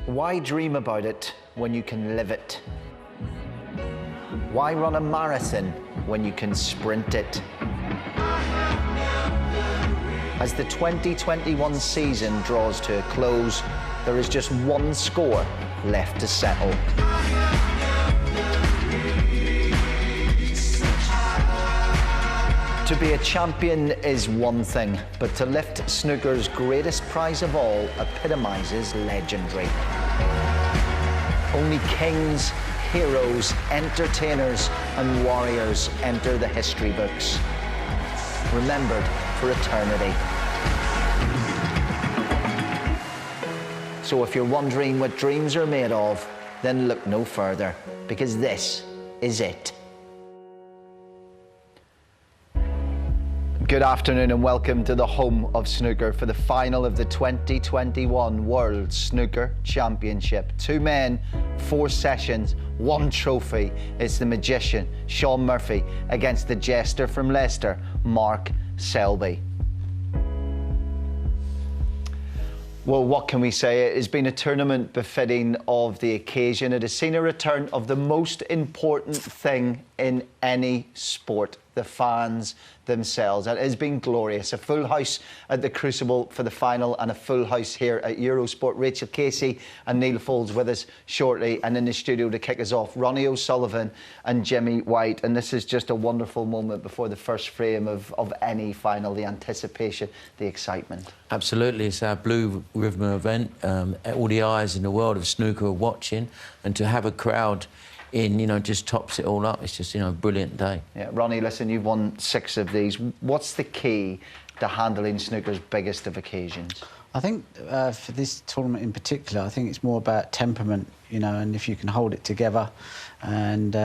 Why dream about it when you can live it? Why run a marathon when you can sprint it? As the 2021 season draws to a close, there is just one score left to settle. To be a champion is one thing, but to lift snooker's greatest prize of all epitomises legendary. Only kings, heroes, entertainers and warriors enter the history books, remembered for eternity. So if you're wondering what dreams are made of, then look no further, because this is it. Good afternoon and welcome to the home of snooker for the final of the 2021 World Snooker Championship. 2 men, 4 sessions, 1 trophy. It's the magician, Shaun Murphy, against the jester from Leicester, Mark Selby. Well, what can we say? It has been a tournament befitting of the occasion. It has seen a return of the most important thing in any sport, the fans themselves. It has been glorious. A full house at the Crucible for the final and a full house here at Eurosport. Rachel Casey and Neil Foulds with us shortly, and in the studio to kick us off, Ronnie O'Sullivan and Jimmy White. And this is just a wonderful moment before the first frame of any final, the anticipation, the excitement. Absolutely, it's our Blue Ribbon event. All the eyes in the world of snooker are watching, and to have a crowd in, just tops it all up. It's just, a brilliant day. Yeah, Ronnie, listen, you've won 6 of these. What's the key to handling snooker's biggest of occasions? I think for this tournament in particular, I think it's more about temperament, and if you can hold it together. And,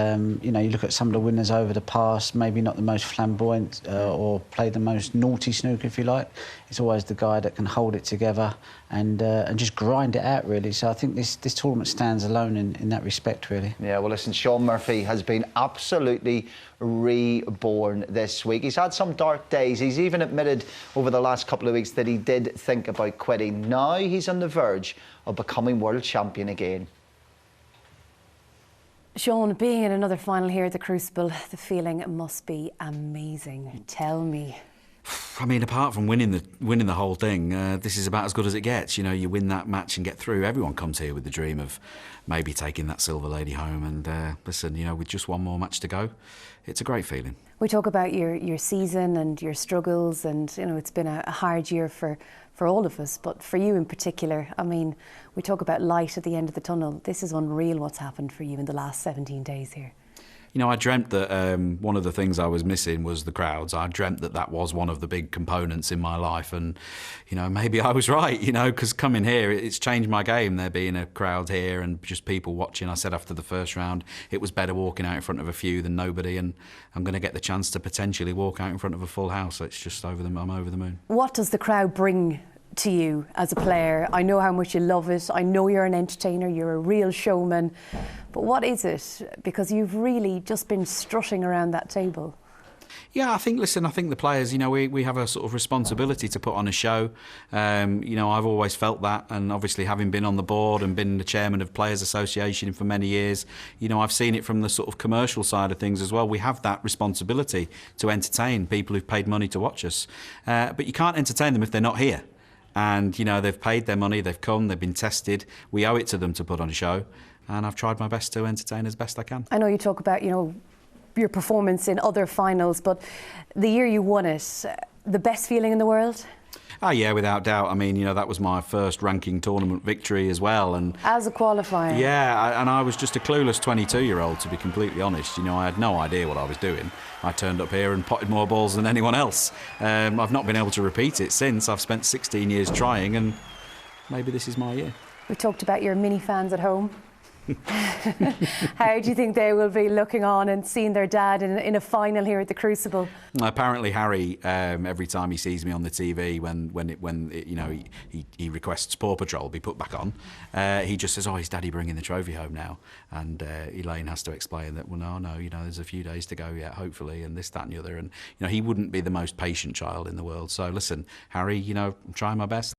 you look at some of the winners over the past, maybe not the most flamboyant or play the most naughty snooker, if you like. It's always the guy that can hold it together and just grind it out, really. So I think this tournament stands alone in that respect, really. Yeah, well, listen, Shaun Murphy has been absolutely reborn this week. He's had some dark days. He's even admitted over the last couple of weeks that he did think about quitting. Now he's on the verge of becoming world champion again. Shaun, being in another final here at the Crucible, the feeling must be amazing. Tell me. I mean, apart from winning the whole thing, this is about as good as it gets. You win that match and get through. Everyone comes here with the dream of maybe taking that silver lady home. And listen, with just one more match to go, it's a great feeling. We talk about your season and your struggles, and it's been a hard year for all of us, but for you in particular. I mean, we talk about light at the end of the tunnel. This is unreal what's happened for you in the last 17 days here. I dreamt that one of the things I was missing was the crowds. I dreamt that was one of the big components in my life, and maybe I was right, because coming here, it's changed my game, there being a crowd here and just people watching. I said after the first round it was better walking out in front of a few than nobody, and I'm going to get the chance to potentially walk out in front of a full house. It's just I'm over the moon. What does the crowd bring to you as a player? I know how much you love it. I know you're an entertainer, you're a real showman. But what is it? Because you've really just been strutting around that table. Yeah, I think the players, we have a sort of responsibility to put on a show. I've always felt that, and obviously having been on the board and been the chairman of Players Association for many years, I've seen it from the sort of commercial side of things as well. We have that responsibility to entertain people who've paid money to watch us. But you can't entertain them if they're not here. And, they've paid their money, they've come, they've been tested. We owe it to them to put on a show. And I've tried my best to entertain as best I can. I know you talk about, your performance in other finals, but the year you won it, the best feeling in the world? Oh, yeah, without doubt. I mean, that was my first ranking tournament victory as well. And as a qualifier? Yeah, and I was just a clueless 22-year-old, to be completely honest. I had no idea what I was doing. I turned up here and potted more balls than anyone else. I've not been able to repeat it since. I've spent 16 years trying, and maybe this is my year. We talked about your mini fans at home. How do you think they will be looking on and seeing their dad in a final here at the Crucible? Apparently Harry, every time he sees me on the TV, when he requests Paw Patrol be put back on, he just says, "Oh, is Daddy bringing the trophy home now?" And Elaine has to explain that, well, no, there's a few days to go yet, hopefully, and this, that, and the other. And he wouldn't be the most patient child in the world. So listen, Harry, I'm trying my best.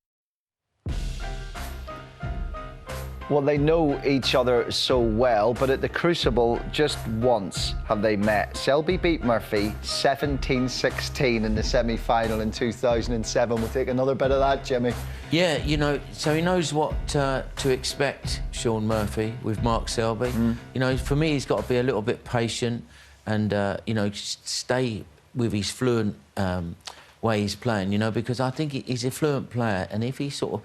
Well, they know each other so well, but at the Crucible, just once have they met. Selby beat Murphy 17-16 in the semi-final in 2007. We'll take another bit of that, Jimmy. Yeah, you know, so he knows what to expect, Shaun Murphy, with Mark Selby. You know, for me, he's got to be a little bit patient and, you know, stay with his fluent way he's playing, you know, because I think he's a fluent player, and if he sort of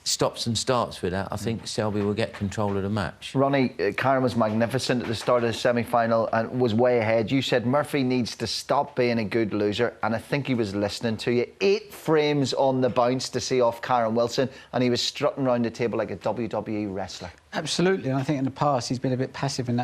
stops and starts with that, I think Selby will get control of the match. Ronnie, Karen was magnificent at the start of the semi-final and was way ahead. You said Murphy needs to stop being a good loser, and I think he was listening to you. 8 frames on the bounce to see off Karen Wilson, and he was strutting around the table like a WWE wrestler. Absolutely, and I think in the past he's been a bit passive in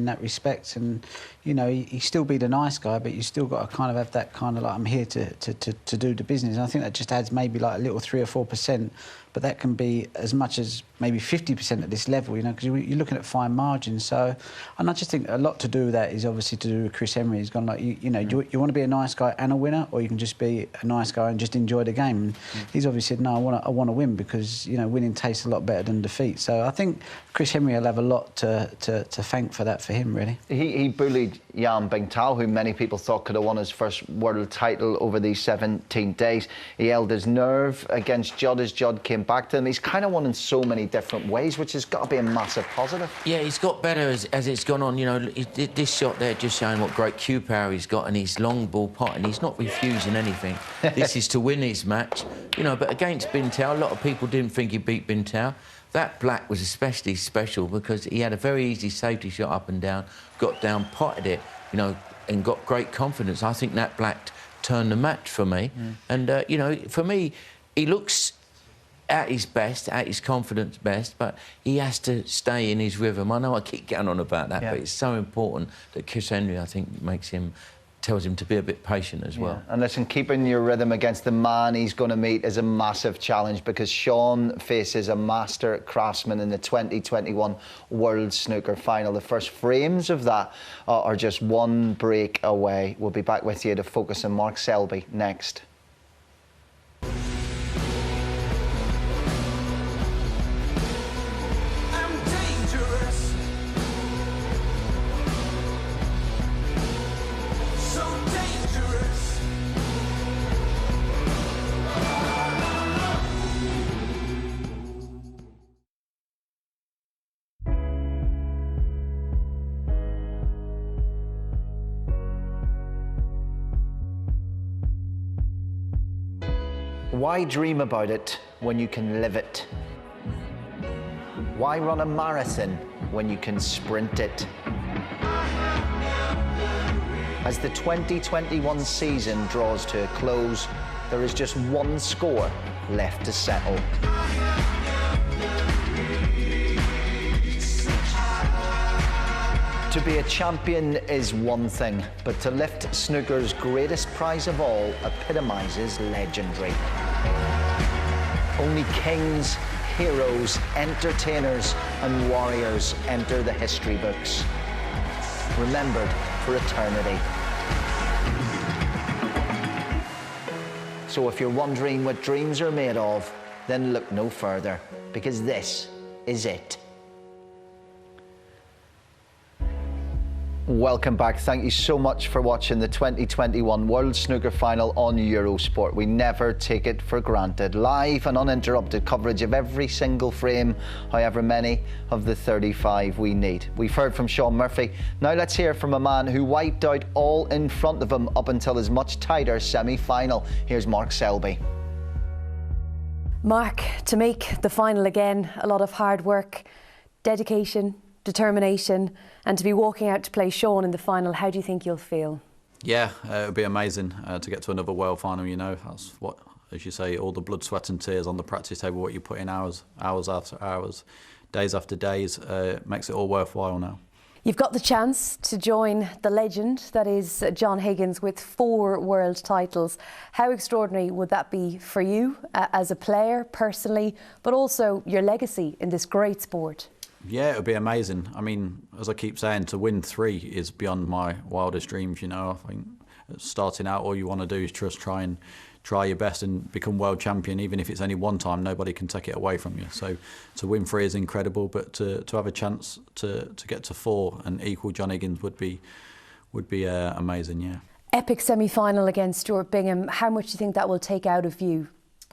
that respect, and you know he still be the nice guy, but you still got to kind of have that kind of like, I'm here to do the business. And I think that just adds maybe like a little 3 or 4%, but that can be as much as maybe 50% at this level, you know, because you're looking at fine margins. So, and I just think a lot to do with that is obviously to do with Chris Henry. He's gone like, you know, do you want to be a nice guy and a winner, or you can just be a nice guy and just enjoy the game. And he's obviously said, no, I want to win, because you know winning tastes a lot better than defeat. So I think Chris Henry will have a lot to thank for that for him, really. He bullied Jan Bingtao, who many people thought could have won his first world title over these 17 days. He held his nerve against Judd as Judd came back to him. He's kind of won in so many different ways, which has got to be a massive positive. Yeah, he's got better as it's gone on. You know, this shot there just showing what great cue power he's got, and his long ball pot, and he's not refusing anything. This is to win his match. You know, but against Bingtao, a lot of people didn't think he beat Bingtao. That black was especially special because he had a very easy safety shot up and down, got down, potted it, you know, and got great confidence. I think that black turned the match for me. And, you know, for me, he looks at his best, at his confidence best, but he has to stay in his rhythm. I know I keep going on about that, but it's so important that Chris Henry, I think, tells him to be a bit patient as well. And listen, keeping your rhythm against the man he's going to meet is a massive challenge, because Shaun faces a master craftsman in the 2021 World Snooker Final. The first frames of that are just one break away. We'll be back with you to focus on Mark Selby next. Why dream about it when you can live it? Why run a marathon when you can sprint it? As the 2021 season draws to a close, there is just one score left to settle. To be a champion is one thing, but to lift snooker's greatest prize of all epitomises legendary. Only kings, heroes, entertainers and warriors enter the history books, remembered for eternity. So if you're wondering what dreams are made of, then look no further, because this is it. Welcome back. Thank you so much for watching the 2021 World Snooker Final on Eurosport. We never take it for granted. Live and uninterrupted coverage of every single frame, however many of the 35 we need. We've heard from Shaun Murphy. Now let's hear from a man who wiped out all in front of him up until his much tighter semi-final. Here's Mark Selby. Mark, to make the final again, a lot of hard work, dedication, determination, and to be walking out to play Shaun in the final, how do you think you'll feel? Yeah, it would be amazing to get to another world final, you know. That's what, as you say, all the blood, sweat and tears on the practice table, what you put in hours after hours, days after days, makes it all worthwhile now. You've got the chance to join the legend that is John Higgins with 4 world titles. How extraordinary would that be for you as a player, personally, but also your legacy in this great sport? Yeah, it would be amazing. I mean, as I keep saying, to win 3 is beyond my wildest dreams, you know. I think starting out, all you want to do is just try and try your best and become world champion, even if it's only one time, nobody can take it away from you. So to win 3 is incredible, but to have a chance to get to 4 and equal John Higgins would be amazing, yeah. Epic semi-final against Stuart Bingham. How much do you think that will take out of you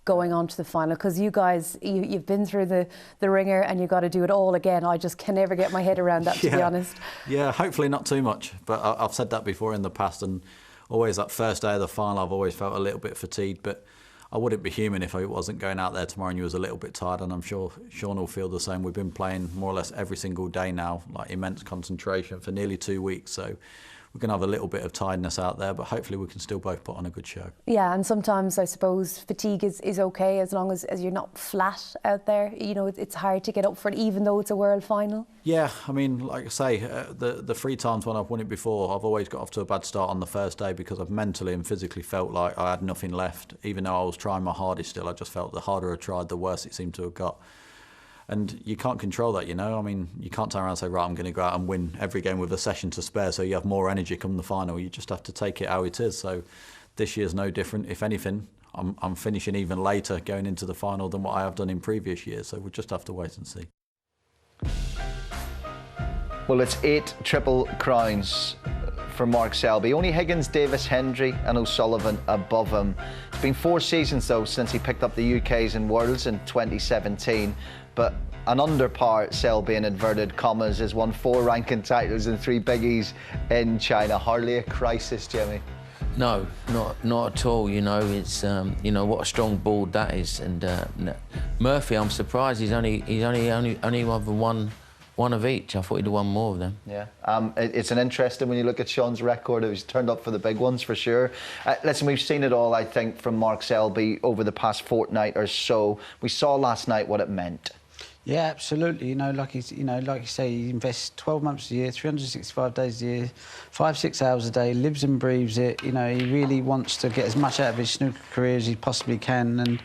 going on to the final? Because you guys, you've been through the ringer and you've got to do it all again. I just can never get my head around that, to be honest. Yeah, hopefully not too much. But I've said that before in the past, and always that first day of the final, I've always felt a little bit fatigued. But I wouldn't be human if I wasn't going out there tomorrow and you was a little bit tired, and I'm sure Shaun will feel the same. We've been playing more or less every single day now, like immense concentration for nearly 2 weeks. So we're going to have a little bit of tiredness out there, but hopefully we can still both put on a good show. Yeah, and sometimes I suppose fatigue is okay as long as you're not flat out there. You know, it's hard to get up for it, even though it's a world final. Yeah, I mean, like I say, the 3 times when I've won it before, I've always got off to a bad start on the first day because I've mentally and physically felt like I had nothing left. Even though I was trying my hardest still, I just felt the harder I tried, the worse it seemed to have got. And you can't control that, you know. I mean, you can't turn around and say, right, I'm going to go out and win every game with a session to spare so you have more energy come the final. You just have to take it how it is. So this year's no different. If anything, I'm finishing even later going into the final than what I have done in previous years. So we'll just have to wait and see. Well, it's 8 triple crowns for Mark Selby. Only Higgins, Davis, Hendry and O'Sullivan above him. It's been 4 seasons, though, since he picked up the UK's and Worlds in 2017. But an under-par Selby, in inverted commas, has won 4 ranking titles and 3 biggies in China. Hardly a crisis, Jimmy. No, not at all. You know, it's you know what a strong board that is. And Murphy, I'm surprised he's only won one of each. I thought he'd have won more of them. Yeah, it's an interesting when you look at Shaun's record. He's turned up for the big ones for sure. Listen, we've seen it all, I think, from Mark Selby over the past fortnight or so. We saw last night what it meant. Yeah, absolutely. You know, like you say, he invests 12 months a year, 365 days a year, 5-6 hours a day, lives and breathes it. You know, he really wants to get as much out of his snooker career as he possibly can, and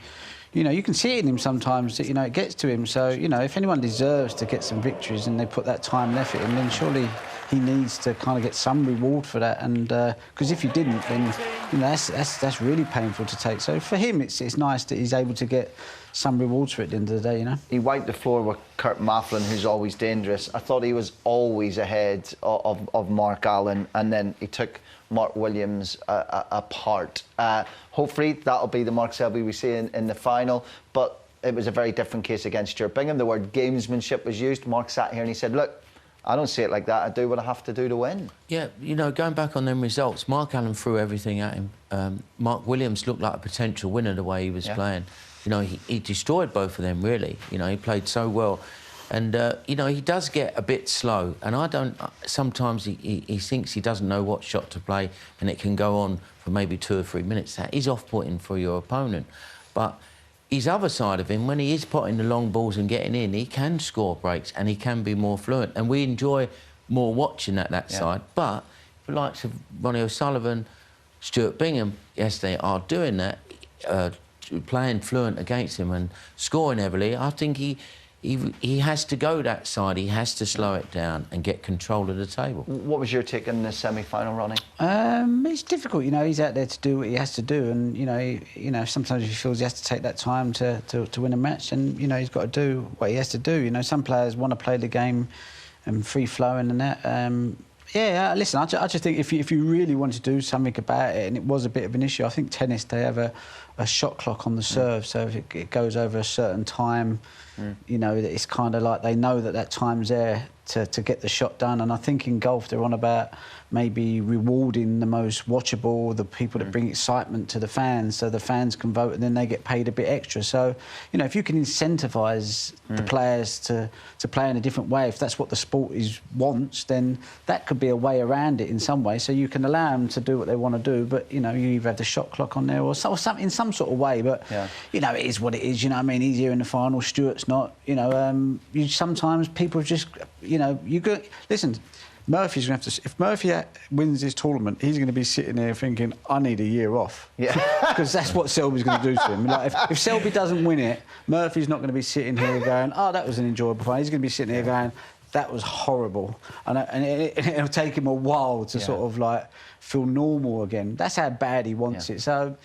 you know, you can see it in him sometimes that, you know, it gets to him. So, you know, if anyone deserves to get some victories and they put that time and effort in, then surely he needs to kind of get some reward for that. And because if he didn't, then, you know, that's really painful to take. So for him, it's nice that he's able to get some rewards for it at the end of the day, you know. He wiped the floor with Kurt Mafflin, who's always dangerous. I thought he was always ahead of Mark Allen, and then he took Mark Williams apart. Hopefully that'll be the Mark Selby we see in the final, but it was a very different case against Stuart Bingham. The word gamesmanship was used. Mark sat here and he said, look, I don't see it like that. I do what I have to do to win. Yeah, you know, going back on them results, Mark Allen threw everything at him. Mark Williams looked like a potential winner the way he was playing. You know, he destroyed both of them, really. You know, he played so well. And, you know, he does get a bit slow. And sometimes he thinks he doesn't know what shot to play, and it can go on for maybe 2 or 3 minutes. That is off-putting for your opponent. But his other side of him, when he is potting the long balls and getting in, he can score breaks and he can be more fluent. And we enjoy more watching that side. But the likes of Ronnie O'Sullivan, Stuart Bingham, yes, they are doing that, playing fluent against him and scoring heavily. I think he has to go that side. He has to slow it down and get control of the table. What was your take in the semi-final, Ronnie? It's difficult, you know. He's out there to do what he has to do, and you know, sometimes he feels he has to take that time to win a match, and you know, he's got to do what he has to do. You know, some players want to play the game and free flowing and that. Yeah, listen, I just think if you really want to do something about it, and it was a bit of an issue, I think tennis, they have a shot clock on the serve, so if it goes over a certain time, you know, it's kind of like they know that time's there to get the shot done. And I think in golf they're on about maybe rewarding the most watchable, the people that bring excitement to the fans, so the fans can vote and then they get paid a bit extra. So, you know, if you can incentivise the players to play in a different way, if that's what the sport wants, then that could be a way around it in some way. So you can allow them to do what they want to do, but, you know, you either have the shot clock on there or something in some sort of way. But, you know, it is what it is, you know what I mean? He's here in the final, Stuart's not, you know. Sometimes people just, you know, listen, Murphy's going to have to... If Murphy wins this tournament, he's going to be sitting there thinking, I need a year off. Yeah. Because that's what Selby's going to do to him. Like, if Selby doesn't win it, Murphy's not going to be sitting here going, oh, that was an enjoyable fight. He's going to be sitting here going, that was horrible. And it'll take him a while to sort of, like, feel normal again. That's how bad he wants it. So,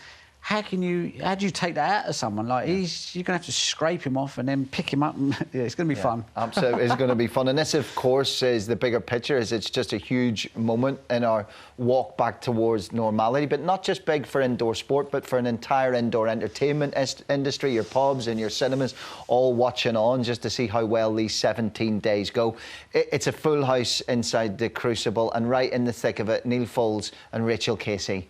how do you take that out of someone? Like, you're going to have to scrape him off and then pick him up, and it's going to be fun. Absolutely, it's going to be fun. And this, of course, is the bigger picture. It's just a huge moment in our walk back towards normality, but not just big for indoor sport, but for an entire indoor entertainment industry, your pubs and your cinemas, all watching on just to see how well these 17 days go. It's a full house inside the Crucible, and right in the thick of it, Neil Foulds and Rachel Casey.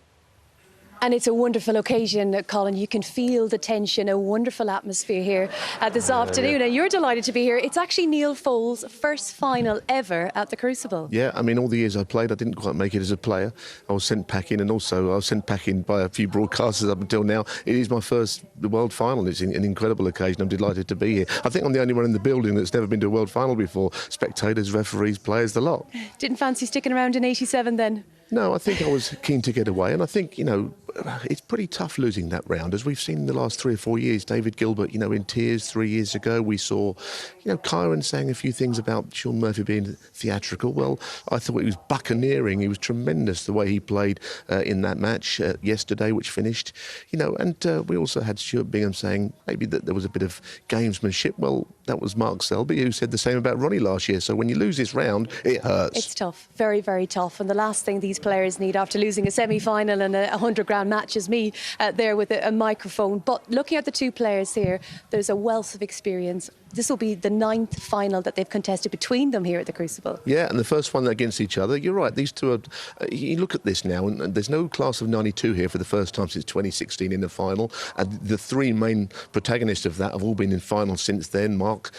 And it's a wonderful occasion, Colin. You can feel the tension, a wonderful atmosphere here this afternoon. And you're delighted to be here. It's actually Neil Foulds' first final ever at the Crucible. Yeah, I mean, all the years I played, I didn't quite make it as a player. I was sent packing, and also I was sent packing by a few broadcasters up until now. It is my first world final. It's an incredible occasion. I'm delighted to be here. I think I'm the only one in the building that's never been to a world final before. Spectators, referees, players, the lot. Didn't fancy sticking around in 87 then? No, I think I was keen to get away, and I think, you know, it's pretty tough losing that round. As we've seen in the last 3 or 4 years, David Gilbert, you know, in tears 3 years ago. We saw, you know, Kyron saying a few things about Shaun Murphy being theatrical. Well, I thought he was buccaneering. He was tremendous the way he played in that match yesterday, which finished, you know, and we also had Stuart Bingham saying maybe that there was a bit of gamesmanship. Well, that was Mark Selby, who said the same about Ronnie last year. So when you lose this round, it hurts. It's tough, very, very tough. And the last thing these players need after losing a semi-final and a 100-grand match is me there with a microphone. But looking at the two players here, there's a wealth of experience. This will be the 9th final that they've contested between them here at the Crucible. Yeah, and the first one against each other. You're right, these two are... you look at this now, and there's no class of 92 here for the first time since 2016 in the final. And the three main protagonists of that have all been in finals since then. Mark,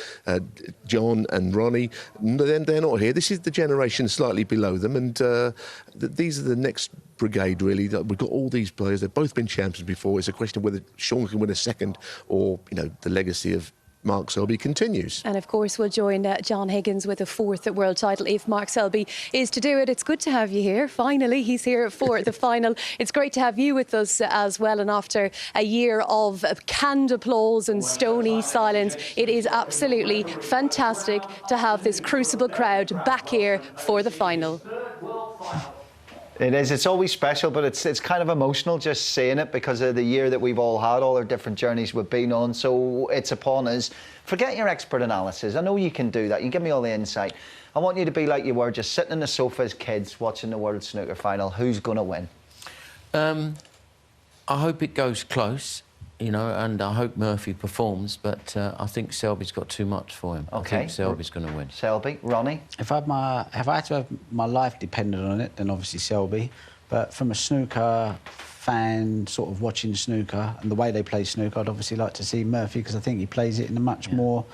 John and Ronnie. They're not here. This is the generation slightly below them, and these are the next brigade, really. We've got all these players. They've both been champions before. It's a question of whether Shaun can win a second, or, you know, the legacy of Mark Selby continues. And of course we'll join John Higgins with a 4th world title if Mark Selby is to do it. It's good to have you here. Finally, he's here for the final. It's great to have you with us as well. And after a year of canned applause and stony silence, it is absolutely fantastic to have this Crucible crowd back here for the final. It is. It's always special, but it's kind of emotional just saying it because of the year that we've all had, all our different journeys we've been on. So it's upon us. Forget your expert analysis. I know you can do that. You give me all the insight. I want you to be like you were, just sitting on the sofa as kids watching the World Snooker Final. Who's going to win? I hope it goes close, you know, and I hope Murphy performs, but I think Selby's got too much for him. Okay. I think Selby's going to win. Selby, Ronnie? If I had to have my life dependent on it, then obviously Selby. But from a snooker fan, sort of watching snooker and the way they play snooker, I'd obviously like to see Murphy, because I think he plays it in a much more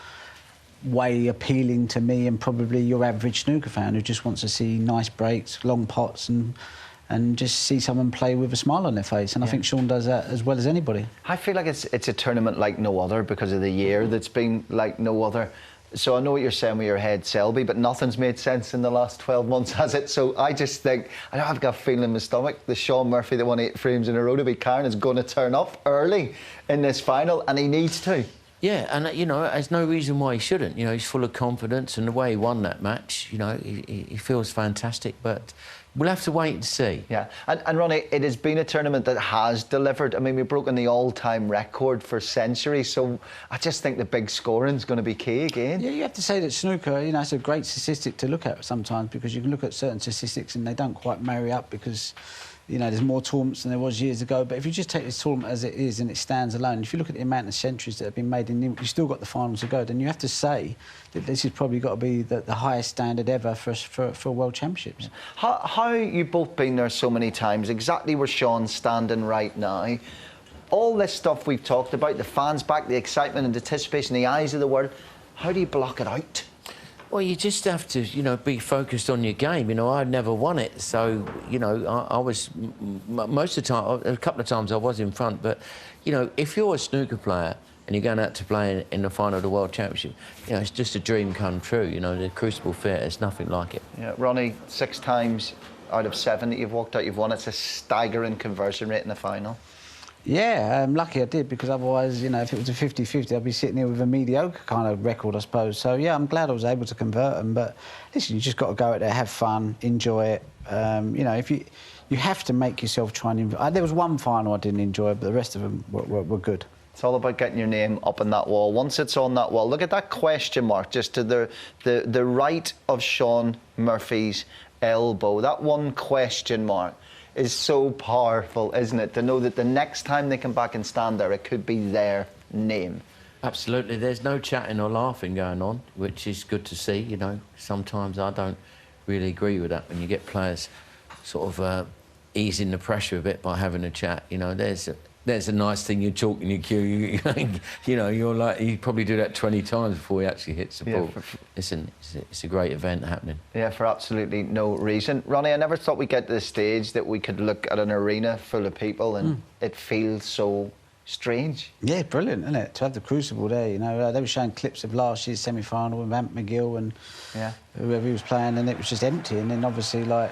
way appealing to me and probably your average snooker fan who just wants to see nice breaks, long pots, and just see someone play with a smile on their face. And I think Shaun does that as well as anybody. I feel like it's a tournament like no other because of the year that's been like no other. So I know what you're saying with your head, Selby, but nothing's made sense in the last 12 months, has it? So I just think, I've got a feeling in my stomach, the Shaun Murphy that won 8 frames in a row to be Karen is going to turn up early in this final, and he needs to. Yeah, and, you know, there's no reason why he shouldn't. You know, he's full of confidence, and the way he won that match, you know, he feels fantastic, but we'll have to wait and see. Yeah, and Ronnie, it has been a tournament that has delivered. I mean, we've broken the all-time record for centuries, so I just think the big scoring's going to be key again. Yeah, you have to say that snooker, you know, it's a great statistic to look at sometimes, because you can look at certain statistics and they don't quite marry up because, you know, there's more tournaments than there was years ago. But if you just take this tournament as it is and it stands alone, if you look at the amount of centuries that have been made, and you've still got the finals to go, then you have to say that this has probably got to be the highest standard ever for World Championships. How you've both been there so many times, exactly where Shaun's standing right now. All this stuff we've talked about, the fans back, the excitement and anticipation, the eyes of the world, how do you block it out? Well, you just have to, you know, be focused on your game. You know, I'd never won it, so, you know, I was... most of the time, a couple of times I was in front, but, you know, if you're a snooker player and you're going out to play in the final of the World Championship, you know, it's just a dream come true. You know, the Crucible Fair, there's nothing like it. Yeah, Ronnie, 6 times out of 7 that you've walked out, you've won. It's a staggering conversion rate in the final. Yeah, I'm lucky I did, because otherwise, you know, if it was a 50-50, I'd be sitting here with a mediocre kind of record, I suppose. So, yeah, I'm glad I was able to convert them. But, listen, you just got to go out there, have fun, enjoy it. You know, if you you have to make yourself try and... there was one final I didn't enjoy, but the rest of them were good. It's all about getting your name up on that wall. Once it's on that wall, look at that question mark just to the right of Shaun Murphy's elbow. That one question mark is so powerful, isn't it? To know that the next time they come back and stand there, it could be their name. Absolutely. There's no chatting or laughing going on, which is good to see, you know. Sometimes I don't really agree with that when you get players sort of easing the pressure a bit by having a chat. You know, there's a nice thing. You're talking your cue. You know, you're like, you probably do that 20 times before he actually hits the ball. Listen, it's a great event happening. Yeah, for absolutely no reason. Ronnie, I never thought we'd get to the stage that we could look at an arena full of people and it feels so strange. Yeah, brilliant, isn't it? To have the Crucible there, you know. They were showing clips of last year's semi-final with Ant McGill and whoever he was playing, and it was just empty. And then obviously, like,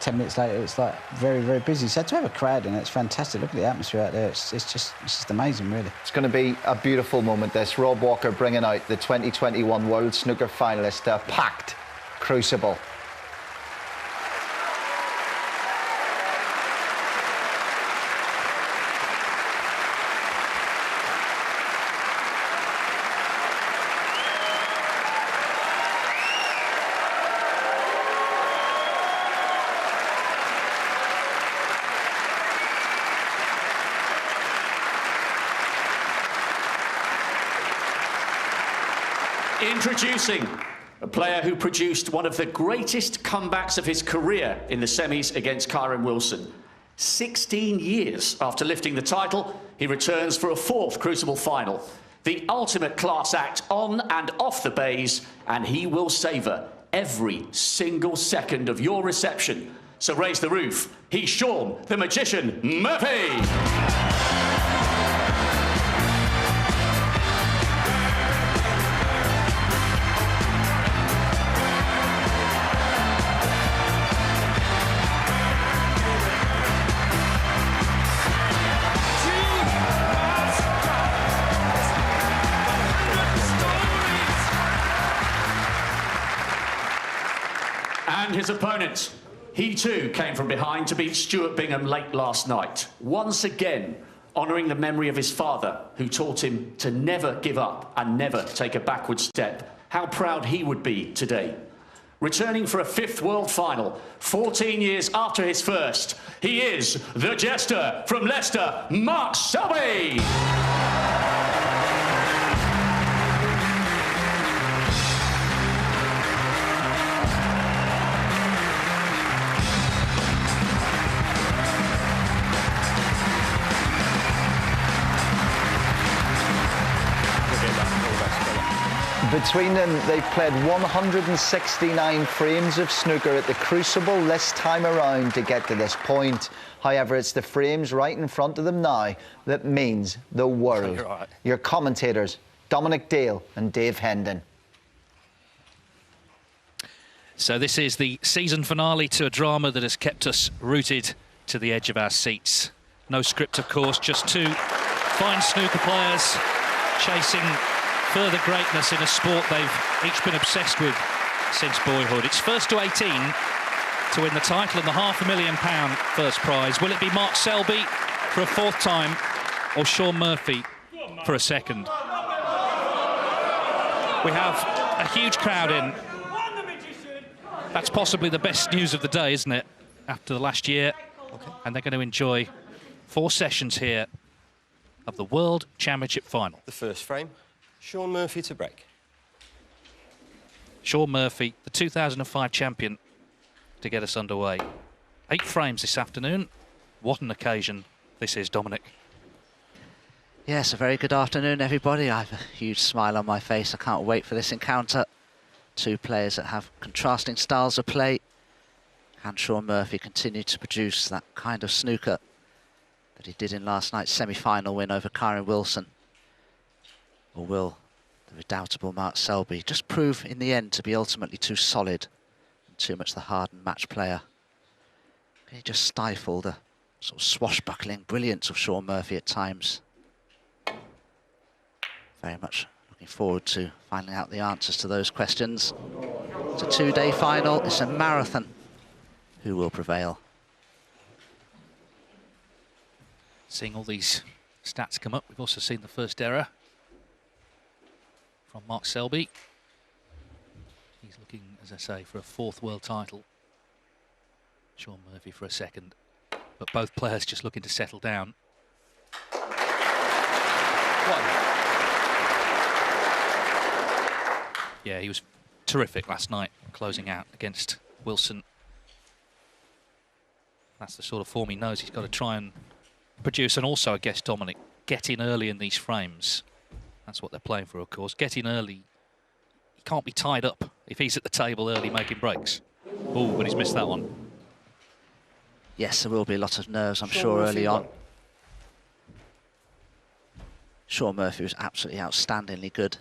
10 minutes later, it's like very, very busy. So to have a crowd in it, it's fantastic. Look at the atmosphere out there. It's just amazing, really. It's going to be a beautiful moment, this. Rob Walker bringing out the 2021 World Snooker finalist, a packed Crucible. Introducing a player who produced one of the greatest comebacks of his career in the semis against Kyren Wilson. 16 years after lifting the title, he returns for a fourth Crucible final. The ultimate class act on and off the bays, and he will savour every single second of your reception. So raise the roof. He's Shaun, the Magician Murphy. And his opponent, he too came from behind to beat Stuart Bingham late last night. Once again, honouring the memory of his father, who taught him to never give up and never take a backward step. How proud he would be today. Returning for a fifth world final, 14 years after his first, he is the jester from Leicester, Mark Selby. Between them, they've played 169 frames of snooker at the Crucible this time around to get to this point. However, it's the frames right in front of them now that means the world. You're right. Your commentators, Dominic Dale and Dave Hendon. So this is the season finale to a drama that has kept us rooted to the edge of our seats. No script, of course, just two fine snooker players chasing further greatness in a sport they've each been obsessed with since boyhood. It's first to 18 to win the title and the £500,000 first prize. Will it be Mark Selby for a fourth time or Shaun Murphy for a second? We have a huge crowd in. That's possibly the best news of the day, isn't it? After the last year. And they're going to enjoy 4 sessions here of the World Championship final. The first frame. Shaun Murphy to break. Shaun Murphy, the 2005 champion, to get us underway. 8 frames this afternoon. What an occasion this is, Dominic. Yes, a very good afternoon, everybody. I have a huge smile on my face. I can't wait for this encounter. Two players that have contrasting styles of play. Can Shaun Murphy continue to produce that kind of snooker that he did in last night's semi-final win over Kyren Wilson? Or will the redoubtable Mark Selby just prove in the end to be ultimately too solid and too much the hardened match player? Can he just stifle the sort of swashbuckling brilliance of Shaun Murphy at times? Very much looking forward to finding out the answers to those questions. It's a 2-day final, it's a marathon. Who will prevail? Seeing all these stats come up, we've also seen the first error from Mark Selby. He's looking, as I say, for a 4th world title. Shaun Murphy for a 2nd. But both players just looking to settle down. 1. Yeah, he was terrific last night, closing out against Wilson. That's the sort of form he knows he's got to try and produce. And also, I guess, Dominic, get in early in these frames. That's what they're playing for, of course. Get in early. He can't be tied up if he's at the table early making breaks. Oh, but he's missed that one. Yes, there will be a lot of nerves, I'm sure, early on. Shaun Murphy was absolutely outstandingly good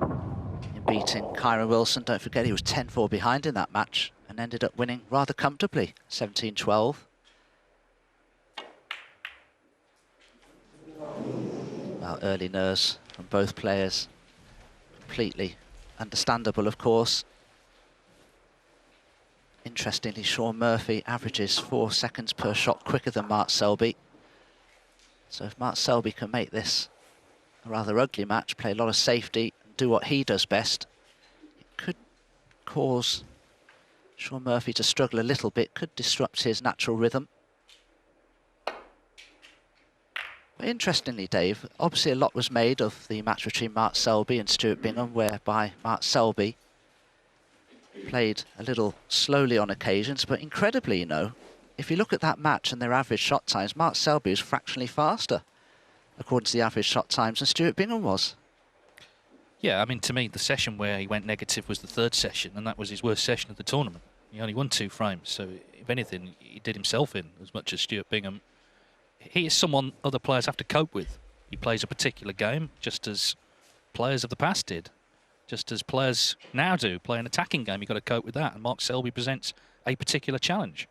in beating Kyron Wilson. Don't forget, he was 10-4 behind in that match and ended up winning rather comfortably, 17-12. Well, early nerves from both players. Completely understandable, of course. Interestingly, Shaun Murphy averages 4 seconds per shot quicker than Mark Selby. So if Mark Selby can make this a rather ugly match, play a lot of safety, and do what he does best, it could cause Shaun Murphy to struggle a little bit, could disrupt his natural rhythm. But interestingly, Dave, obviously a lot was made of the match between Mark Selby and Stuart Bingham, whereby Mark Selby played a little slowly on occasions, but incredibly, you know, if you look at that match and their average shot times, Mark Selby was fractionally faster, according to the average shot times, than Stuart Bingham was. Yeah, I mean, to me, the session where he went negative was the 3rd session, and that was his worst session of the tournament. He only won 2 frames, so if anything, he did himself in as much as Stuart Bingham. He is someone other players have to cope with. He plays a particular game, just as players of the past did. Just as players now do, play an attacking game, you've got to cope with that. And Mark Selby presents a particular challenge.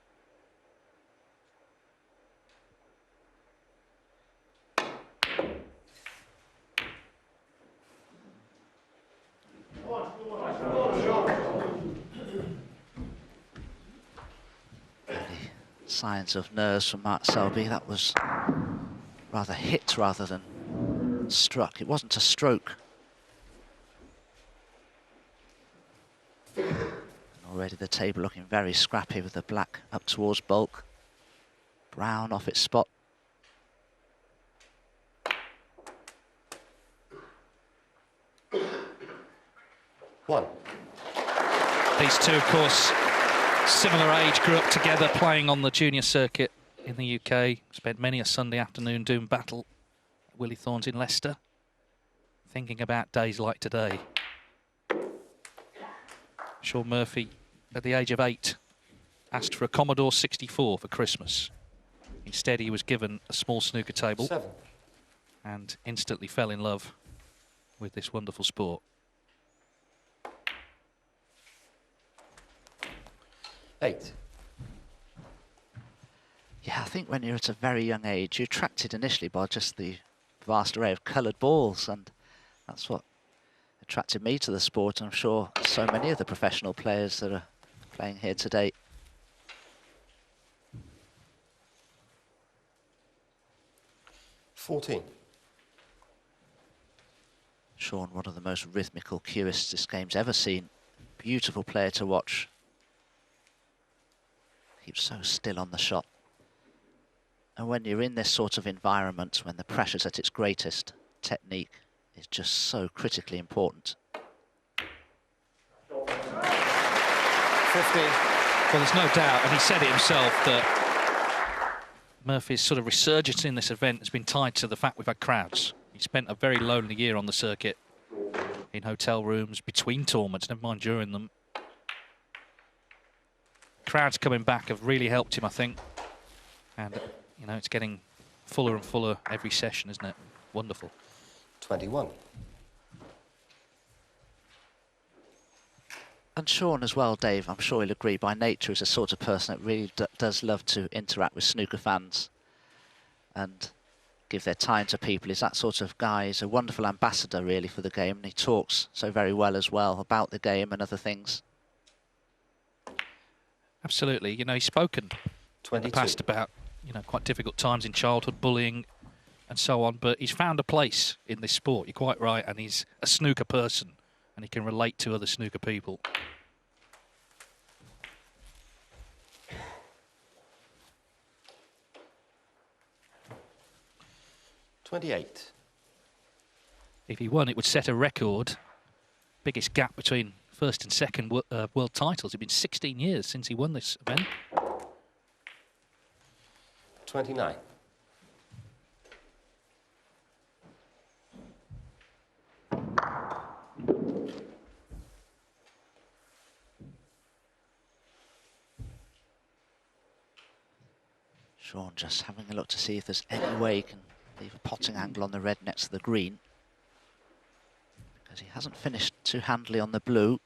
Signs of nerves from Mark Selby. That was rather hit rather than struck. It wasn't a stroke. Already the table looking very scrappy with the black up towards bulk. Brown off its spot. One. These two, of course, similar age, grew up together playing on the junior circuit in the UK. Spent many a Sunday afternoon doing battle at Willie Thorne's in Leicester. Thinking about days like today. Shaun Murphy, at the age of 8, asked for a Commodore 64 for Christmas. Instead, he was given a small snooker table 7. and instantly fell in love with this wonderful sport. 8. Yeah, I think when you're at a very young age, you're attracted initially by just the vast array of coloured balls, and that's what attracted me to the sport. I'm sure so many of the professional players that are playing here today. $14. Shaun, one of the most rhythmical cueists this game's ever seen. Beautiful player to watch. Keeps so still on the shot. And when you're in this sort of environment, when the pressure's at its greatest, technique is just so critically important. 15. Well, there's no doubt, and he said it himself, that Murphy's sort of resurgence in this event has been tied to the fact we've had crowds. He spent a very lonely year on the circuit, in hotel rooms, between tournaments, never mind during them. Crowds coming back have really helped him, I think. And, you know, it's getting fuller and fuller every session, isn't it? Wonderful. 21. And Shaun as well, Dave, I'm sure he'll agree, by nature is a sort of person that really does love to interact with snooker fans and give their time to people. He's that sort of guy. He's a wonderful ambassador, really, for the game, and he talks so very well as well about the game and other things. Absolutely. You know, he's spoken in the 22. past about, you know, quite difficult times in childhood, bullying and so on, but he's found a place in this sport. You're quite right, and he's a snooker person, and he can relate to other snooker people. $28. If he won, it would set a record. Biggest gap between first and second world titles. It's been 16 years since he won this event. 29. Shaun just having a look to see if there's any way he can leave a potting angle on the red next to the green, because he hasn't finished too handily on the blue.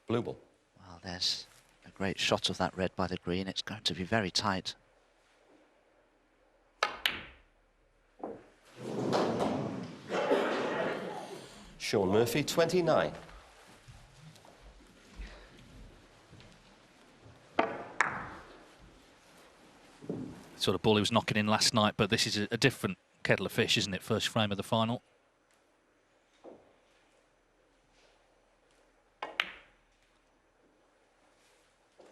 Blue ball. Well, there's a great shot of that red by the green. It's going to be very tight. Shaun Murphy, 29. Sort of ball he was knocking in last night, but this is a different kettle of fish, isn't it? First frame of the final.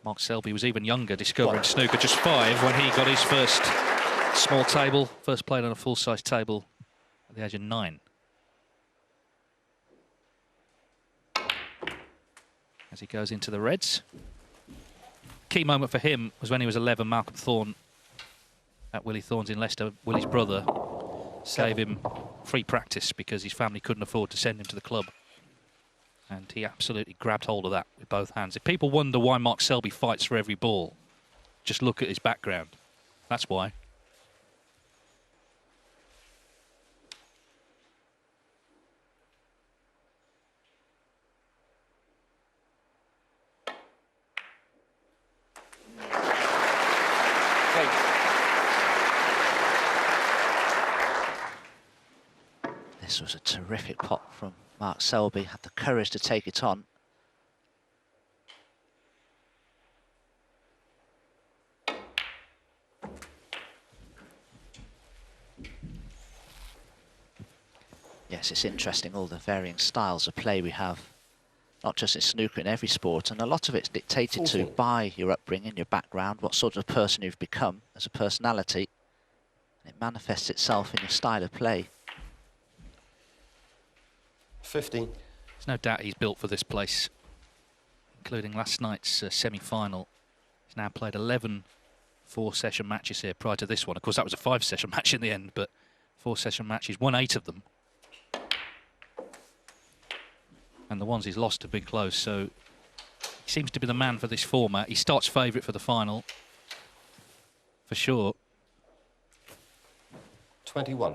Mark Selby was even younger, discovering snooker, just 5 when he got his first small table, first played on a full-size table at the age of 9. As he goes into the reds. Key moment for him was when he was 11, Malcolm Thorne at Willie Thorne's in Leicester. Willie's brother gave him free practice because his family couldn't afford to send him to the club. And he absolutely grabbed hold of that with both hands. If people wonder why Mark Selby fights for every ball, just look at his background. That's why. This was a terrific pot from Mark Selby, had the courage to take it on. Yes, it's interesting, all the varying styles of play we have, not just in snooker, in every sport, and a lot of it's dictated to by your upbringing, your background, what sort of person you've become as a personality. It manifests itself in your style of play. 15. There's no doubt he's built for this place, including last night's semi-final. He's now played 11 four-session matches here prior to this one. Of course, that was a 5-session match in the end, but 4-session matches, won 8 of them. And the ones he's lost have been close, so he seems to be the man for this format. He starts favourite for the final, for sure. 21.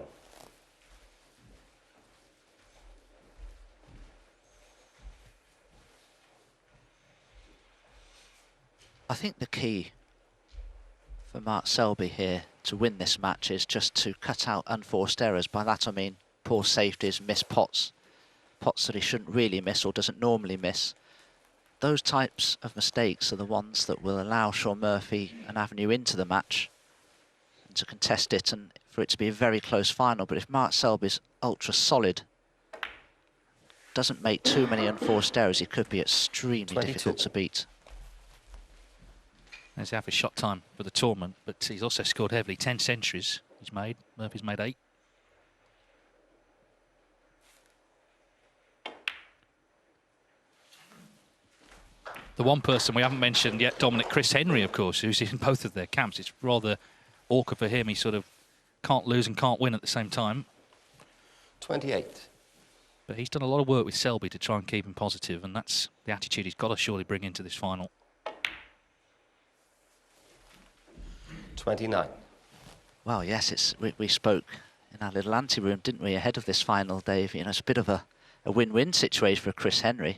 I think the key for Mark Selby here to win this match is just to cut out unforced errors. By that I mean poor safeties, missed pots, pots that he shouldn't really miss or doesn't normally miss. Those types of mistakes are the ones that will allow Shaun Murphy an avenue into the match and to contest it and for it to be a very close final. But if Mark Selby's ultra solid, doesn't make too many unforced errors, he could be extremely 22. difficult to beat. There's the average shot time for the tournament, but he's also scored heavily. 10 centuries he's made. Murphy's made 8. The one person we haven't mentioned yet, Dominic, Chris Henry, of course, who's in both of their camps. It's rather awkward for him. He sort of can't lose and can't win at the same time. 28. But he's done a lot of work with Selby to try and keep him positive, and that's the attitude he's got to surely bring into this final. 29. Well, yes, we spoke in our little ante-room, didn't we, ahead of this final, Dave? You know, it's a bit of a win-win situation for Chris Henry.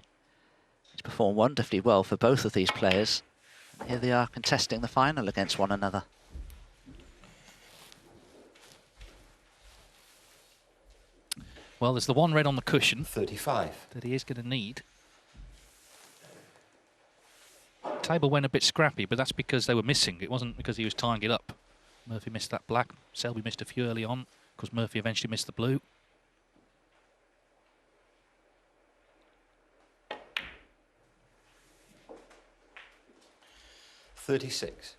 He's performed wonderfully well for both of these players. And here they are contesting the final against one another. Well, there's the one red on the cushion 35. that he is going to need. table went a bit scrappy, but that's because they were missing. It wasn't because he was tying it up. Murphy missed that black. Selby missed a few early on, because Murphy eventually missed the blue. $36.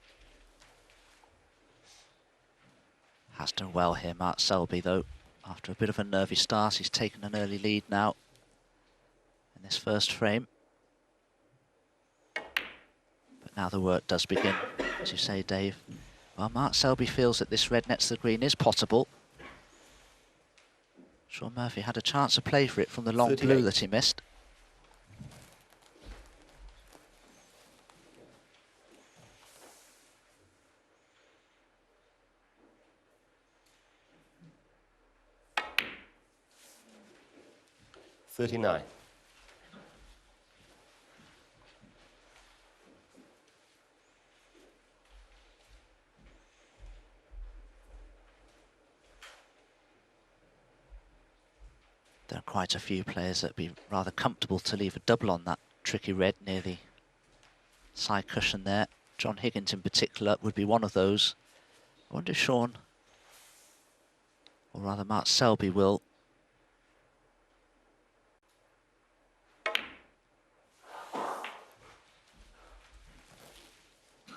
Has done well here, Mark Selby, though. After a bit of a nervy start, he's taken an early lead now in this first frame. But now the work does begin, as you say, Dave. Well, Mark Selby feels that this red next to the green is potable. Shaun Murphy had a chance to play for it from the long 38. blue that he missed. $39. There are quite a few players that'd be rather comfortable to leave a double on that tricky red near the side cushion there. John Higgins in particular would be one of those. I wonder if Shaun, or rather Mark Selby, will.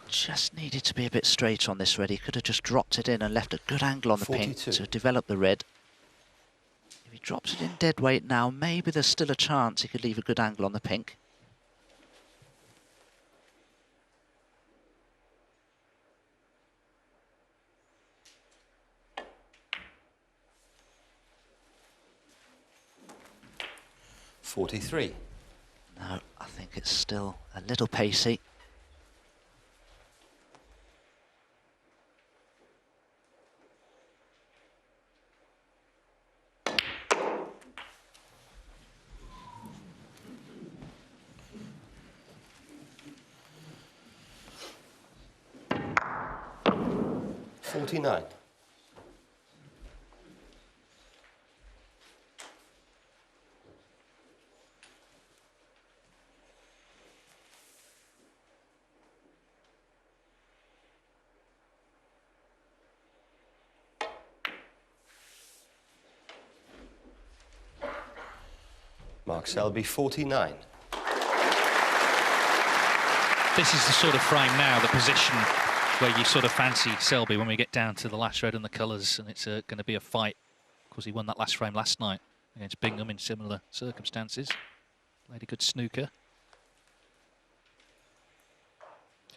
Just needed to be a bit straighter on this red. He could have just dropped it in and left a good angle on the 42. pink to develop the red. If he drops it in dead weight now, maybe there's still a chance he could leave a good angle on the pink. $43. No, I think it's still a little pacey. $49. Mark Selby, 49. This is the sort of frame now, the position where you sort of fancy Selby when we get down to the last red and the colours, and it's going to be a fight. Of course, he won that last frame last night against Bingham in similar circumstances. Played a good snooker.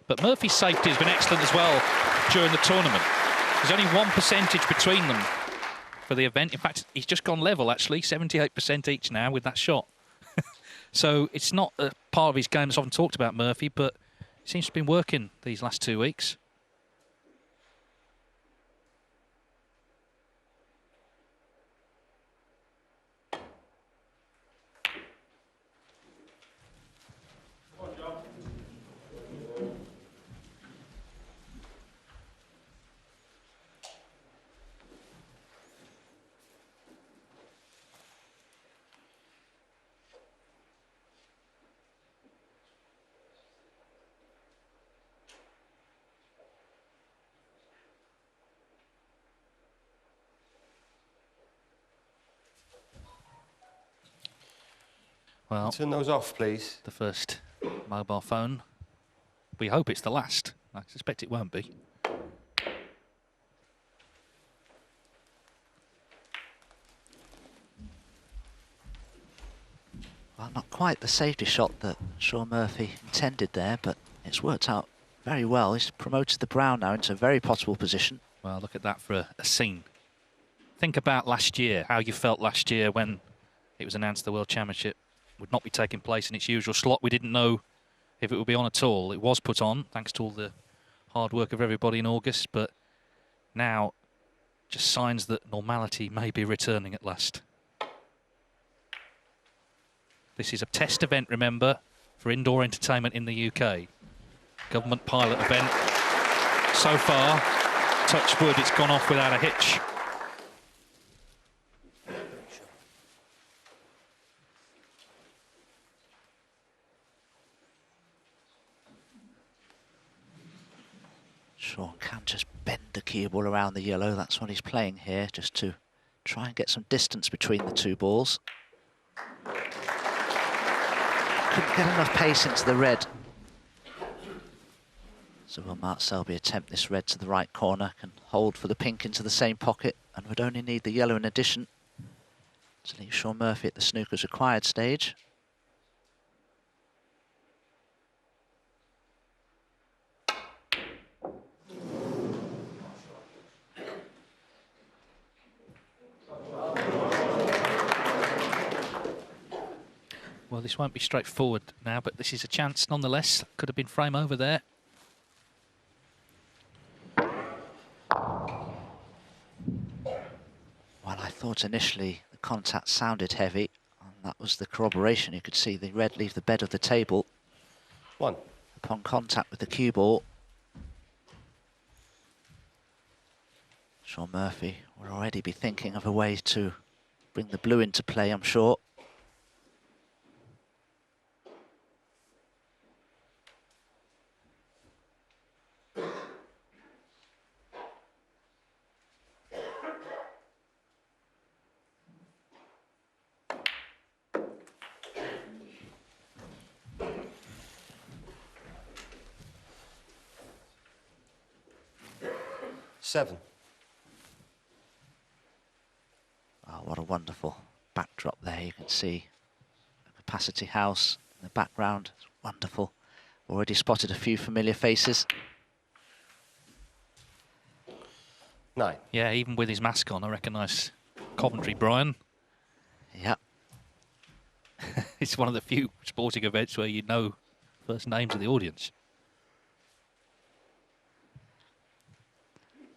But Murphy's safety has been excellent as well during the tournament. There's only 1% between them for the event. In fact, he's just gone level, actually, 78% each now with that shot. So it's not a part of his game that's often talked about, Murphy, but it seems to have been working these last 2 weeks. Well, turn those off, please. The first mobile phone. We hope it's the last. I suspect it won't be. Well, not quite the safety shot that Shaun Murphy intended there, but it's worked out very well. He's promoted the brown now into a very possible position. Well, look at that for a scene. Think about last year, how you felt last year when it was announced the World Championship would not be taking place in its usual slot. We didn't know if it would be on at all. It was put on, thanks to all the hard work of everybody in August, but now just signs that normality may be returning at last. This is a test event, remember, for indoor entertainment in the UK. Government pilot event. So far, touch wood, it's gone off without a hitch. Shaun can just bend the cue ball around the yellow. That's what he's playing here, just to try and get some distance between the two balls. Couldn't get enough pace into the red. So will Mark Selby attempt this red to the right corner, can hold for the pink into the same pocket, and would only need the yellow in addition to leave Shaun Murphy at the snooker's required stage. Well, this won't be straightforward now, but this is a chance nonetheless. Could have been frame over there. Well, I thought initially the contact sounded heavy, and that was the corroboration. You could see the red leave the bed of the table. 1. Upon contact with the cue ball. Shaun Murphy will already be thinking of a way to bring the blue into play, I'm sure. Seven. Oh, what a wonderful backdrop there. You can see a capacity house in the background. It's wonderful. Already spotted a few familiar faces. 9. Yeah, even with his mask on, I recognise Coventry Brian. Yeah. It's one of the few sporting events where you know first names of the audience.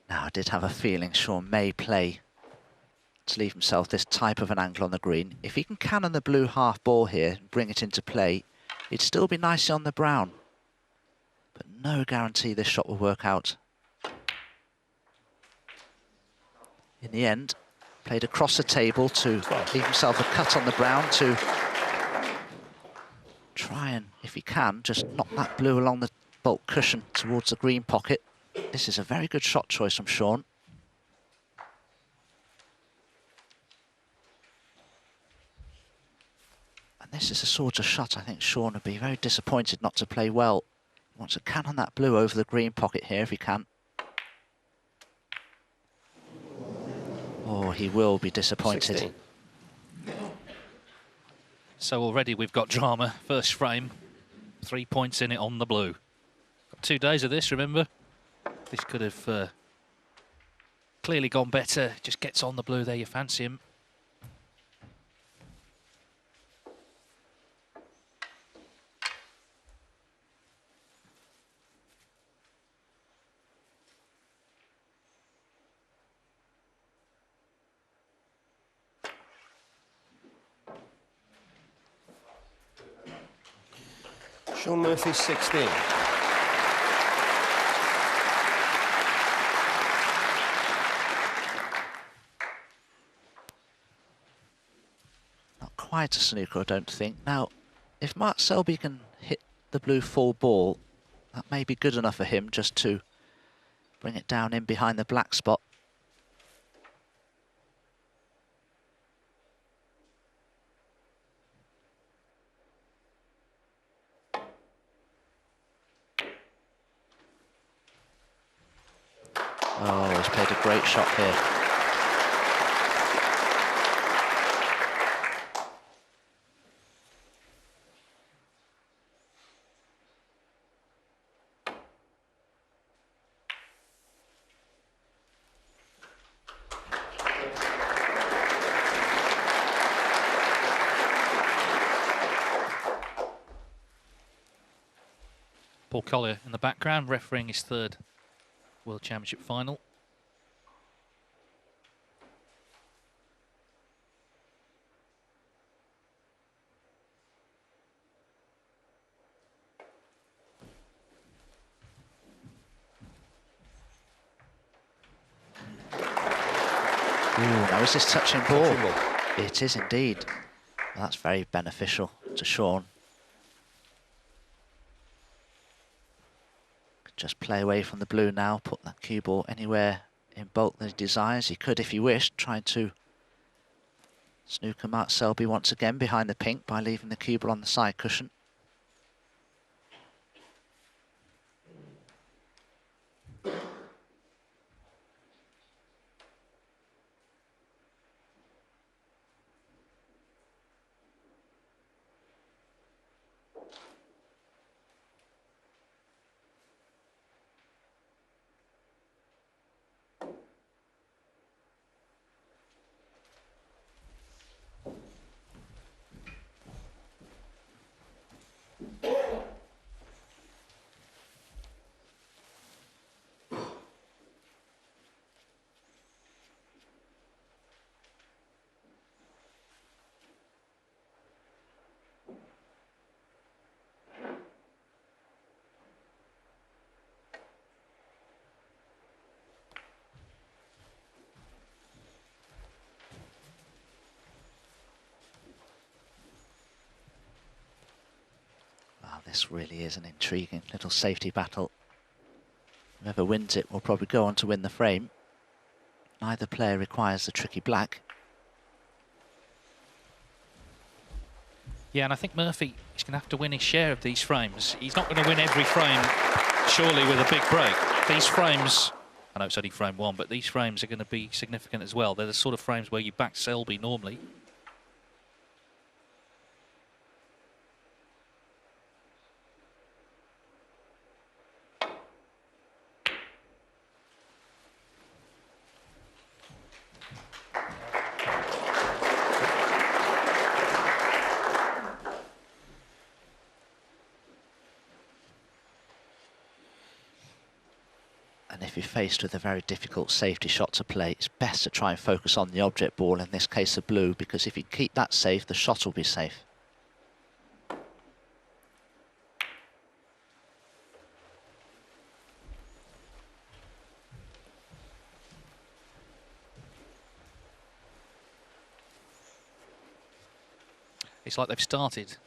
Now, I did have a feeling Shaun may play to leave himself this type of an angle on the green. If he can cannon the blue half ball here and bring it into play, he'd still be nicely on the brown. But no guarantee this shot will work out. In the end, played across the table to leave himself a cut on the brown to try and, if he can, just knock that blue along the bulk cushion towards the green pocket. This is a very good shot choice from Shaun. And this is the sort of shot I think Shaun would be very disappointed not to play well. He wants to cannon that blue over the green pocket here if he can. Oh, he will be disappointed. 16. So already we've got drama. First frame, 3 points in it on the blue. Got 2 days of this, remember? This could have clearly gone better. Just gets on the blue there, you fancy him. Shaun Murphy, 16. Quite a snooker, I don't think. Now, if Mark Selby can hit the blue full ball, that may be good enough for him just to bring it down in behind the black spot. Oh, he's played a great shot here. Paul Collier in the background, refereeing his third World Championship final. Ooh, now is this touching ball? It is indeed. Well, that's very beneficial to Shaun. just play away from the blue now, put that cue ball anywhere in bulk that he desires. He could, if he wished, try to snooker Mark Selby once again behind the pink by leaving the cue ball on the side cushion. This really is an intriguing little safety battle. Whoever wins it will probably go on to win the frame. Neither player requires the tricky black. Yeah, and I think Murphy is going to have to win his share of these frames. He's not going to win every frame, surely, with a big break. These frames, I know it's only frame one, but these frames are going to be significant as well. They're the sort of frames where you back Selby normally. If you're faced with a very difficult safety shot to play, it's best to try and focus on the object ball, in this case the blue, because if you keep that safe, the shot will be safe. It's like they've started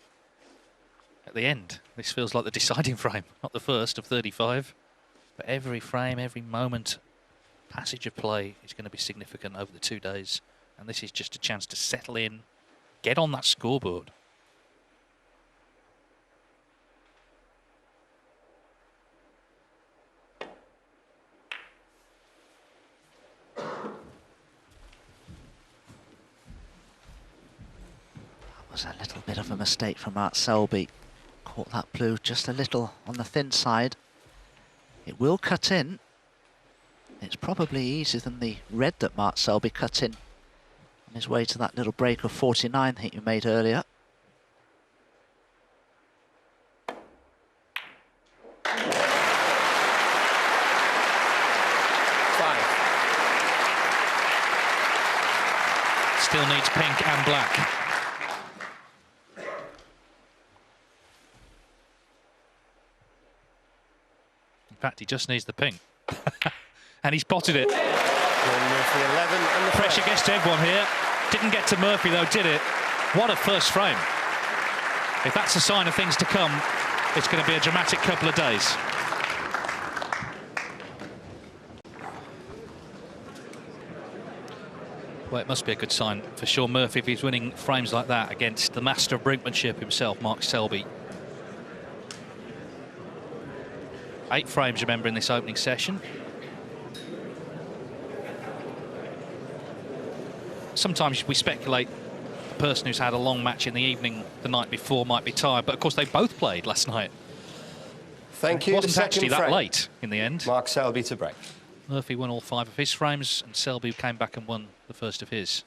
at the end. This feels like the deciding frame, not the first of 35. But every frame, every moment, passage of play is going to be significant over the 2 days. And this is just a chance to settle in, get on that scoreboard. That was a little bit of a mistake from Mark Selby. Caught that blue just a little on the thin side. It will cut in. It's probably easier than the red that Mark Selby cut in on his way to that little break of 49 that you made earlier. Still needs pink and black. In fact, he just needs the pink. And he's potted it. Murphy 11 and the pressure gets to everyone here. Didn't get to Murphy, though, did it? What a first frame. If that's a sign of things to come, it's going to be a dramatic couple of days. Well, it must be a good sign for Shaun Murphy if he's winning frames like that against the master of brinkmanship himself, Mark Selby. 8 frames, remember, in this opening session. Sometimes we speculate the person who's had a long match in the evening the night before might be tired, but of course they both played last night. Thank you. It wasn't actually that late in the end. Mark Selby to break. Murphy won all 5 of his frames, and Selby came back and won the first of his.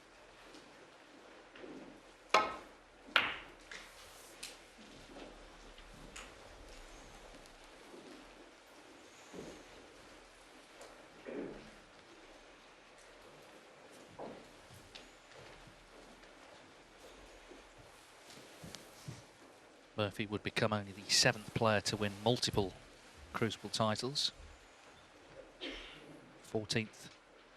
Murphy would become only the 7th player to win multiple Crucible titles. 14th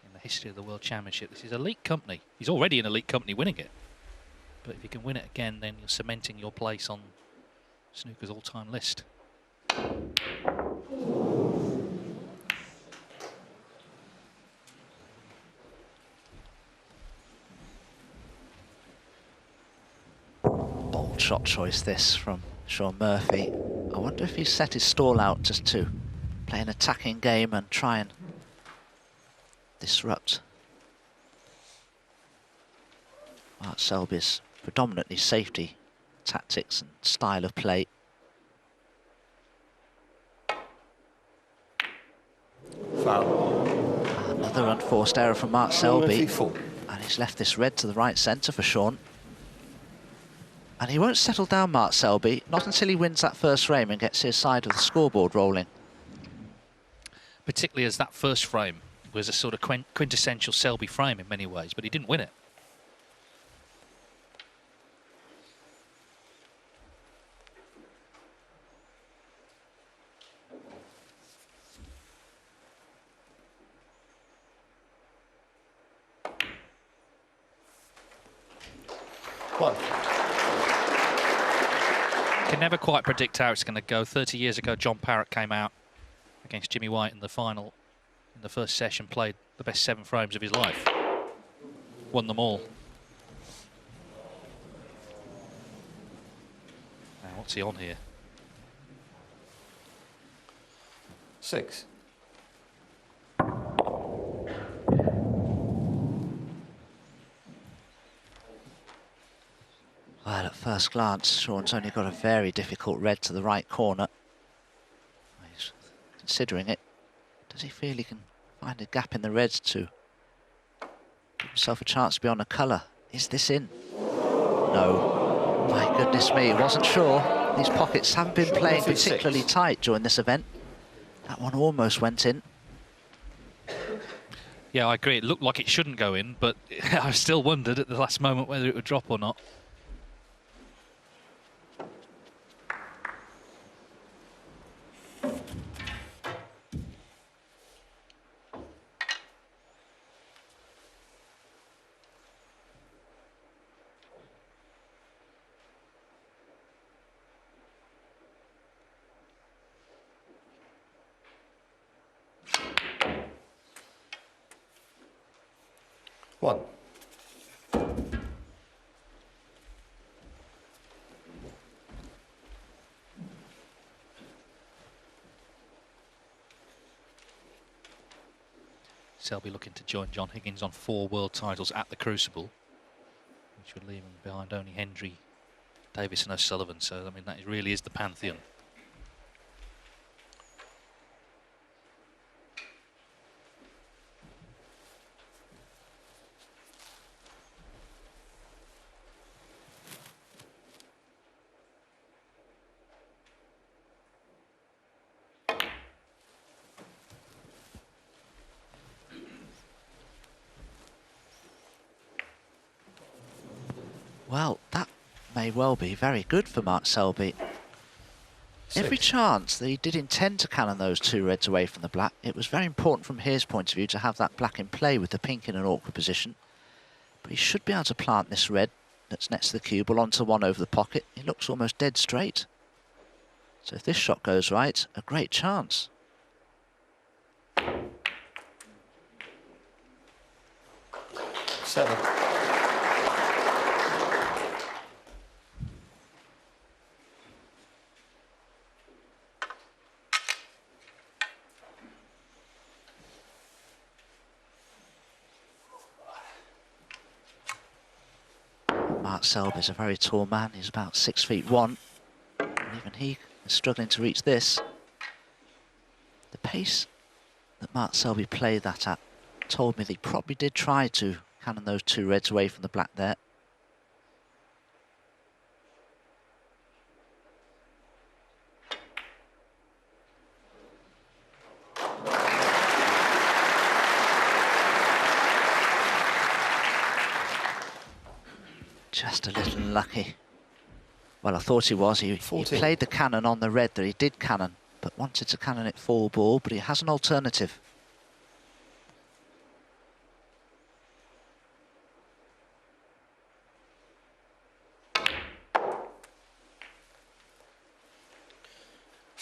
in the history of the World Championship. This is elite company. He's already in elite company winning it. But if you can win it again, then you're cementing your place on snooker's all-time list. shot choice, this, from Shaun Murphy. I wonder if he's set his stall out just to play an attacking game and try and disrupt Mark Selby's predominantly safety tactics and style of play. Foul. Another unforced error from Mark Selby. And he's left this red to the right centre for Shaun. And he won't settle down, Mark Selby, not until he wins that first frame and gets his side of the scoreboard rolling. Particularly as that first frame was a sort of quintessential Selby frame in many ways, but he didn't win it. One. Can never quite predict how it's going to go. 30 years ago, John Parrott came out against Jimmy White in the final, in the first session, played the best 7 frames of his life. Won them all. Now, what's he on here? 6. Well, at first glance, Shaun's only got a very difficult red to the right corner. He's considering it. Does he feel he can find a gap in the reds to give himself a chance to be on a colour? Is this in? No. My goodness me, wasn't sure. These pockets haven't been playing particularly tight during this event. That one almost went in. Yeah, I agree. It looked like it shouldn't go in, but I still wondered at the last moment whether it would drop or not. One. Selby looking to join John Higgins on 4 world titles at the Crucible, which would leave him behind only Hendry, Davis and O'Sullivan. So, I mean, that really is the pantheon. Well, that may well be very good for Mark Selby. Every chance that he did intend to cannon those 2 reds away from the black, it was very important from his point of view to have that black in play with the pink in an awkward position. But he should be able to plant this red that's next to the cue ball onto one over the pocket. It looks almost dead straight. So if this shot goes right, a great chance. Seven. Mark Selby's a very tall man. He's about 6'1", and even he is struggling to reach this. The pace that Mark Selby played that at told me that he probably did try to cannon those 2 reds away from the black there. Just a little unlucky. Well, I thought he was. He played the cannon on the red that he did cannon, but wanted to cannon it full ball, but he has an alternative.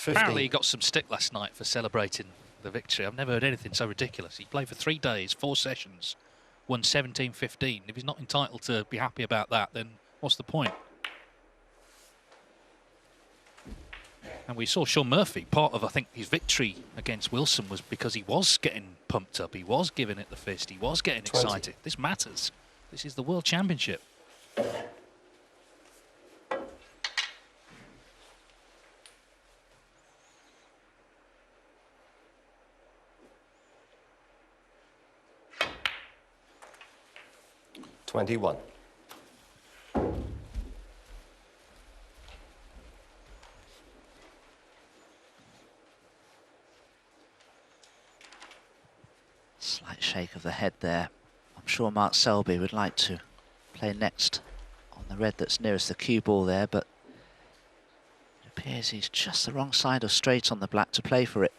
Apparently he got some stick last night for celebrating the victory. I've never heard anything so ridiculous. He played for 3 days, 4 sessions, won 17-15. If he's not entitled to be happy about that, then what's the point? And we saw Shaun Murphy, part of, I think, his victory against Wilson was because he was getting pumped up, he was giving it the fist, he was getting 20. excited. This matters. This is the World Championship. $21. Slight shake of the head there. I'm sure Mark Selby would like to play next on the red that's nearest the cue ball there, but it appears he's just the wrong side of straight on the black to play for it.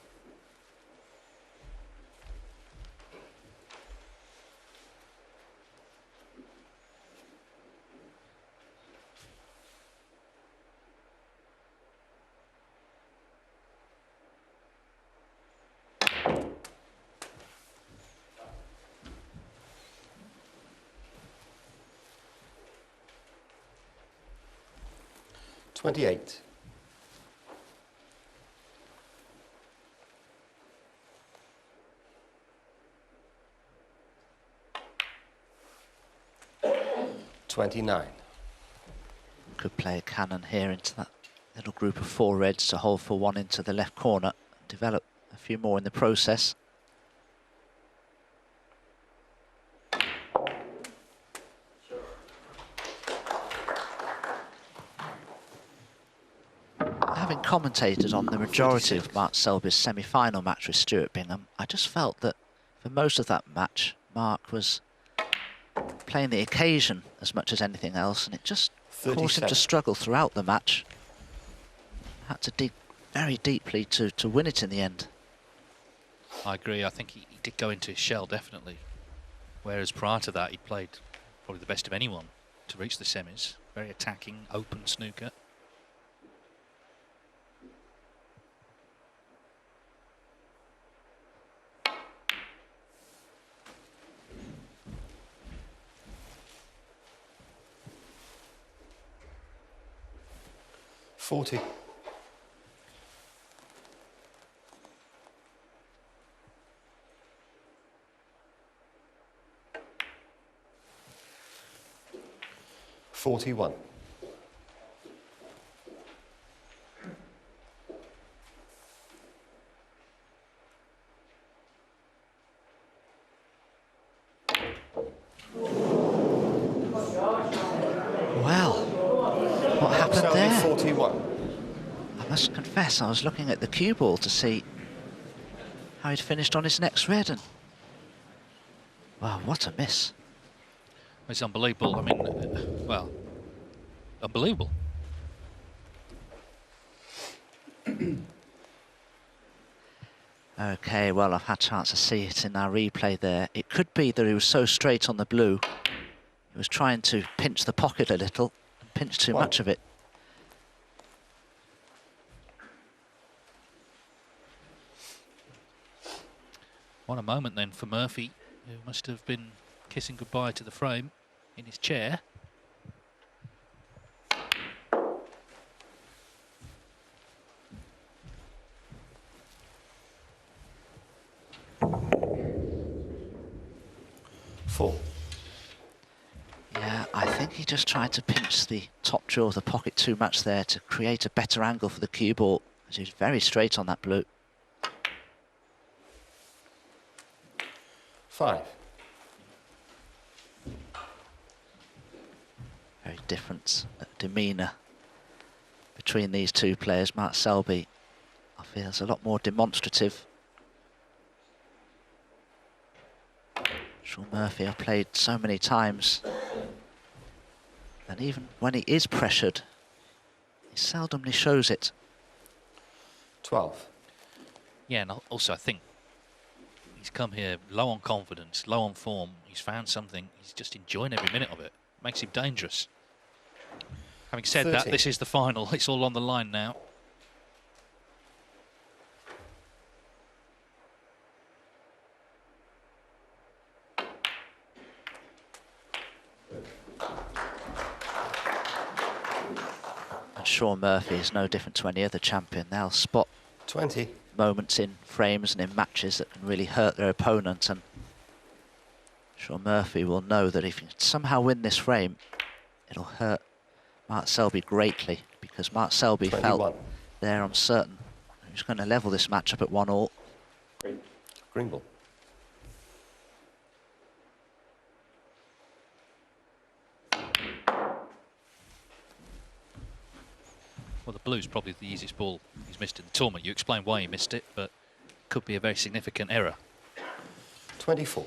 $28. $29. Could play a cannon here into that little group of 4 reds to hold for 1 into the left corner, develop a few more in the process. Having commentated on the majority of Mark Selby's semi-final match with Stuart Bingham, I just felt that for most of that match, Mark was playing the occasion as much as anything else, and it just caused him to struggle throughout the match. Had to dig very deeply to win it in the end. I agree. I think he did go into his shell, definitely. Whereas prior to that, he played probably the best of anyone to reach the semis. Very attacking, open snooker. $40. $41. Well, what happened there? 41. I must confess, I was looking at the cue ball to see how he'd finished on his next red, and wow, what a miss. It's unbelievable. I mean, well, unbelievable. Okay, well, I've had a chance to see it in our replay there. It could be that he was so straight on the blue, he was trying to pinch the pocket a little, and pinch too much of it. What a moment then for Murphy, who must have been kissing goodbye to the frame in his chair. $4. Yeah, I think he just tried to pinch the top drawer of the pocket too much there to create a better angle for the cue ball, as he was very straight on that blue. $5. Very different demeanour between these two players. Mark Selby, I feel, is a lot more demonstrative. Shaun Murphy, I've played so many times, and even when he is pressured, he seldomly shows it. 12. Yeah, and also I think he's come here low on confidence, low on form. He's found something. He's just enjoying every minute of it. Makes him dangerous. Having said 30. that, this is the final. It's all on the line now. And Shaun Murphy is no different to any other champion. They'll spot 20. moments in frames and in matches that can really hurt their opponent, and Shaun Murphy will know that if he can somehow win this frame, it'll hurt Mark Selby greatly, because Mark Selby 21. felt there uncertain he was going to level this match up at 1-1. Green ball. Well, the blue's probably the easiest ball he's missed in the tournament. You explained why he missed it, but could be a very significant error. 24.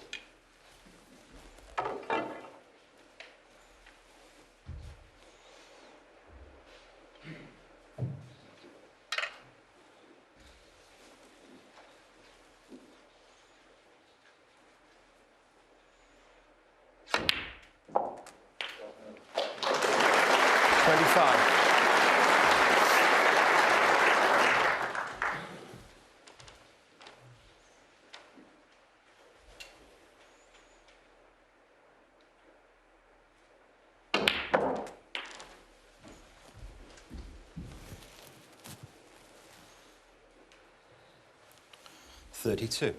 $32.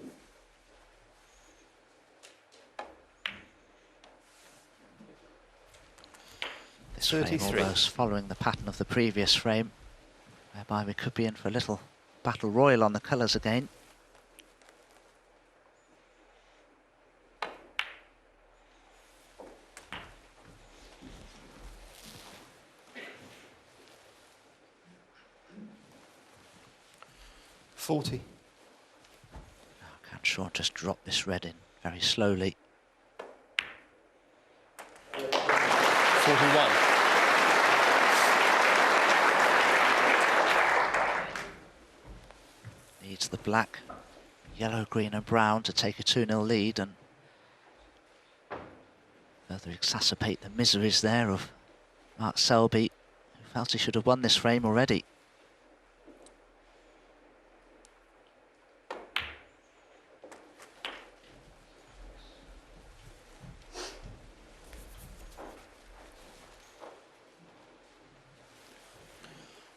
This frame 33. almost following the pattern of the previous frame, whereby we could be in for a little battle royal on the colours again. $40. Can Shaun just drop this red in very slowly? 41. Needs the black, yellow, green and brown to take a 2-0 lead and further exacerbate the miseries there of Mark Selby, who felt he should have won this frame already.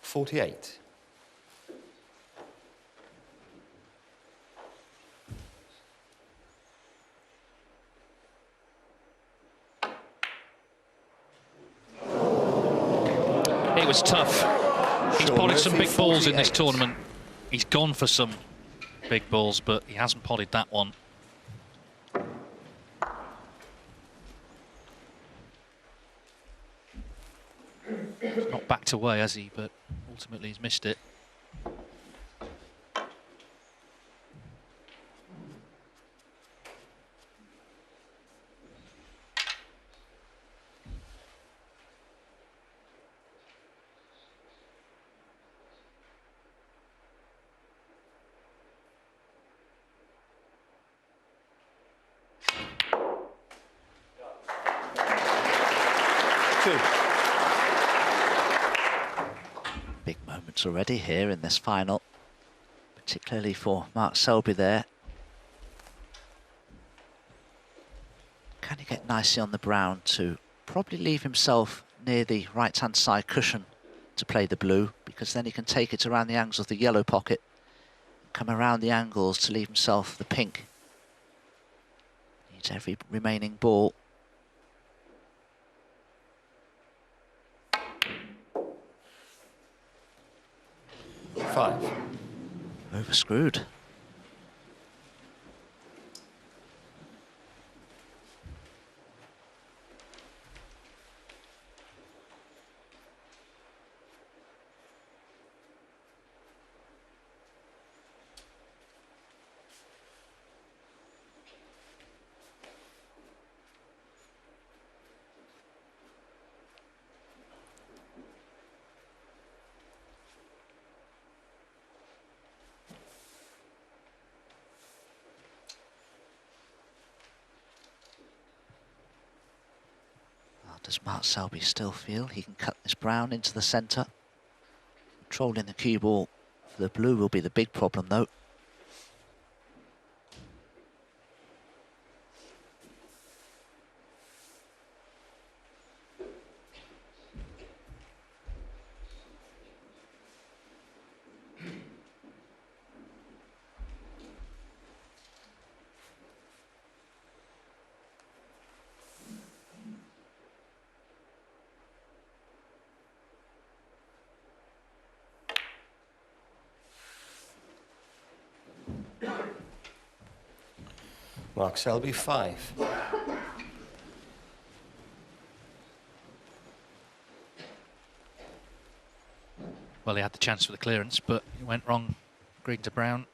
$48. It was tough. He's Shaun potted some Murphy, big balls in this 48. tournament. He's gone for some big balls, but he hasn't potted that one. He's not backed away, has he? But ultimately he's missed it. Big moments already here in this final, particularly for Mark Selby there. Can he get nicely on the brown to probably leave himself near the right-hand side cushion to play the blue, because then he can take it around the angles of the yellow pocket, come around the angles to leave himself the pink. Needs every remaining ball. $5. Overscrewed. Does Mark Selby still feel he can cut this brown into the centre? Controlling the cue ball for the blue will be the big problem, though. Mark Selby, 5. Well, he had the chance for the clearance, but it went wrong. Green to brown.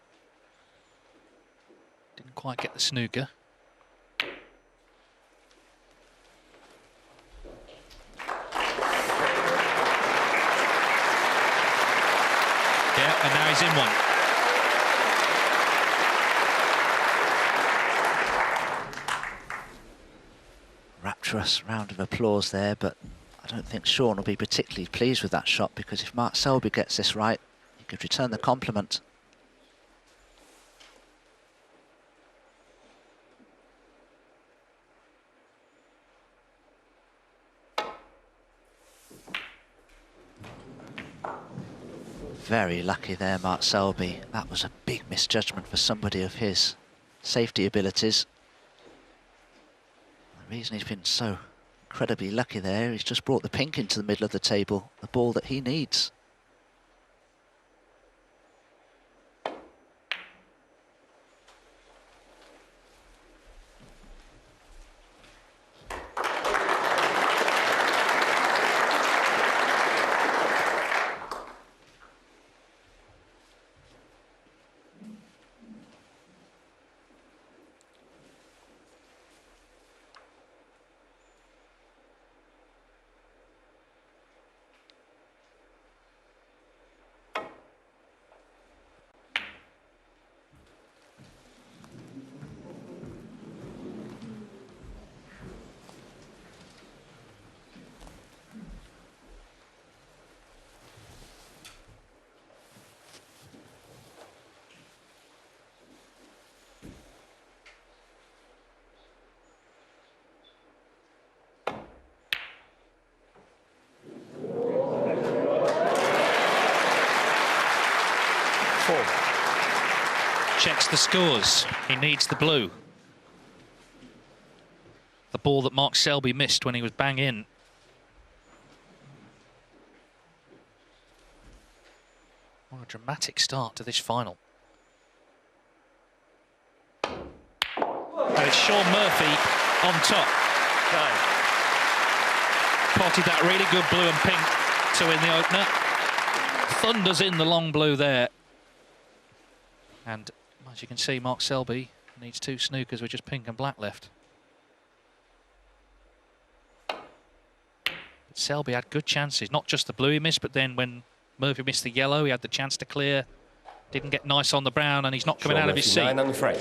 Didn't quite get the snooker. Yeah, and now he's in one. Rapturous round of applause there, but I don't think Shaun will be particularly pleased with that shot, because if Mark Selby gets this right, he could return the compliment. Very lucky there, Mark Selby. That was a big misjudgment for somebody of his safety abilities. The reason he's been so incredibly lucky there, he's just brought the pink into the middle of the table, the ball that he needs. Checks the scores. He needs the blue. The ball that Mark Selby missed when he was bang in. What a dramatic start to this final. And it's Shaun Murphy on top. Potted that really good blue and pink to win the opener. Thunders in the long blue there. And as you can see, Mark Selby needs 2 snookers with just pink and black left. But Selby had good chances, not just the blue he missed, but then when Murphy missed the yellow, he had the chance to clear. Didn't get nice on the brown, and he's not coming out of his seat. 9 on the frame.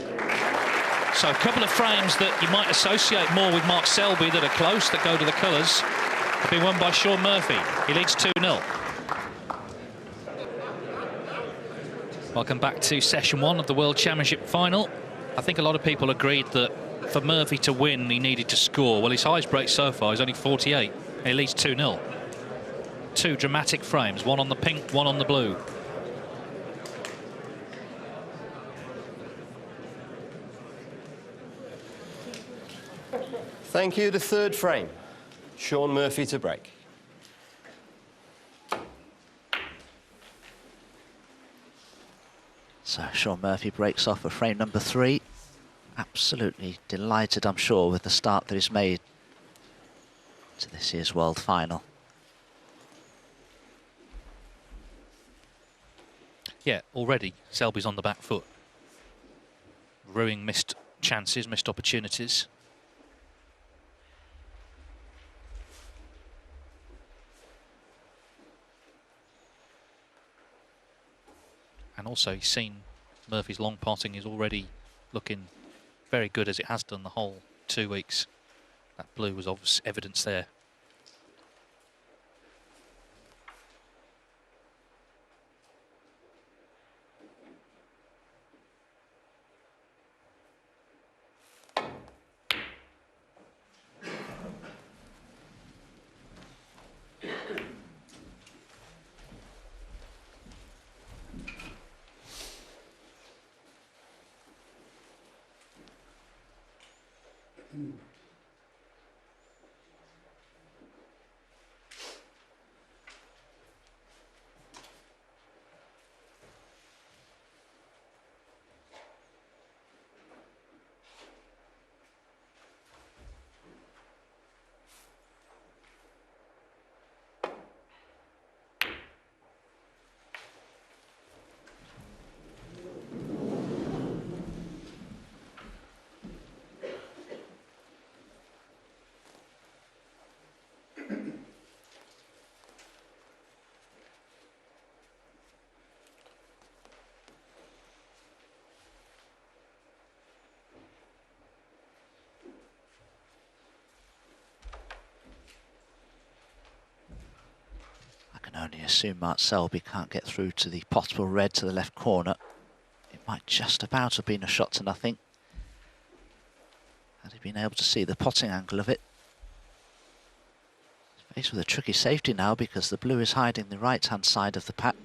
So a couple of frames that you might associate more with Mark Selby that are close, that go to the colours, have been won by Shaun Murphy. He leads 2-0. Welcome back to session 1 of the World Championship final. I think a lot of people agreed that for Murphy to win, he needed to score. Well, his highest break so far is only 48. He leads 2-0. 2 dramatic frames, one on the pink, one on the blue. Thank you. The 3rd frame. Shaun Murphy to break. So Shaun Murphy breaks off for frame number 3. Absolutely delighted, I'm sure, with the start that he's made to this year's World Final. Yeah, already Selby's on the back foot. Ruining missed chances, missed opportunities. And also, he's seen Murphy's long potting is already looking very good, as it has done the whole 2 weeks. That blue was obvious evidence there. only assume Mark Selby can't get through to the possible red to the left corner. It might just about have been a shot to nothing. Had he been able to see the potting angle of it. He's faced with a tricky safety now because the blue is hiding the right-hand side of the pack.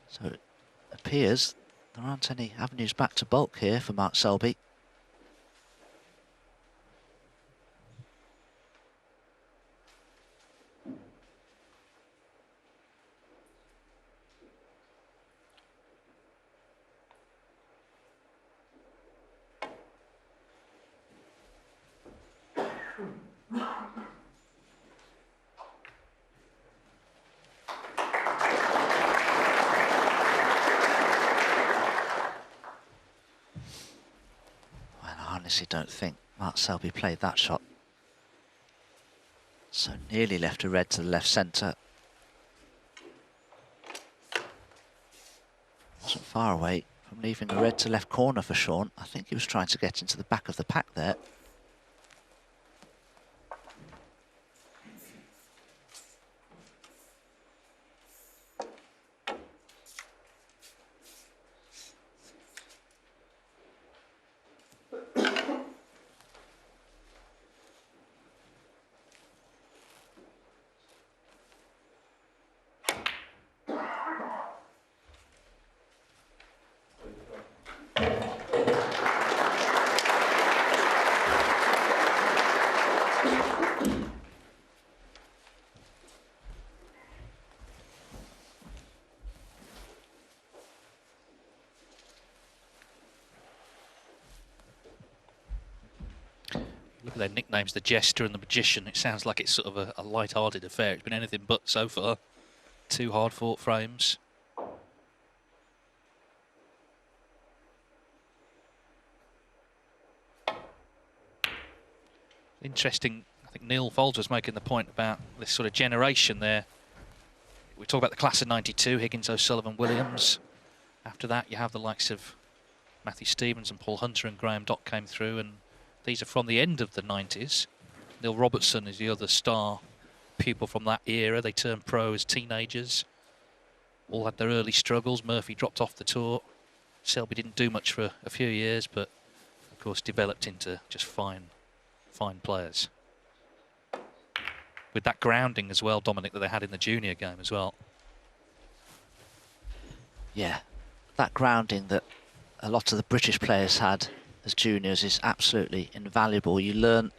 So it appears there aren't any avenues back to bulk here for Mark Selby. I honestly don't think Mark Selby played that shot. So nearly left a red to the left centre. Wasn't far away from leaving a red to left corner for Shaun. I think he was trying to get into the back of the pack there. Look at their nicknames, the Jester and the Magician. It sounds like it's sort of a light-hearted affair. It's been anything but so far. 2 hard-fought frames. Interesting, I think Neil Folds was making the point about this sort of generation there. We talk about the class of '92, Higgins, O'Sullivan, Williams. After that, you have the likes of Matthew Stevens and Paul Hunter and Graham Dott came through, and these are from the end of the 90s. Neil Robertson is the other star pupil from that era. They turned pro as teenagers. All had their early struggles. Murphy dropped off the tour. Selby didn't do much for a few years, but of course developed into just fine players. With that grounding as well, Dominic, that they had in the junior game as well. Yeah, that grounding that a lot of the British players had as juniors is absolutely invaluable. You learn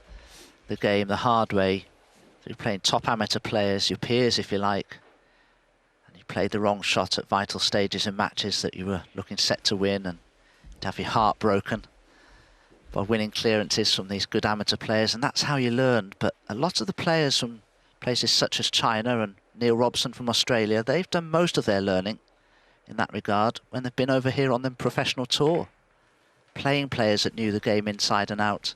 the game the hard way through playing top amateur players, your peers if you like, and you played the wrong shot at vital stages in matches that you were looking set to win, and you'd have your heart broken by winning clearances from these good amateur players, and that's how you learned. But a lot of the players from places such as China and Neil Robson from Australia, they've done most of their learning in that regard when they've been over here on the professional tour, playing players that knew the game inside and out.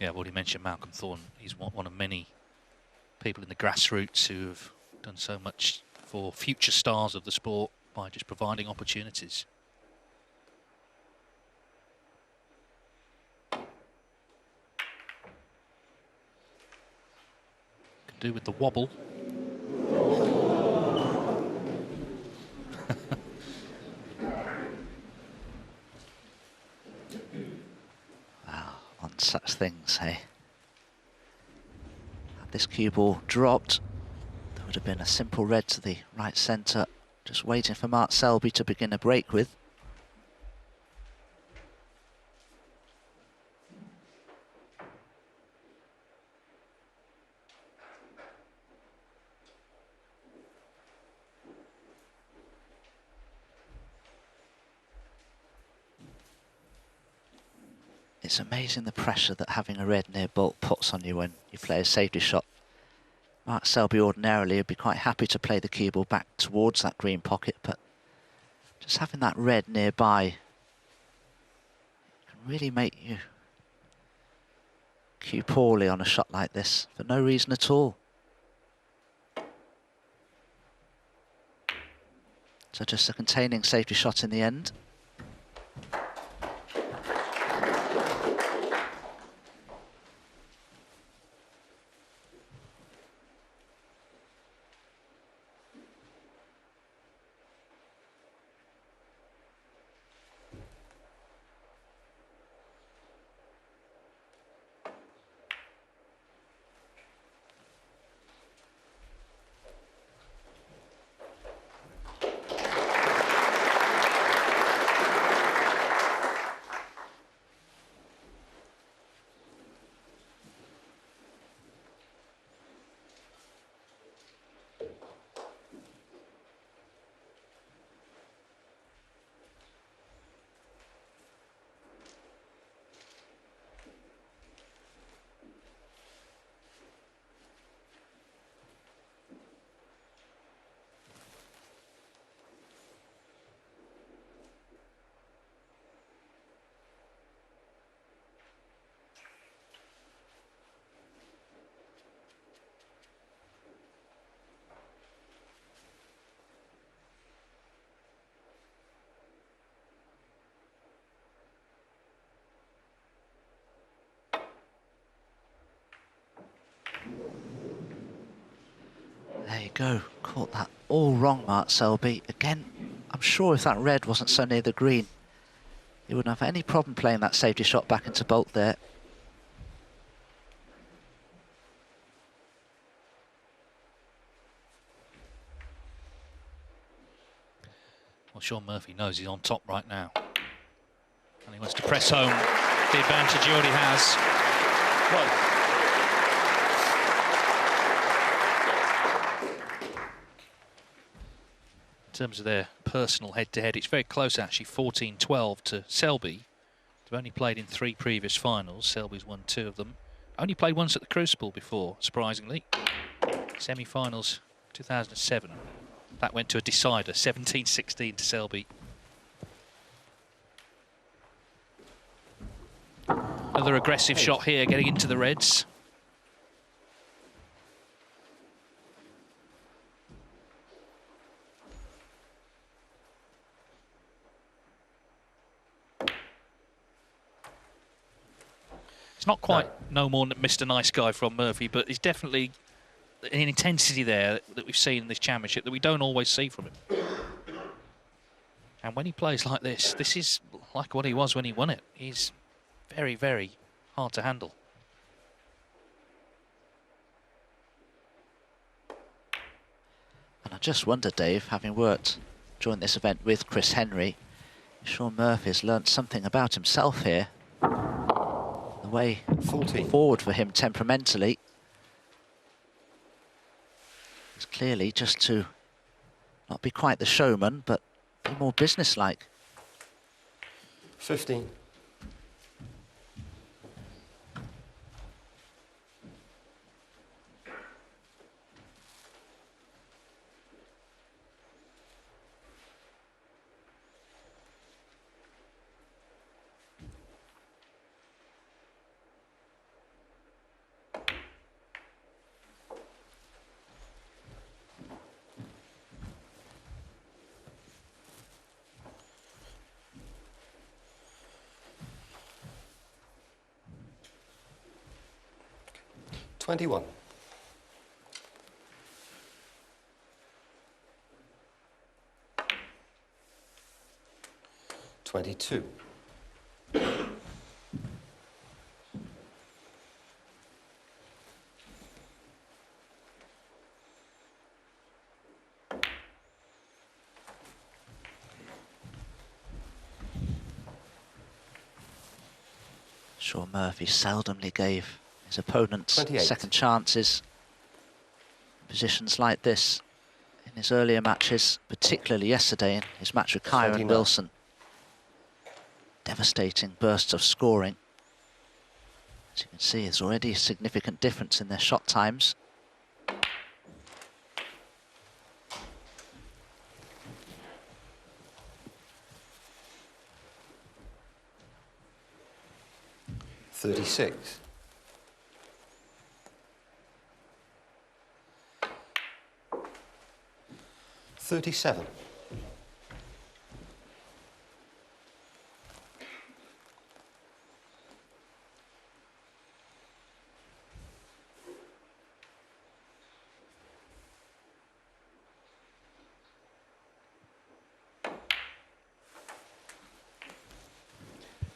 Yeah, I've already mentioned Malcolm Thorne. He's one of many people in the grassroots who have done so much for future stars of the sport by just providing opportunities. Could do with the wobble. On such things, hey. Had this cue ball dropped, there would have been a simple red to the right centre, just waiting for Mark Selby to begin a break with. It's amazing the pressure that having a red near bulk puts on you when you play a safety shot. Mark Selby ordinarily would be quite happy to play the cue ball back towards that green pocket, but just having that red nearby can really make you cue poorly on a shot like this for no reason at all. So just a containing safety shot in the end. There you go, caught that all wrong, Mark Selby. Again, I'm sure if that red wasn't so near the green, he wouldn't have any problem playing that safety shot back into bolt there. Well, Shaun Murphy knows he's on top right now. And he wants to press home the advantage he already has. Well, in terms of their personal head-to-head, it's very close actually, 14-12 to Selby. They've only played in 3 previous finals. Selby's won 2 of them. Only played once at the Crucible before, surprisingly. Semi-finals 2007. That went to a decider, 17-16 to Selby. Another aggressive shot here, getting into the reds. It's not quite no more than Mr. Nice Guy from Murphy, but it's definitely an intensity there that we've seen in this championship that we don't always see from him. And when he plays like this, this is like what he was when he won it. He's very, very hard to handle. And I just wonder, Dave, having worked during this event with Chris Henry, Shaun Murphy's learnt something about himself here. The way forward for him temperamentally is clearly just to not be quite the showman, but be more businesslike. 15. $21. $22. Shaun Murphy seldomly gave his opponents 28. second chances. Positions like this in his earlier matches, particularly yesterday in his match with Kyron 29. Wilson. Devastating bursts of scoring. As you can see, there's already a significant difference in their shot times. $36. $37.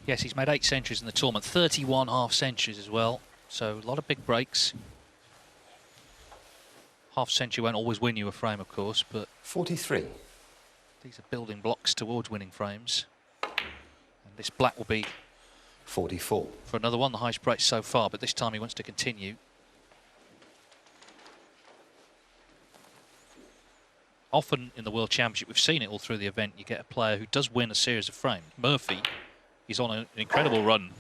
Yes, he's made 8 centuries in the tournament, 31 half centuries as well. So a lot of big breaks. Half century won't always win you a frame, of course, but 43. These are building blocks towards winning frames. And this black will be 44. For another one, the highest break so far, but this time he wants to continue. Often in the World Championship, we've seen it all through the event, you get a player who does win a series of frames. Murphy is on an incredible run.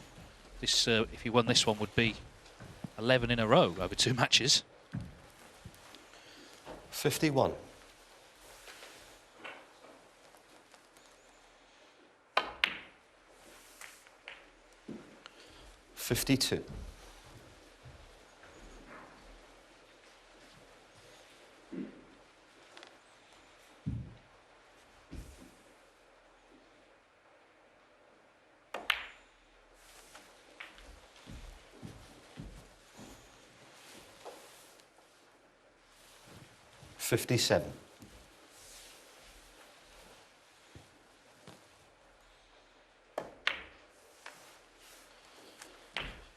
This, if he won this one, would be 11 in a row over 2 matches. 51. $52. 57.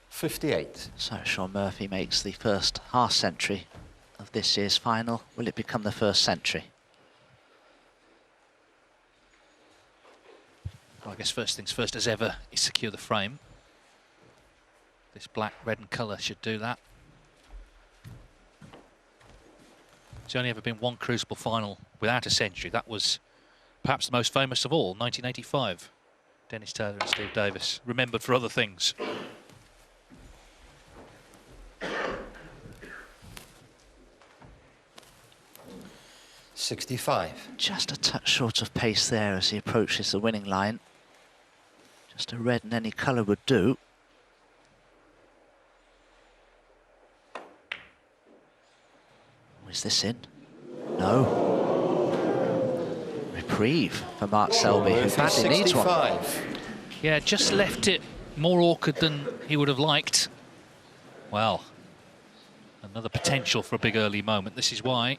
58. So Shaun Murphy makes the first half century of this year's final. Will it become the first century? Well, I guess first things first as ever is secure the frame. This black, red and colour should do that. There's only ever been one Crucible final without a century. That was perhaps the most famous of all, 1985. Dennis Taylor and Steve Davis, remembered for other things. $65. Just a touch short of pace there as he approaches the winning line. Just a red in any colour would do. Is this in? No. Reprieve for Mark Selby, who badly needs one. Yeah, just left it more awkward than he would have liked. Well, another potential for a big early moment. This is why.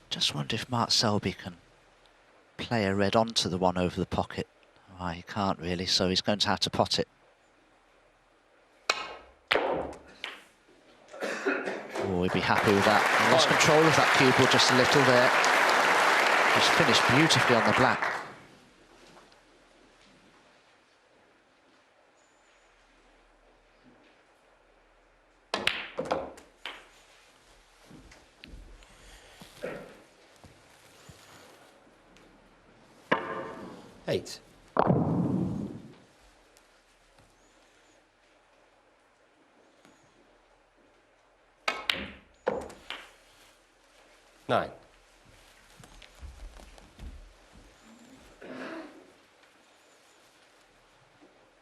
Just wonder if Mark Selby can play a red onto the one over the pocket. Oh, he can't really, so he's going to have to pot it. Oh, he'd be happy with that. He lost control of that cue ball just a little there. He's finished beautifully on the black. $8. 9.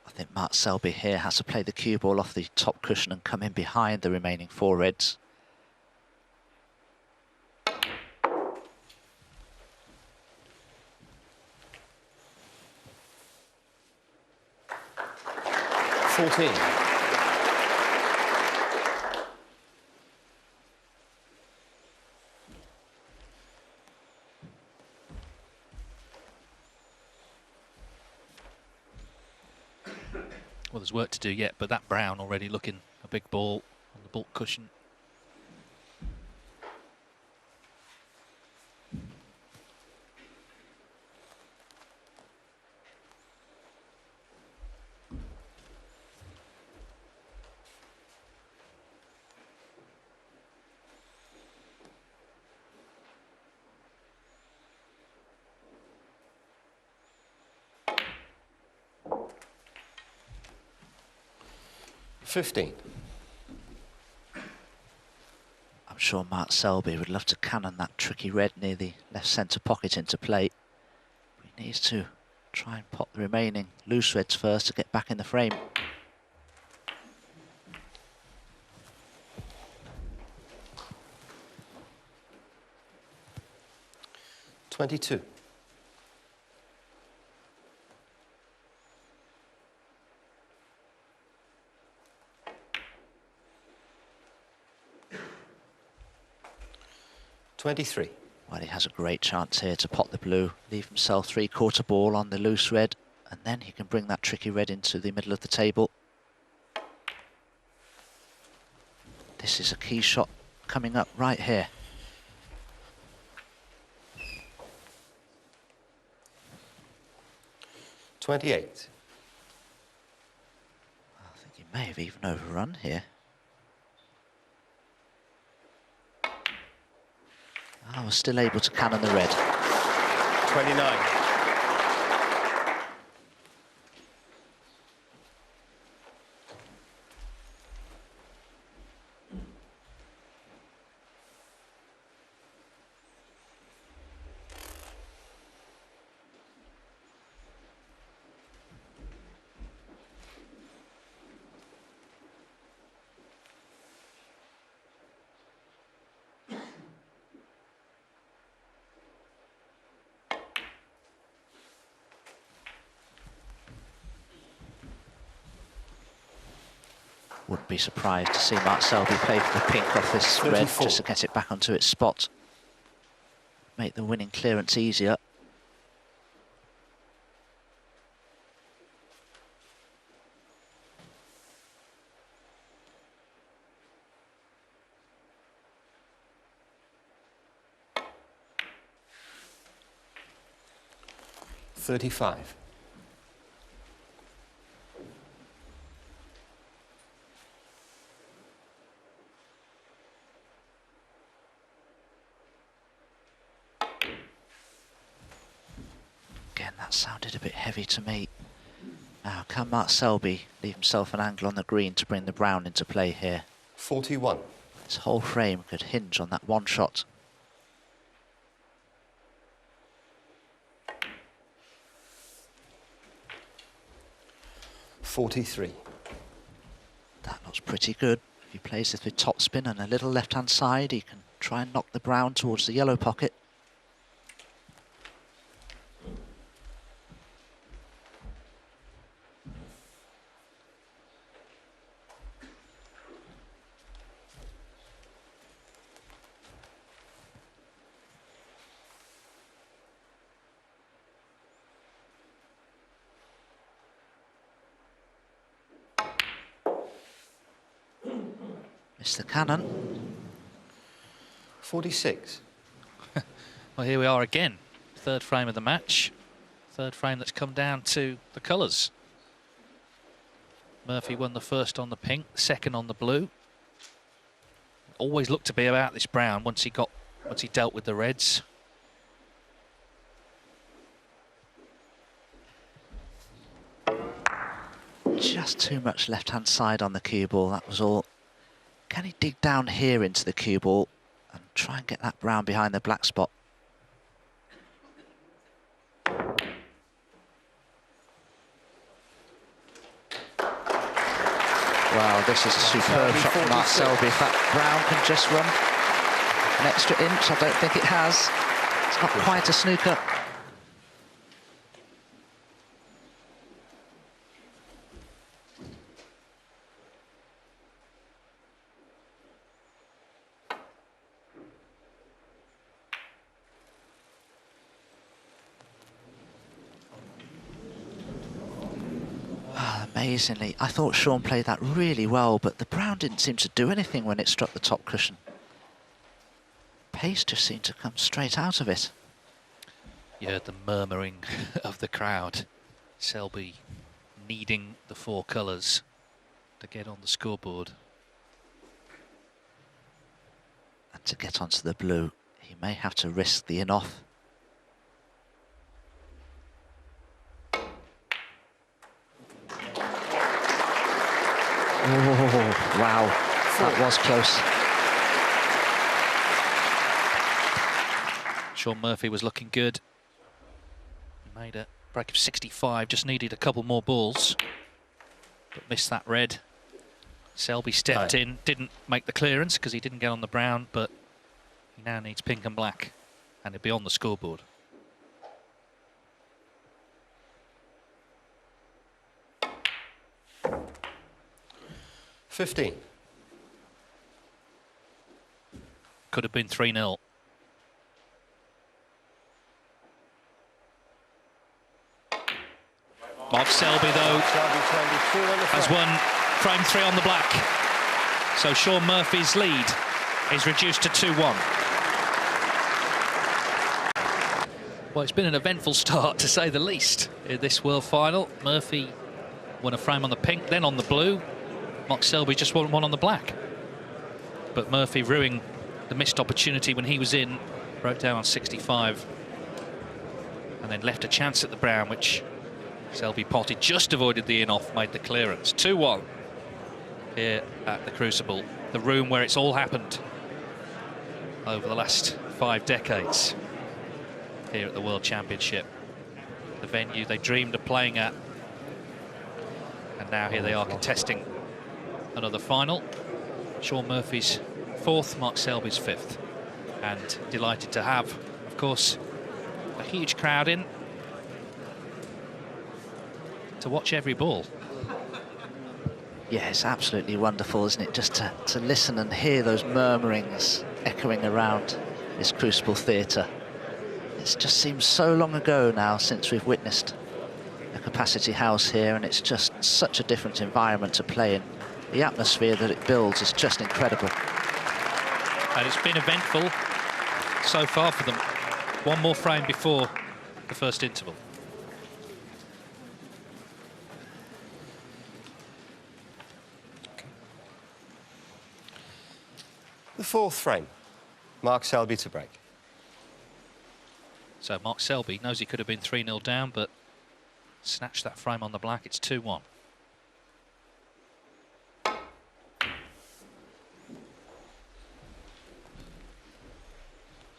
I think Mark Selby here has to play the cue ball off the top cushion and come in behind the remaining 4 reds. Well, there's work to do yet, but that brown already looking a big ball on the baulk cushion. $15. I'm sure Mark Selby would love to cannon that tricky red near the left centre pocket into play. He needs to try and pot the remaining loose reds first to get back in the frame. $22. 23. Well, he has a great chance here to pot the blue, leave himself 3/4 ball on the loose red, and then he can bring that tricky red into the middle of the table. This is a key shot coming up right here. $28. I think he may have even overrun here. I was still able to cannon the red. 29. Wouldn't be surprised to see Mark Selby play for the pink off this 34. red just to get it back onto its spot. Make the winning clearance easier. $35. Again, that sounded a bit heavy to me. Now, can Mark Selby leave himself an angle on the green to bring the brown into play here? 41. His whole frame could hinge on that one shot. $43. That looks pretty good. If he plays this with top spin and a little left-hand side, he can try and knock the brown towards the yellow pocket. Missed the cannon. 46. Well, here we are again. Third frame of the match. Third frame that's come down to the colours. Murphy won the first on the pink, second on the blue. Always looked to be about this brown once he dealt with the reds. Just too much left-hand side on the cue ball, that was all. Can he dig down here into the cue ball and try and get that brown behind the black spot? Wow, this is a superb shot from Mark Selby. If that brown can just run an extra inch, I don't think it has. It's not quite a snooker. Amazingly, I thought Shaun played that really well, but the brown didn't seem to do anything when it struck the top cushion. Pace just seemed to come straight out of it. You heard the murmuring of the crowd. Selby needing the four colours to get on the scoreboard. And to get onto the blue, he may have to risk the in-off. Oh, wow, that was close. Shaun Murphy was looking good. He made a break of 65, just needed a couple more balls, but missed that red. Selby stepped in, didn't make the clearance because he didn't get on the brown, but he now needs pink and black, and he'll be on the scoreboard. $15. Could have been 3-0. Selby, though, has won frame 3 on the black. So Shaun Murphy's lead is reduced to 2-1. Well, it's been an eventful start, to say the least, in this World Final. Murphy won a frame on the pink, then on the blue. Mark Selby just won one on the black. But Murphy ruining the missed opportunity when he was in, broke down on 65. And then left a chance at the brown, which Selby potted, just avoided the in-off, made the clearance. 2-1 here at the Crucible, the room where it's all happened over the last 5 decades. Here at the World Championship, the venue they dreamed of playing at, and now here they are contesting another final. Shaun Murphy's 4th, Mark Selby's 5th, and delighted to have, of course, a huge crowd in to watch every ball. Yeah, it's absolutely wonderful, isn't it, just to listen and hear those murmurings echoing around this Crucible Theatre. It just seems so long ago now since we've witnessed a capacity house here, and it's just such a different environment to play in. The atmosphere that it builds is just incredible. And it's been eventful so far for them. One more frame before the first interval. The 4th frame, Mark Selby to break. So Mark Selby knows he could have been 3-0 down, but snatched that frame on the black. It's 2-1.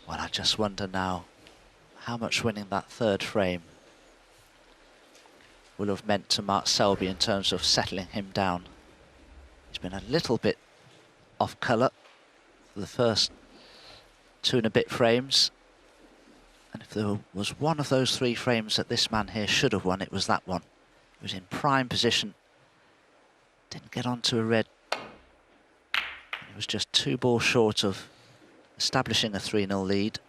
Well, I just wonder now how much winning that 3rd frame will have meant to Mark Selby in terms of settling him down. He's been a little bit off colour for the first 2 and a bit frames. And if there was one of those 3 frames that this man here should have won, it was that one. He was in prime position, didn't get onto a red. He was just 2 balls short of establishing a 3-0 lead.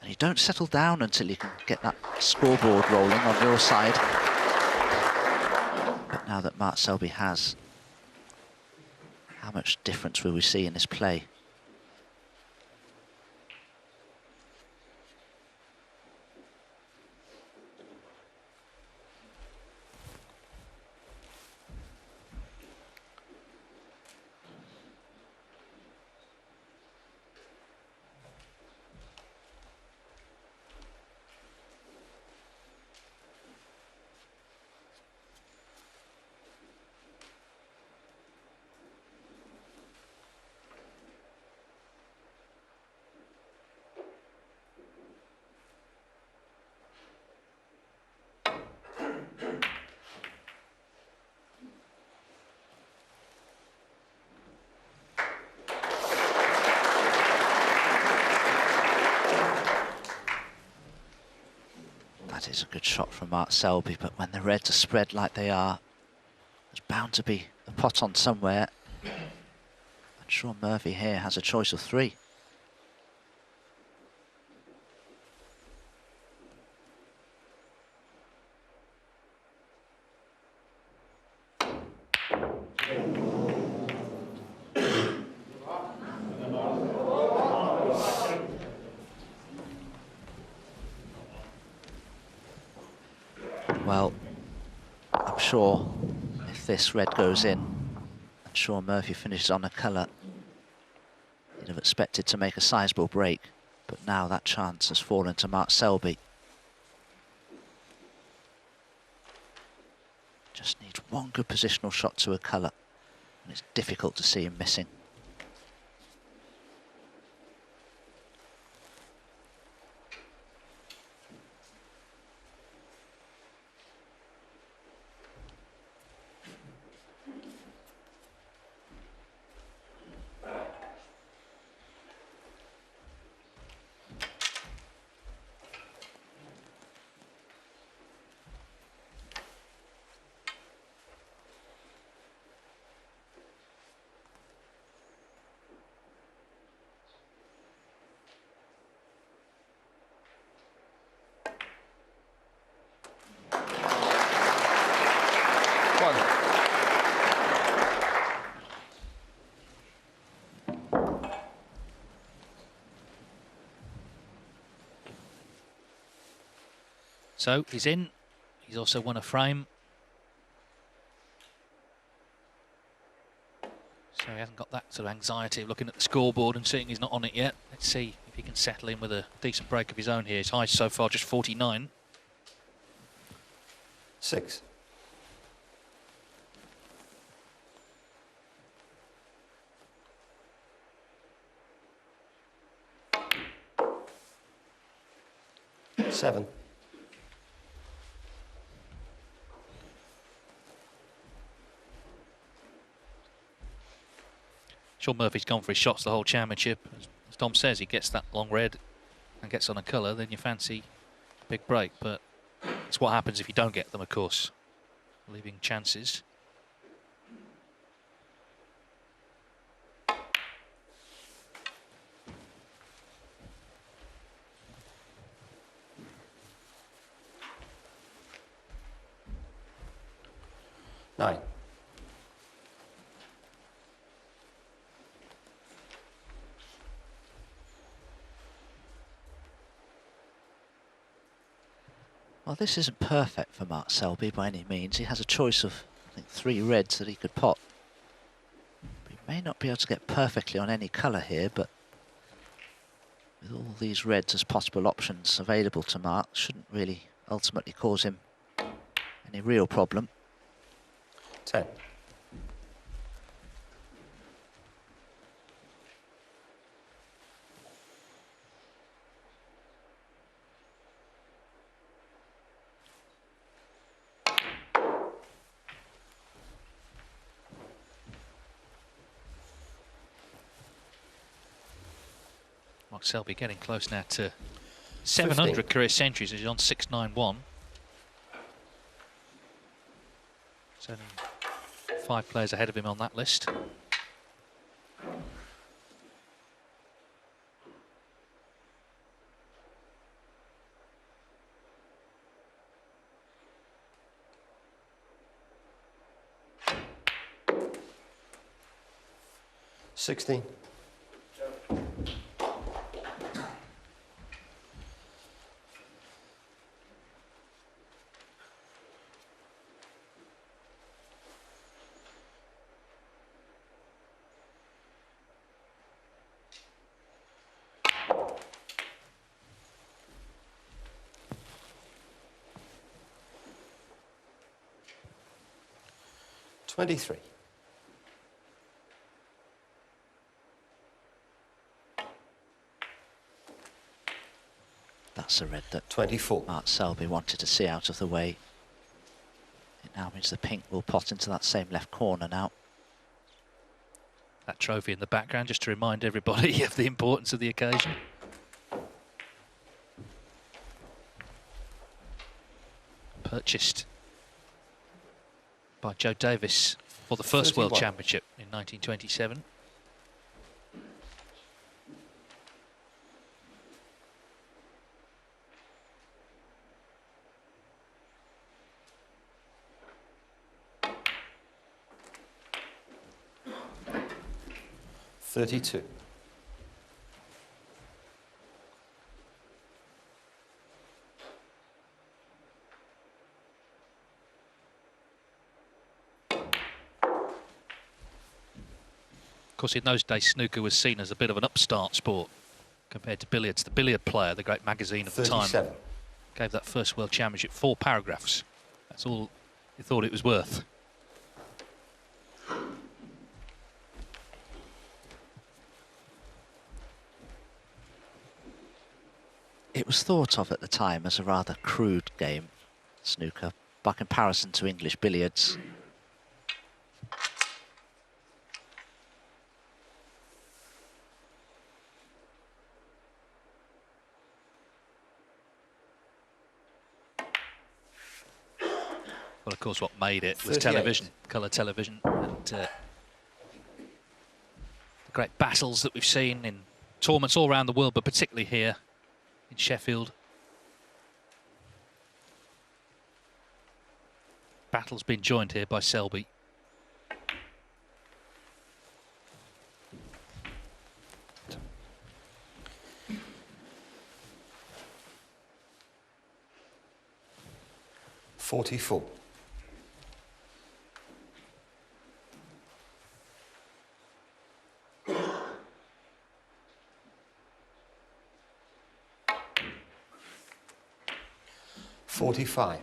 And you don't settle down until you can get that scoreboard rolling on your side. But now that Mark Selby has, how much difference will we see in this play? That is a good shot from Mark Selby, but when the reds are spread like they are, there's bound to be a pot on somewhere. And Shaun Murphy here has a choice of 3. Well, I'm sure if this red goes in and Shaun Murphy finishes on a colour, he'd have expected to make a sizable break, but now that chance has fallen to Mark Selby. Just needs one good positional shot to a colour, and it's difficult to see him missing. So he's in. He's also won a frame. So he hasn't got that sort of anxiety of looking at the scoreboard and seeing he's not on it yet. Let's see if he can settle in with a decent break of his own here. His high so far just 49. 6. Seven. Shaun Murphy's gone for his shots the whole championship. As Dom says, he gets that long red and gets on a colour, then you fancy a big break. But it's what happens if you don't get them, of course, leaving chances. Nine. Well, this isn't perfect for Mark Selby by any means. He has a choice of, I think, 3 reds that he could pot. He may not be able to get perfectly on any colour here, but with all these reds as possible options available to Mark, shouldn't really ultimately cause him any real problem. 10. Mark Selby getting close now to 700 50. career centuries. He's on 691. There's only 5 players ahead of him on that list. $16. $23. That's a red that 24. Mark Selby wanted to see out of the way. It now means the pink will pot into that same left corner now. That trophy in the background, just to remind everybody of the importance of the occasion. Purchased by Joe Davis for the first 31. World Championship in 1927. $32. Of course, in those days, snooker was seen as a bit of an upstart sport compared to billiards. The Billiard Player, the great magazine of the time, 37. gave that first World Championship 4 paragraphs. That's all he thought it was worth. It was thought of at the time as a rather crude game, snooker, by comparison to English billiards. Well, of course, what made it was 38. television, colour television, and the great battles that we've seen in tournaments all around the world, but particularly here in Sheffield. Battle's been joined here by Selby. 44. $45.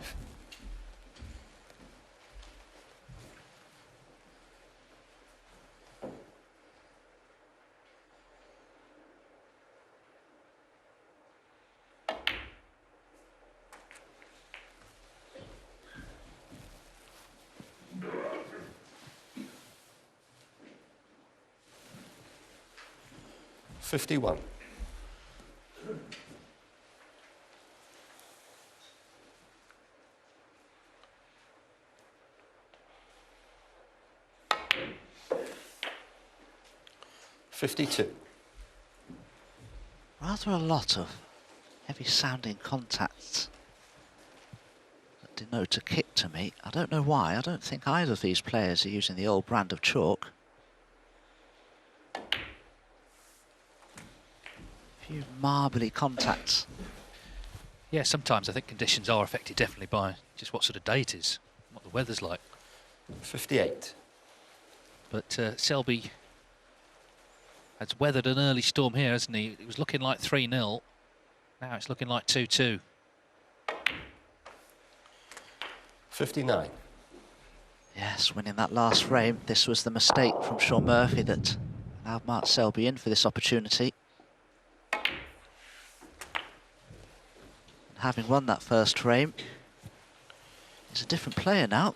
51. $52. Rather a lot of heavy-sounding contacts that denote a kick to me. I don't know why. I don't think either of these players are using the old brand of chalk. Few marbly contacts. Yeah, sometimes I think conditions are affected definitely by just what sort of day it is, what the weather's like. 58. But Selby has weathered an early storm here, hasn't he? It was looking like 3-0. Now it's looking like 2-2. 59. Yes, winning that last frame. This was the mistake from Shaun Murphy that allowed Mark Selby in for this opportunity. And having won that first frame, he's a different player now.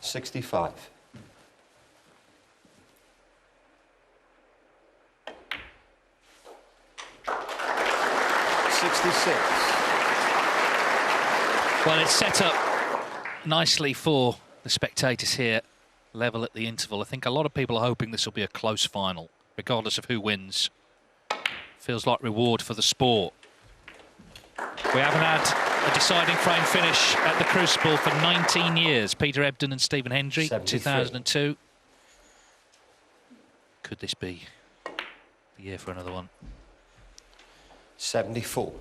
65. Well, it's set up nicely for the spectators here, level at the interval. I think a lot of people are hoping this will be a close final, regardless of who wins. Feels like reward for the sport. We haven't had a deciding frame finish at the Crucible for 19 years. Peter Ebdon and Stephen Hendry, 2002. Could this be the year for another one? 74.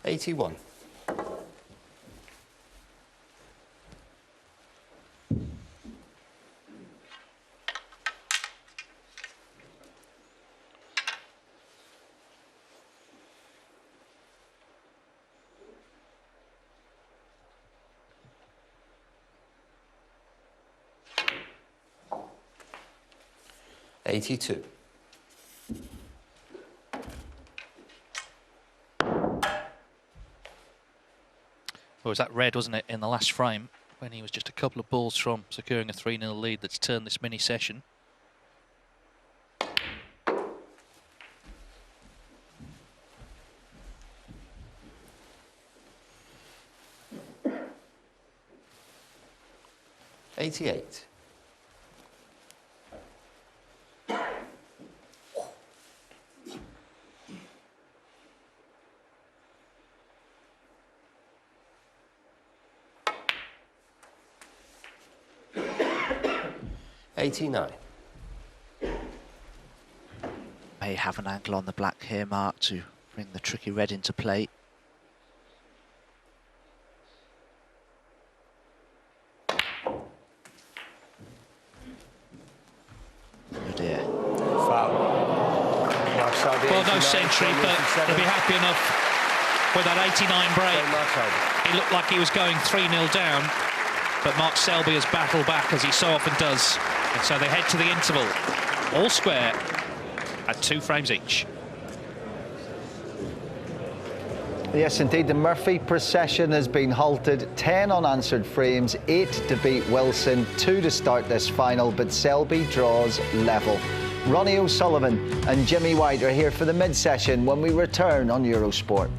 $81. $82. Well, it was that red, wasn't it, in the last frame, when he was just a couple of balls from securing a 3-0 lead that's turned this mini session. $88. $89. May have an angle on the black here, Mark, to bring the tricky red into play. Oh dear. Foul. Well, no century, but he'll be happy enough with that 89 break. He looked like he was going 3-0 down, but Mark Selby has battled back, as he so often does. And so they head to the interval, all square, at 2 frames each. Yes, indeed, the Murphy procession has been halted. 10 unanswered frames, 8 to beat Wilson, 2 to start this final, but Selby draws level. Ronnie O'Sullivan and Jimmy White are here for the mid-session when we return on Eurosport.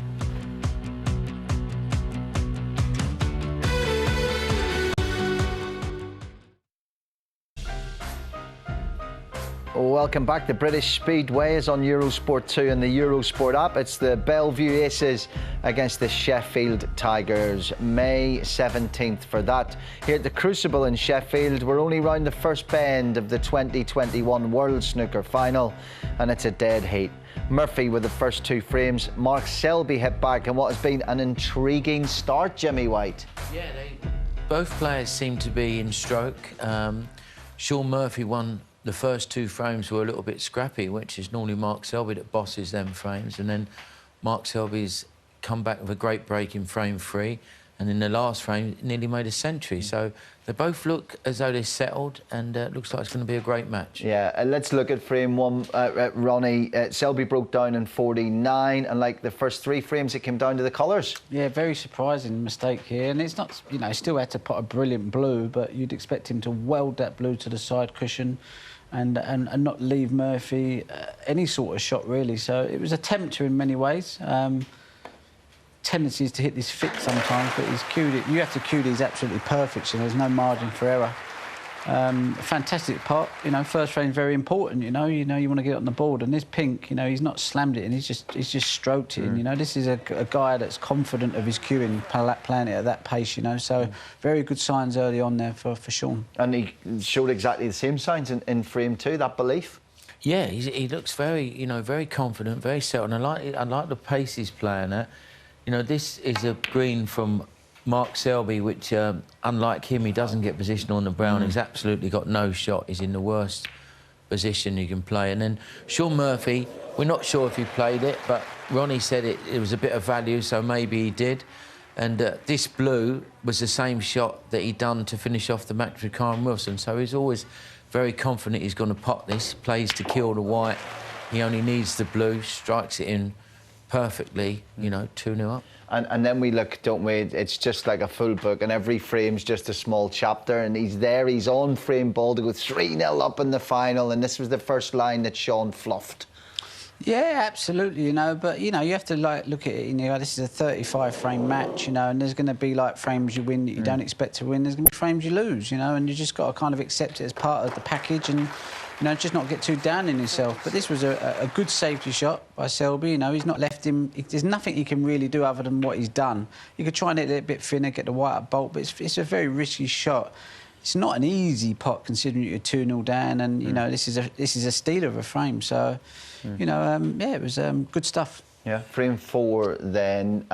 welcome back. The British Speedway is on Eurosport 2 and the Eurosport app. It's the Bellevue Aces against the Sheffield Tigers. May 17th for that. Here at the Crucible in Sheffield, we're only round the first bend of the 2021 World Snooker Final, and it's a dead heat. Murphy with the first two frames. Mark Selby hit back in what has been an intriguing start, Jimmy White. Yeah, both players seem to be in stroke. Shaun Murphy won the first two frames were a little bit scrappy, which is normally Mark Selby that bosses them frames, and then Mark Selby's come back with a great break in frame 3, and in the last frame nearly made a century. So they both look as though they're settled, and it looks like it's going to be a great match. Yeah, let's look at frame 1. Ronnie, Selby broke down in 49, and like the first 3 frames, it came down to the colours. Yeah, very surprising mistake here, and it's not, you know, still had to put a brilliant blue, but you'd expect him to weld that blue to the side cushion and not leave Murphy any sort of shot, really. So it was a tempter in many ways. Tendencies to hit this thick sometimes, but he's cued it. You have to cue these absolutely perfect, so there's no margin for error. Fantastic pot, you know. First frame very important, you know. You want to get it on the board, and this pink, you know, he's not slammed it in, he's just stroked it in. You know, this is a guy that's confident of his cueing, playing it at that pace, you know. So very good signs early on there for Shaun. And he showed exactly the same signs in frame 2, that belief. Yeah, he looks very, you know, very confident, very settled. And I like the pace he's playing at. You know, this is a green from Mark Selby, which, unlike him, he doesn't get position on the brown. He's absolutely got no shot. He's in the worst position you can play. And then Shaun Murphy, we're not sure if he played it, but Ronnie said it was a bit of value, so maybe he did. And this blue was the same shot that he'd done to finish off the match with Kyren Wilson. So he's always very confident he's going to pot this, plays to kill the white. He only needs the blue, strikes it in perfectly, you know, 2-0 up. And then we look, don't we, it's just like a full book, and every frame's just a small chapter, and he's on frame ball to go 3-0 up in the final, and this was the first line that Shaun fluffed. Yeah, absolutely, you know, but, you know, you have to, like, look at it, you know, this is a 35-frame match, you know, and there's going to be, like, frames you win that you don't expect to win. There's going to be frames you lose, you know, and you just got to kind of accept it as part of the package and, you know, just not get too down in yourself. But this was a good safety shot by Selby, you know. He's not left him... There's nothing he can really do other than what he's done. You could try and hit it a bit thinner, get the white up bolt, but it's a very risky shot. It's not an easy pot, considering you're 2-0 down, and, you know, this is a steal of a frame. So, you know, yeah, it was good stuff. Yeah, frame 4 then,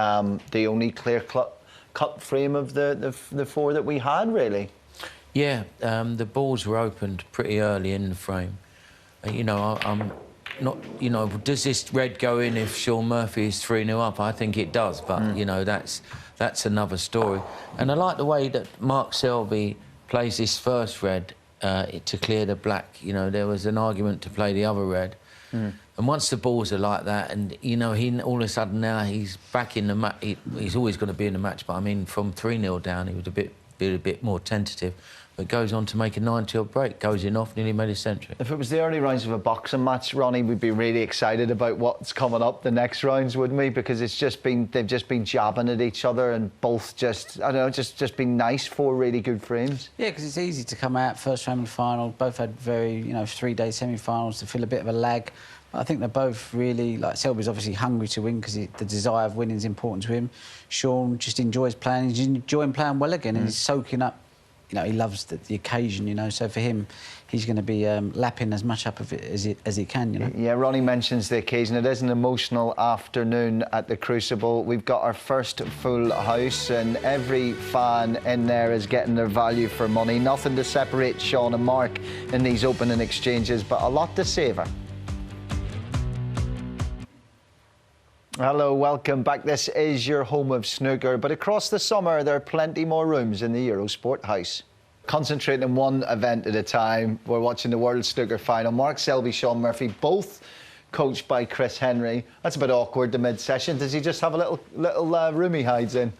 the only clear-cut frame of the 4 that we had, really. Yeah, the balls were opened pretty early in the frame. You know, I'm not... You know, does this red go in if Shaun Murphy is 3-0 up? I think it does, but, you know, that's another story. And I like the way that Mark Selby plays this first red to clear the black. You know, there was an argument to play the other red. And once the balls are like that, and, you know, all of a sudden now he's back in the match. He's always going to be in the match, but, I mean, from 3-0 down, he was a bit more tentative. But goes on to make a 9-2 break, goes in off, nearly made a century. If it was the early rounds of a boxing match, Ronnie, we'd be really excited about what's coming up the next rounds, wouldn't we? Because they've just been jabbing at each other, and both just, I don't know, just been nice, 4 really good frames. Yeah, because it's easy to come out first round and final. Both had very, you know, 3-day semi-finals to feel a bit of a lag. But I think they're both really, like, Selby's obviously hungry to win because the desire of winning is important to him. Shaun just enjoys playing. He's enjoying playing well again, and he's soaking up. You know, he loves the occasion, you know, so for him, he's going to be lapping as much up of it as he can, you know. Yeah, Ronnie mentions the occasion. It is an emotional afternoon at the Crucible. We've got our first full house, and every fan in there is getting their value for money. Nothing to separate Shaun and Mark in these opening exchanges, but a lot to savour. Hello, welcome back. This is your home of snooker, but across the summer there are plenty more rooms in the Eurosport house. Concentrating on one event at a time, we're watching the World Snooker Final. Mark Selby, Shaun Murphy, both coached by Chris Henry. That's a bit awkward, the mid-session. Does he just have a little room he hides in?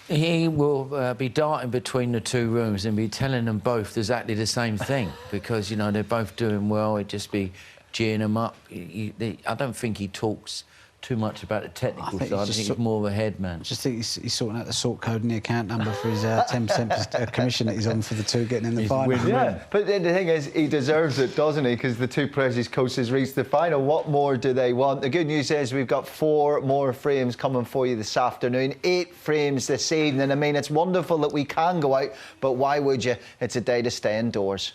He will be darting between the two rooms and be telling them both exactly the same thing because, you know, they're both doing well. He'd just be geeing them up. I don't think he talks too much about the technical side. I think he's just more of a head man. I just think he's sorting out the sort code and the account number for his 10% commission that he's on for the two getting in the final. Yeah, but the thing is, he deserves it, doesn't he? Because the two players he's coached has reached the final. What more do they want? The good news is we've got 4 more frames coming for you this afternoon. 8 frames this evening. I mean, it's wonderful that we can go out, but why would you? It's a day to stay indoors.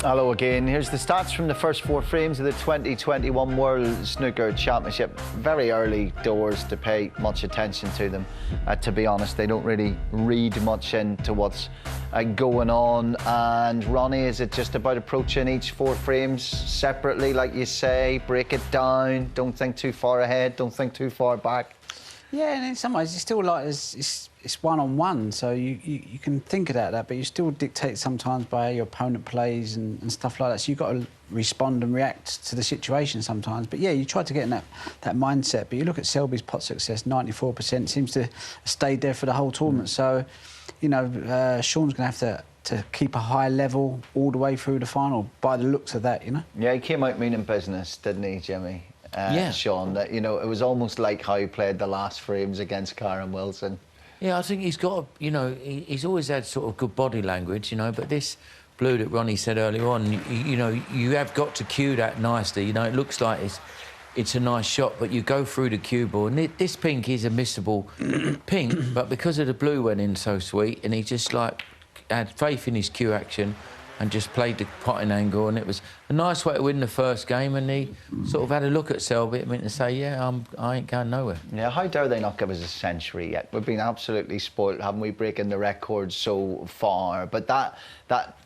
Hello again. Here's the stats from the first 4 frames of the 2021 World Snooker Championship. Very early doors to pay much attention to them. To be honest, they don't really read much into what's going on. And Ronnie, is it just about approaching each 4 frames separately, like you say? Break it down. Don't think too far ahead. Don't think too far back. Yeah, and in some ways, it's still like it's one-on-one, so you can think about that, but you still dictate sometimes by how your opponent plays and stuff like that. So you've got to respond and react to the situation sometimes. But yeah, you try to get in that mindset. But you look at Selby's pot success, 94%, seems to have stayed there for the whole tournament. So, you know, Shaun's going to have to keep a high level all the way through the final by the looks of that, you know. Yeah, he came out meaning business, didn't he, Jimmy? Yeah. Shaun, that, you know, it was almost like how he played the last frames against Karen Wilson. Yeah, I think he's got, you know, he's always had sort of good body language, you know, but this blue that Ronnie said earlier on, you know, you have got to cue that nicely. You know, it looks like it's a nice shot, but you go through the cue ball, and this pink is a missable pink, but because of the blue went in so sweet, and he just, like, had faith in his cue action and just played the potting angle, and it was a nice way to win the first game, and he sort of had a look at Selby and say, yeah, I ain't going nowhere. Yeah, how dare they not give us a century yet? We've been absolutely spoilt, haven't we, breaking the record so far? But that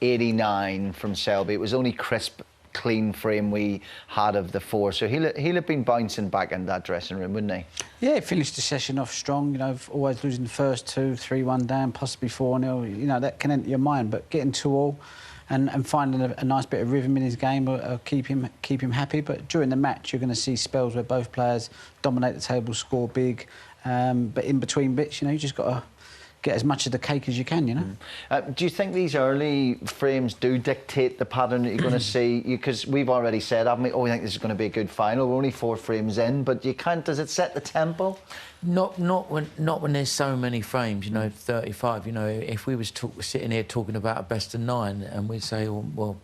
89 from Selby, it was only crisp, clean frame we had of the 4, so he'll have been bouncing back in that dressing room, wouldn't he? Yeah, he finished the session off strong, you know, always losing the first 2, 3-1 down, possibly 4-0, you know, that can enter your mind, but getting 2-all and finding a nice bit of rhythm in his game will keep him happy. But during the match, you're going to see spells where both players dominate the table, score big, but in between bits, you know, you just got to get as much of the cake as you can, you know. Do you think these early frames do dictate the pattern that you're going to see? Because we've already said, haven't we, oh, we think this is going to be a good final. We're only 4 frames in, but you can't. Does it set the tempo? Not when there's so many frames, you know, 35. You know, if we was sitting here talking about a best of 9, and we'd say, well,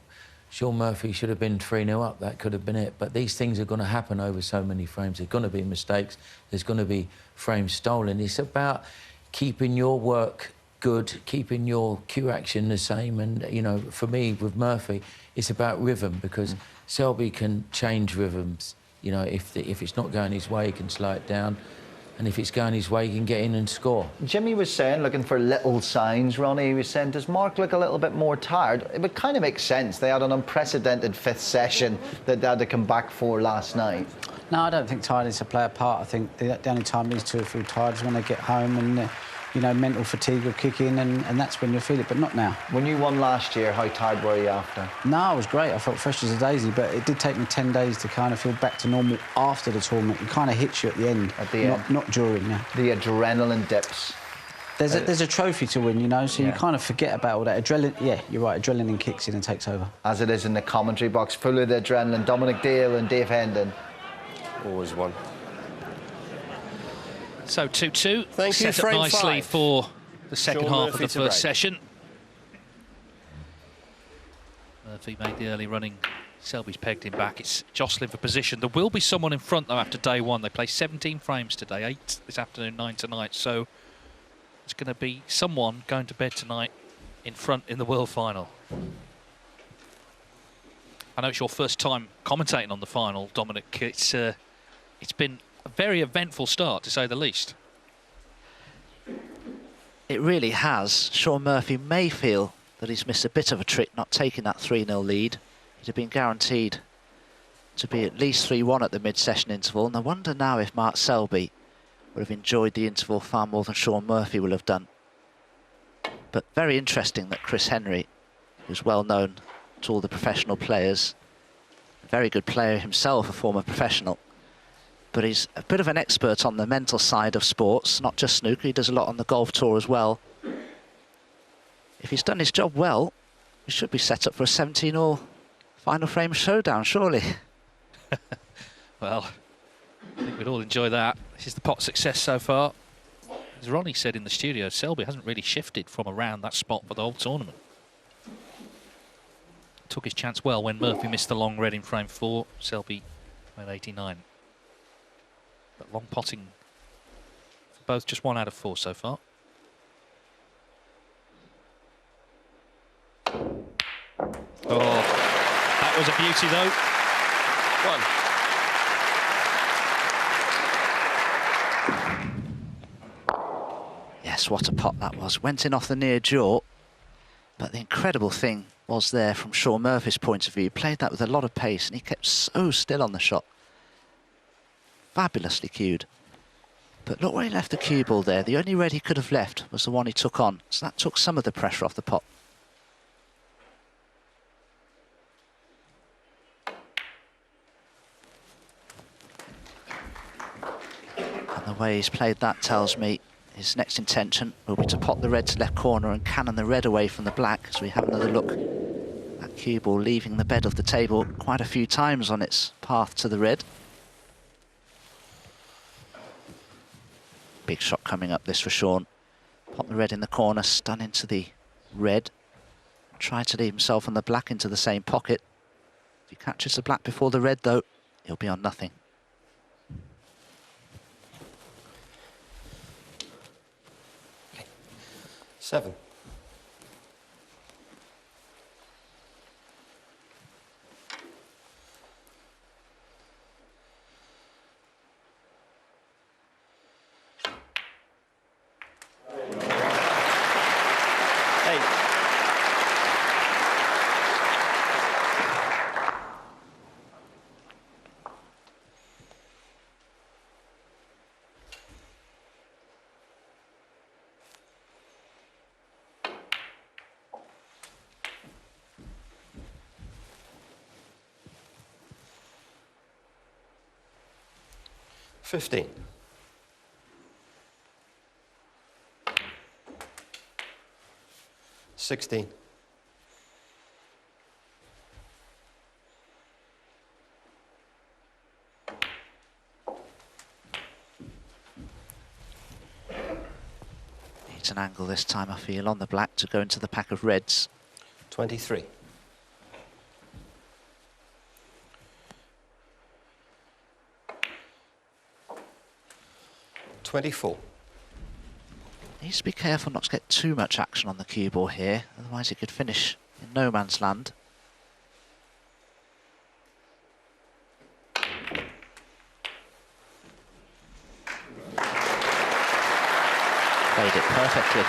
Shaun Murphy should have been 3-0 up, that could have been it. But these things are going to happen over so many frames. There's going to be mistakes. There's going to be frames stolen. It's about keeping your work good, keeping your cue action the same. And, you know, for me, with Murphy, it's about rhythm, because Selby can change rhythms. You know, if it's not going his way, he can slow it down. And if it's going his way, he can get in and score. Jimmy was saying, looking for little signs, Ronnie, he was saying, does Mark look a little bit more tired? It would kind of make sense. They had an unprecedented 5th session that they had to come back for last night. No, I don't think tiredness to play a part. I think the only time these two feel tired is when they get home and, you know, mental fatigue will kick in, and that's when you'll feel it, but not now. When you won last year, how tired were you after? No, I was great. I felt fresh as a daisy, but it did take me 10 days to kind of feel back to normal after the tournament. It kind of hits you at the end. At the end? Not during, yeah. The adrenaline dips. There's a trophy to win, you know, so you kind of forget about all that. Adrenaline, yeah, you're right, adrenaline kicks in and takes over. As it is in the commentary box, full of the adrenaline. Dominic Dale and Dave Hendon. Always one. So 2-2. Thank you, set up nicely 5. for the second Shaun half Murphy of the to first break. session. Murphy made the early running. Selby's pegged him back. It's jostling for position. There will be someone in front, though, after day 1. They play 17 frames today, 8 this afternoon, 9 tonight. So it's going to be someone going to bed tonight in front in the World Final. I know it's your first time commentating on the final, Dominic. It's been a very eventful start, to say the least. It really has. Shaun Murphy may feel that he's missed a bit of a trick not taking that 3-0 lead. He'd have been guaranteed to be at least 3-1 at the mid-session interval, and I wonder now if Mark Selby would have enjoyed the interval far more than Shaun Murphy will have done. But very interesting that Chris Henry, who's well known to all the professional players. A very good player himself, a former professional. But he's a bit of an expert on the mental side of sports, not just snooker. He does a lot on the golf tour as well. If he's done his job well, he should be set up for a 17-all final frame showdown, surely. Well, I think we'd all enjoy that. This is the pot success so far. As Ronnie said in the studio, Selby hasn't really shifted from around that spot for the whole tournament. Took his chance well when Murphy missed the long red in frame 4. Selby made 89. But long potting for both, just 1 out of 4 so far. Oh, that was a beauty though. 1. Yes, what a pot that was. Went in off the near jaw. But the incredible thing was there from Shaun Murphy's point of view. He played that with a lot of pace and he kept so still on the shot. Fabulously cued. But look where he left the cue ball there. The only red he could have left was the one he took on. So that took some of the pressure off the pot. And the way he's played that tells me his next intention will be to pot the red to left corner and cannon the red away from the black. So we have another look. That cue ball leaving the bed of the table quite a few times on its path to the red. Big shot coming up this for Shaun. Pot the red in the corner, stun into the red. Try to leave himself on the black into the same pocket. If he catches the black before the red though, he'll be on nothing. Okay. 7. $15. 16. 'Needs an angle this time, I feel, on the black to go into the pack of reds. 23. 24. Needs to be careful not to get too much action on the cue ball here, otherwise it could finish in no man's land. Played it perfectly.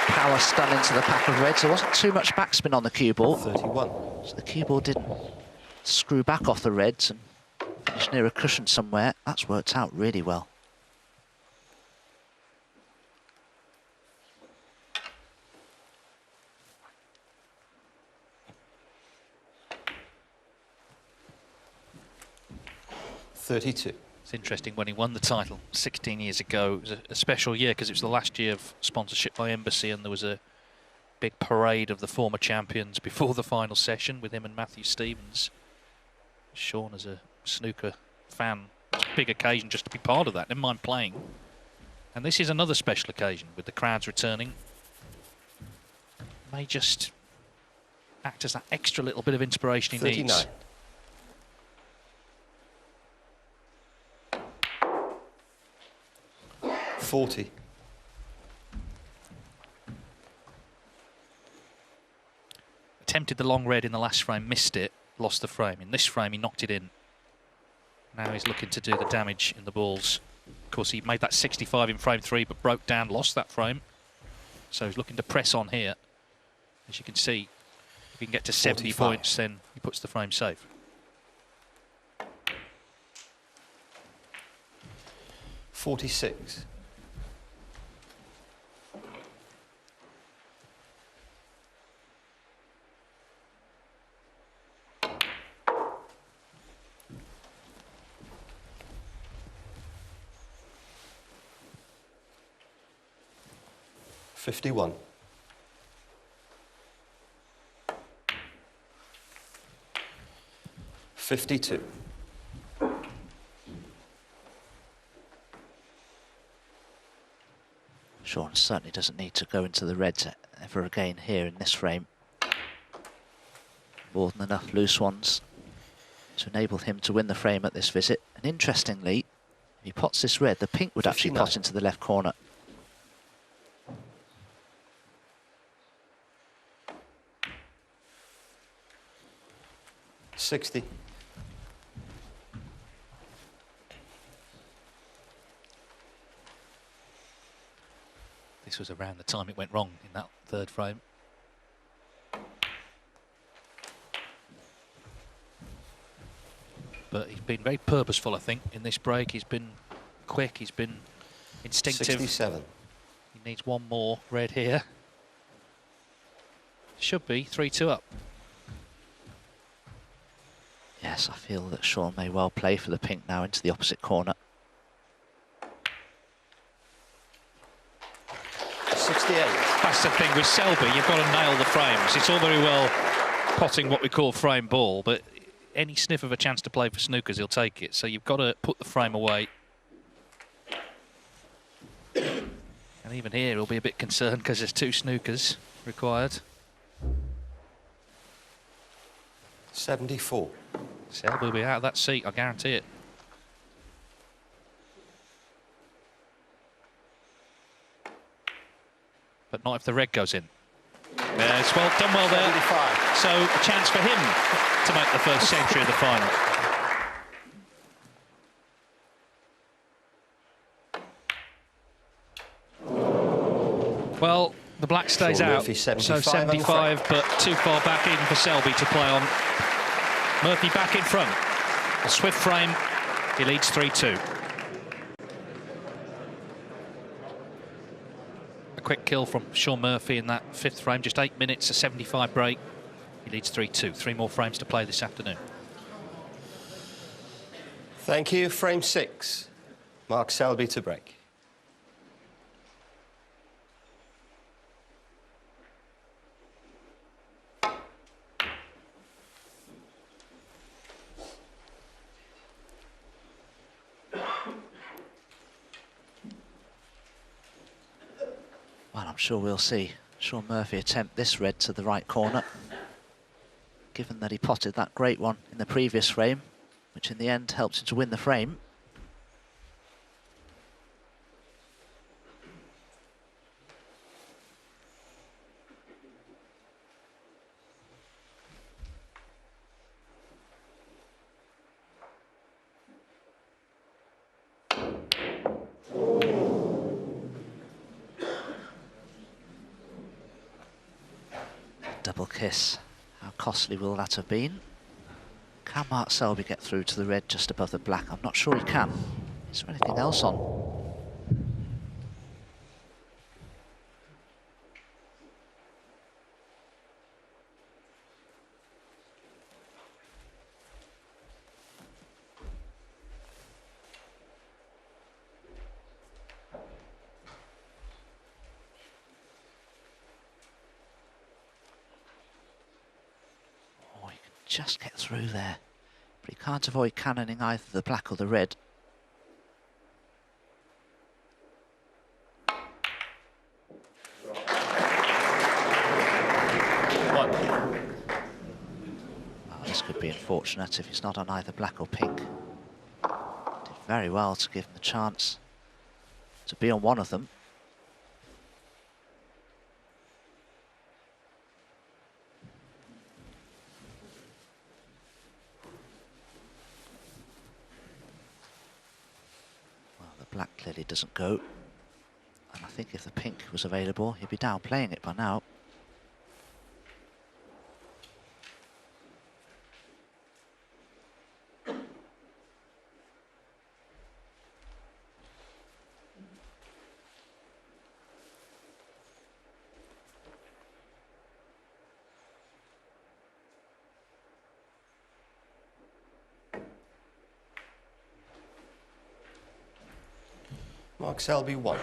Power stun into the pack of reds. There wasn't too much backspin on the cue ball. 31. So the cue ball didn't screw back off the reds and finish near a cushion somewhere. That's worked out really well. $32. It's interesting, when he won the title 16 years ago, it was a special year because it was the last year of sponsorship by Embassy, and there was a big parade of the former champions before the final session with him and Matthew Stevens. Shaun, as a snooker fan, it's a big occasion just to be part of that, never mind playing. And this is another special occasion with the crowds returning. May just act as that extra little bit of inspiration he 39. needs. $40. Attempted the long red in the last frame, missed it, lost the frame. In this frame, he knocked it in. Now he's looking to do the damage in the balls. Of course, he made that 65 in frame 3, but broke down, lost that frame. So he's looking to press on here. As you can see, if he can get to 70 45. points, then he puts the frame safe. $46. 51. $52. Shaun certainly doesn't need to go into the reds ever again here in this frame. More than enough loose ones to enable him to win the frame at this visit. And interestingly, if he pots this red, the pink would 59. actually pot into the left corner. $60. This was around the time it went wrong in that third frame. But he's been very purposeful, I think, in this break. He's been quick, he's been instinctive. 67. He needs one more red here. Should be 3-2 up. Yes, I feel that Shaun may well play for the pink now into the opposite corner. 68. That's the thing with Selby, you've got to nail the frames. It's all very well potting what we call frame ball, but any sniff of a chance to play for snookers, he'll take it. So you've got to put the frame away. And even here, he'll be a bit concerned because there's 2 snookers required. 74. Selby will be out of that seat, I guarantee it. But not if the red goes in. It's well done well there. 75. So a chance for him to make the first century of the final. Well, the black stays Shaun out, Murphy, so 75, 75, but too far back in for Selby to play on. Murphy back in front. A swift frame, he leads 3-2. A quick kill from Shaun Murphy in that 5th frame, just 8 minutes, a 75 break. He leads 3-2. 3 more frames to play this afternoon. Thank you. Frame 6. Mark Selby to break. Well, I'm sure we'll see Shaun Murphy attempt this red to the right corner, given that he potted that great one in the previous frame, which in the end helped him to win the frame. Double kiss. How costly will that have been? Can Mark Selby get through to the red just above the black? I'm not sure he can. Is there anything else on? Just get through there, but he can't avoid cannoning either the black or the red. Well, this could be unfortunate if he's not on either black or pink. Did very well to give him the chance to be on one of them. Black clearly doesn't go, and I think if the pink was available, he'd be down playing it by now. Mark Selby 1.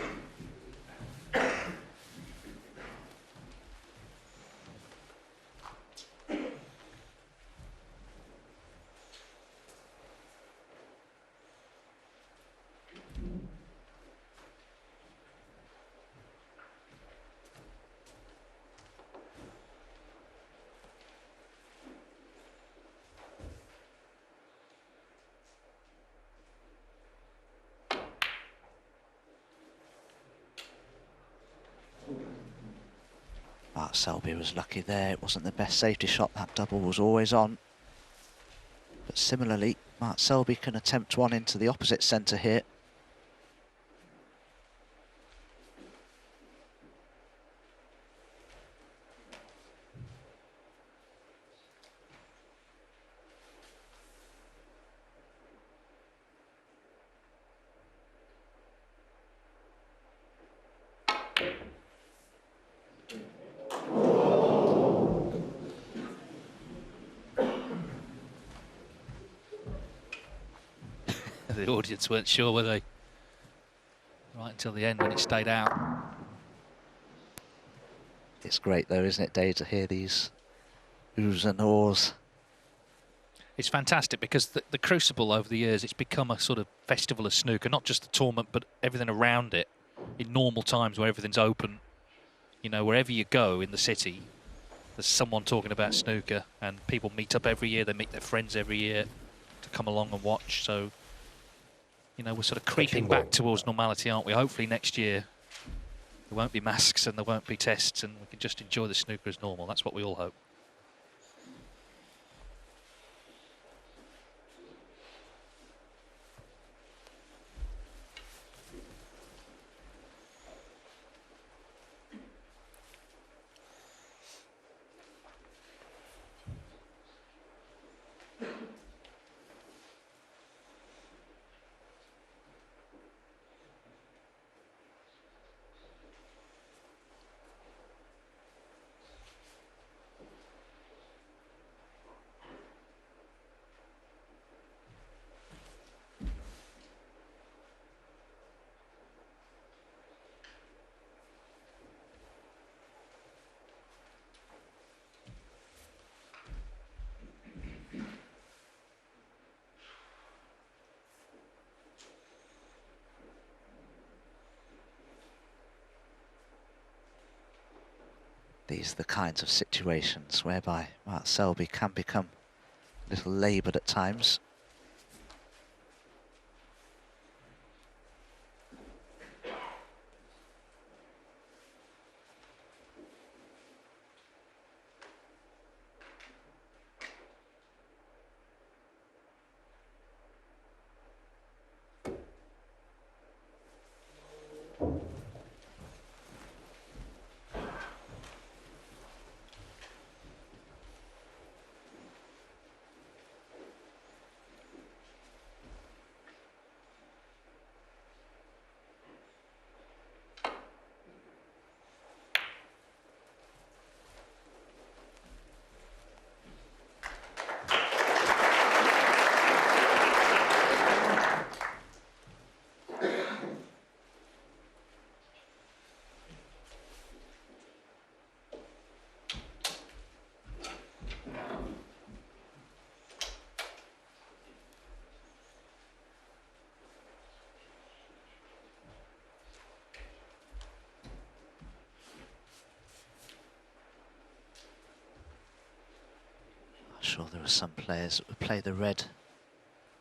Mark Selby was lucky there. It wasn't the best safety shot. That double was always on. But similarly, Mark Selby can attempt one into the opposite centre here. The audience weren't sure, were they? Right until the end when it stayed out. It's great though, isn't it, Dave, to hear these oohs and ahs. It's fantastic because the Crucible over the years, it's become a sort of festival of snooker, not just the tournament, but everything around it. In normal times where everything's open, you know, wherever you go in the city, there's someone talking about snooker, and people meet up every year, they meet their friends every year to come along and watch. So, you know, we're sort of creeping back towards normality, aren't we? Hopefully next year there won't be masks and there won't be tests and we can just enjoy the snooker as normal. That's what we all hope. These are the kinds of situations whereby Mark Selby can become a little laboured at times. I'm sure there are some players that would play the red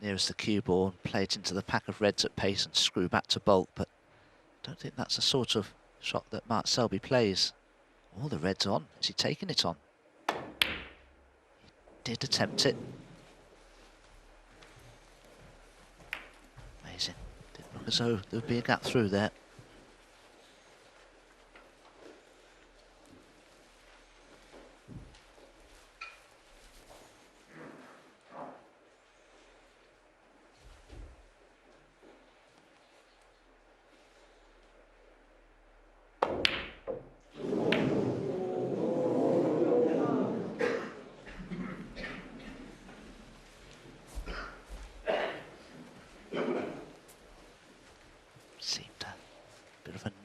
nearest the cue ball and play it into the pack of reds at pace and screw back to bolt, but I don't think that's the sort of shot that Mark Selby plays. All the reds on. Is he taking it on? He did attempt it. Amazing. Didn't look as though there would be a gap through there.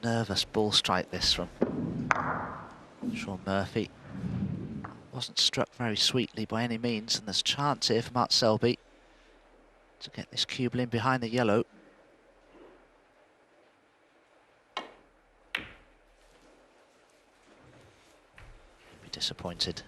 Nervous ball strike this from Shaun Murphy. Wasn't struck very sweetly by any means, and there's a chance here for Mark Selby to get this cube in behind the yellow. He'll be disappointed.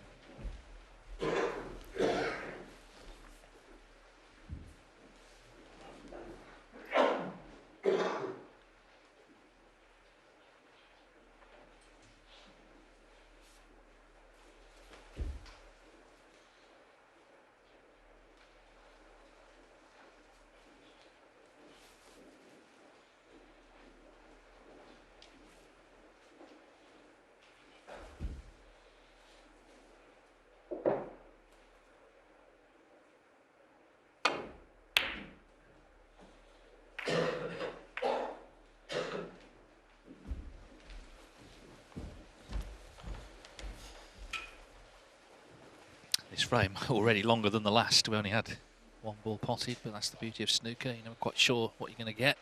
This frame already longer than the last. We only had one ball potted, but that's the beauty of snooker. You're never quite sure what you're going to get.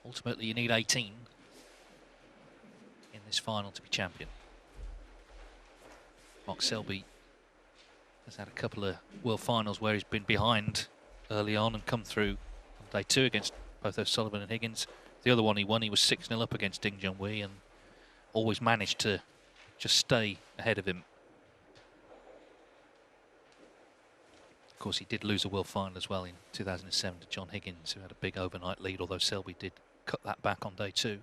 Ultimately, you need 18 in this final to be champion. Mark Selby has had a couple of World Finals where he's been behind early on and come through on day 2 against both O'Sullivan and Higgins. The other one he won, he was 6-0 up against Ding Junhui and always managed to just stay ahead of him. Of course, he did lose a World Final as well in 2007 to John Higgins, who had a big overnight lead, although Selby did cut that back on day 2.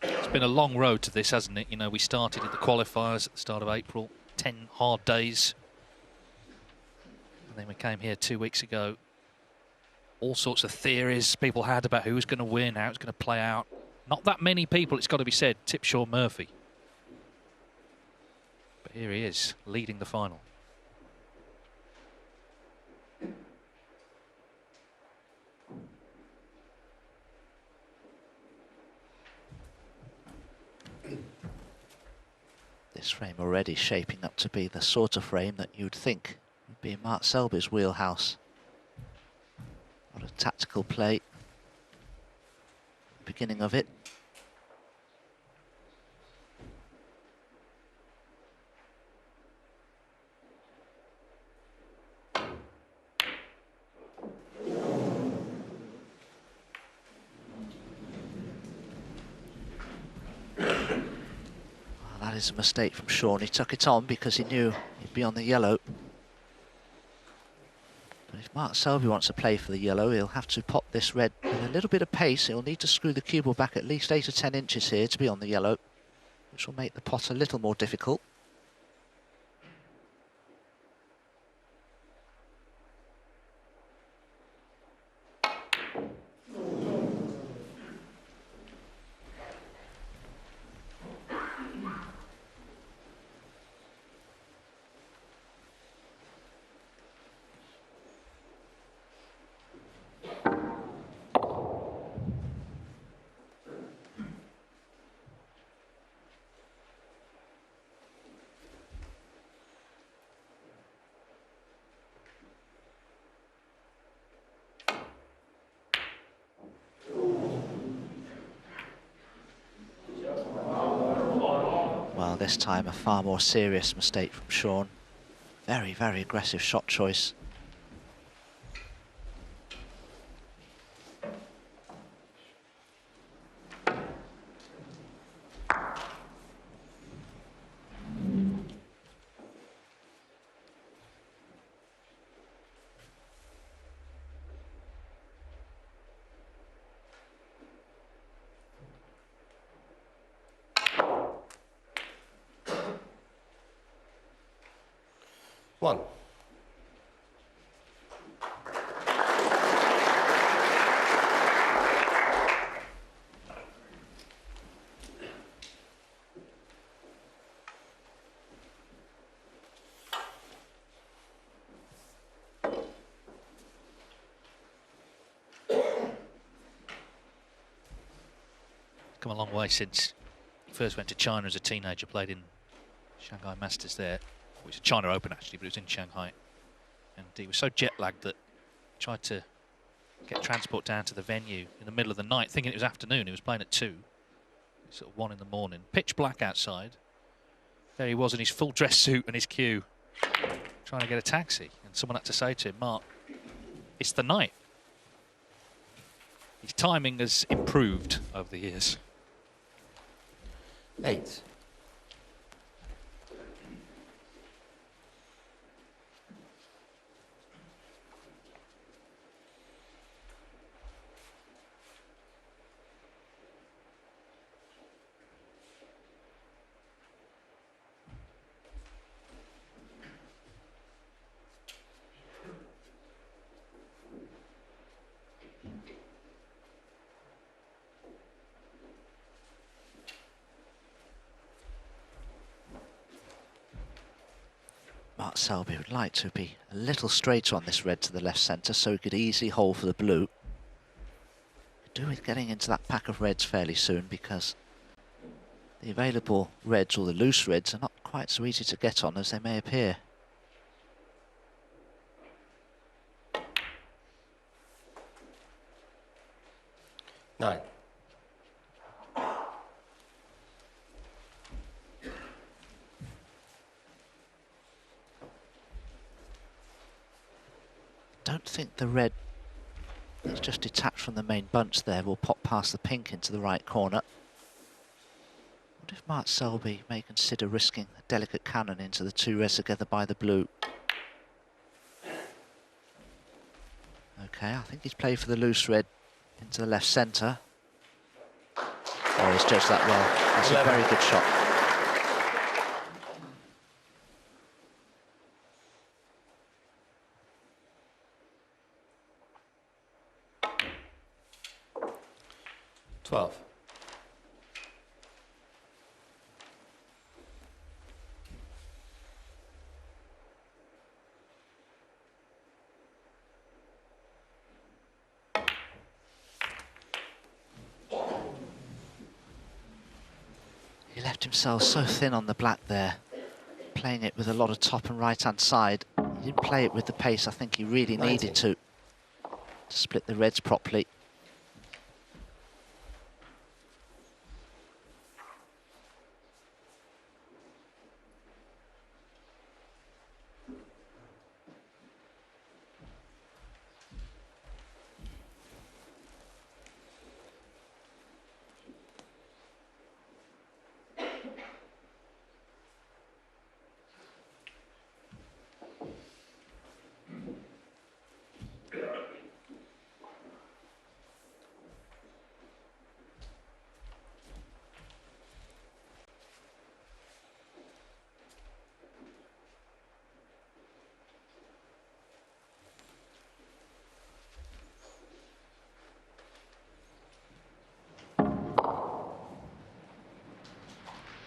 It's been a long road to this, hasn't it? You know, we started at the qualifiers at the start of April, 10 hard days. And then we came here 2 weeks ago. All sorts of theories people had about who was going to win, how it's going to play out. Not that many people, it's got to be said, tipped Shaun Murphy. But here he is, leading the final. This frame already shaping up to be the sort of frame that you'd think would be Mark Selby's wheelhouse. What a tactical play. Beginning of it. That is a mistake from Shaun. He took it on because he knew he'd be on the yellow. But if Mark Selby wants to play for the yellow, he'll have to pop this red with a little bit of pace. He'll need to screw the cue ball back at least 8 or 10 inches here to be on the yellow, which will make the pot a little more difficult. This time a far more serious mistake from Shaun. Very, very aggressive shot choice. One. Come a long way since he first went to China as a teenager, played in Shanghai Masters there. It was a China Open actually, but it was in Shanghai. And he was so jet lagged that he tried to get transport down to the venue in the middle of the night, thinking it was afternoon. He was playing at 2, sort of 1 in the morning. Pitch black outside. There he was in his full dress suit and his cue, trying to get a taxi. And someone had to say to him, Mark, it's the night. His timing has improved over the years. 8. Mark Selby would like to be a little straighter on this red to the left centre so he could easily hold for the blue. do with getting into that pack of reds fairly soon, because the available reds, or the loose reds, are not quite so easy to get on as they may appear. Nine. Don't think the red that's just detached from the main bunch there will pop past the pink into the right corner. What if Mark Selby may consider risking a delicate cannon into the two reds together by the blue? Okay, I think he's played for the loose red into the left centre. Oh, he's judged that well. That's 11. A very good shot. He left himself so thin on the black there, playing it with a lot of top and right-hand side. He didn't play it with the pace I think he really needed to split the reds properly.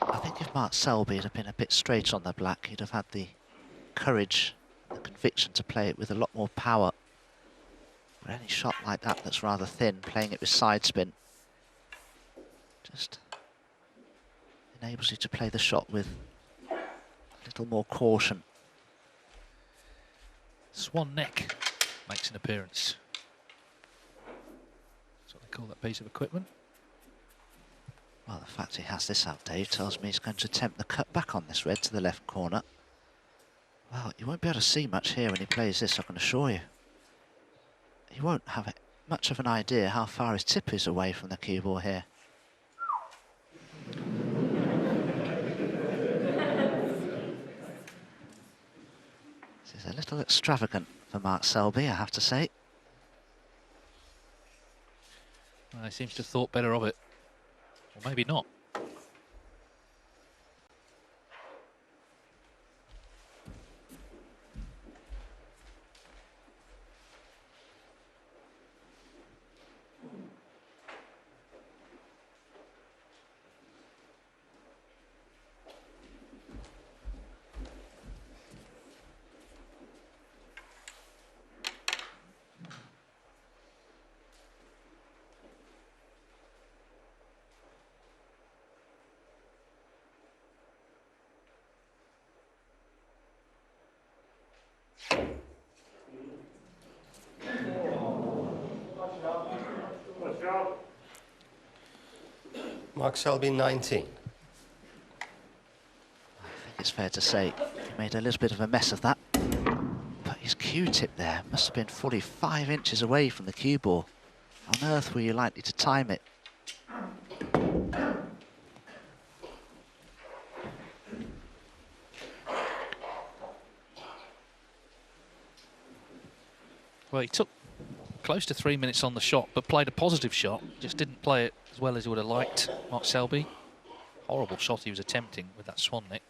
I think if Mark Selby had been a bit straight on the black, he'd have had the courage, the conviction to play it with a lot more power. But any shot like that that's rather thin, playing it with side spin, just enables you to play the shot with a little more caution. Swan neck makes an appearance. That's what they call that piece of equipment. Well, the fact he has this out, Dave, tells me he's going to attempt the cut back on this red to the left corner. Well, you won't be able to see much here when he plays this, I can assure you. You won't have much of an idea how far his tip is away from the cue ball here. This is a little extravagant for Mark Selby, I have to say. Well, he seems to have thought better of it. Or maybe not. Mark Selby, 19. I think it's fair to say he made a little bit of a mess of that. But his cue tip there must have been fully 5 inches away from the cue ball. How on earth were you likely to time it? Well, he took close to 3 minutes on the shot, but played a positive shot. Just didn't play it as well as he would have liked, Mark Selby. Horrible shot he was attempting with that swan neck.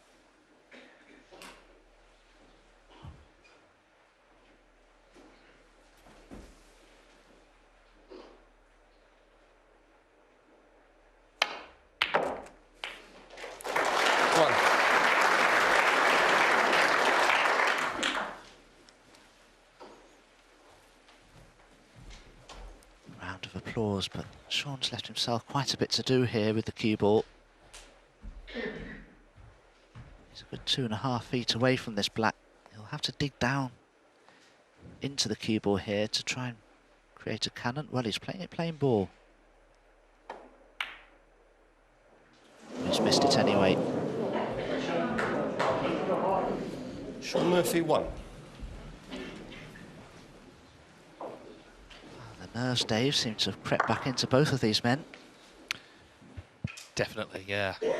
applause, but Shaun's left himself quite a bit to do here with the cue ball. He's a good 2.5 feet away from this black. He'll have to dig down into the cue ball here to try and create a cannon. Well, he's playing it plain ball. He's missed it anyway. Shaun Murphy 1. The nerves, Dave, seem to have crept back into both of these men. Definitely, yeah. It's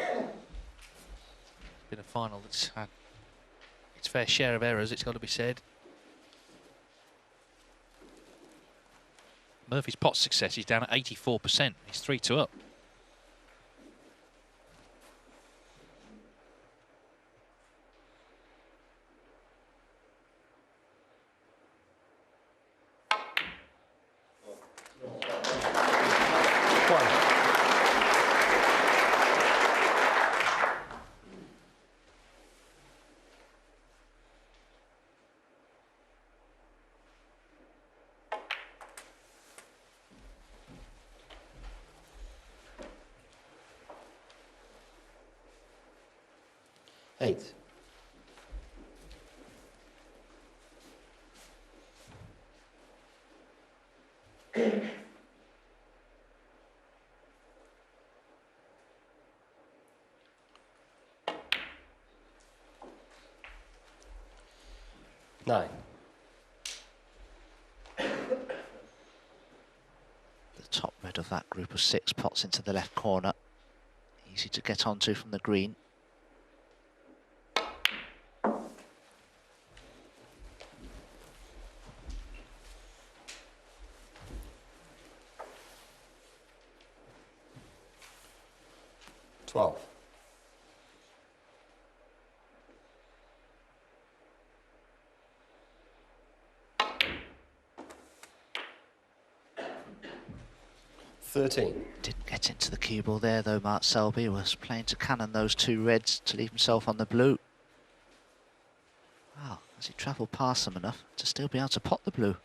been a final that's had its fair share of errors, it's got to be said. Murphy's pot success is down at 84%. He's 3-2 up. Eight. Nine. The top red of that group of 6 pots into the left corner. Easy to get onto from the green. Thirteen. Didn't get into the cue ball there though. Mark Selby was playing to cannon those 2 reds to leave himself on the blue. Wow, has he travelled past them enough to still be able to pot the blue?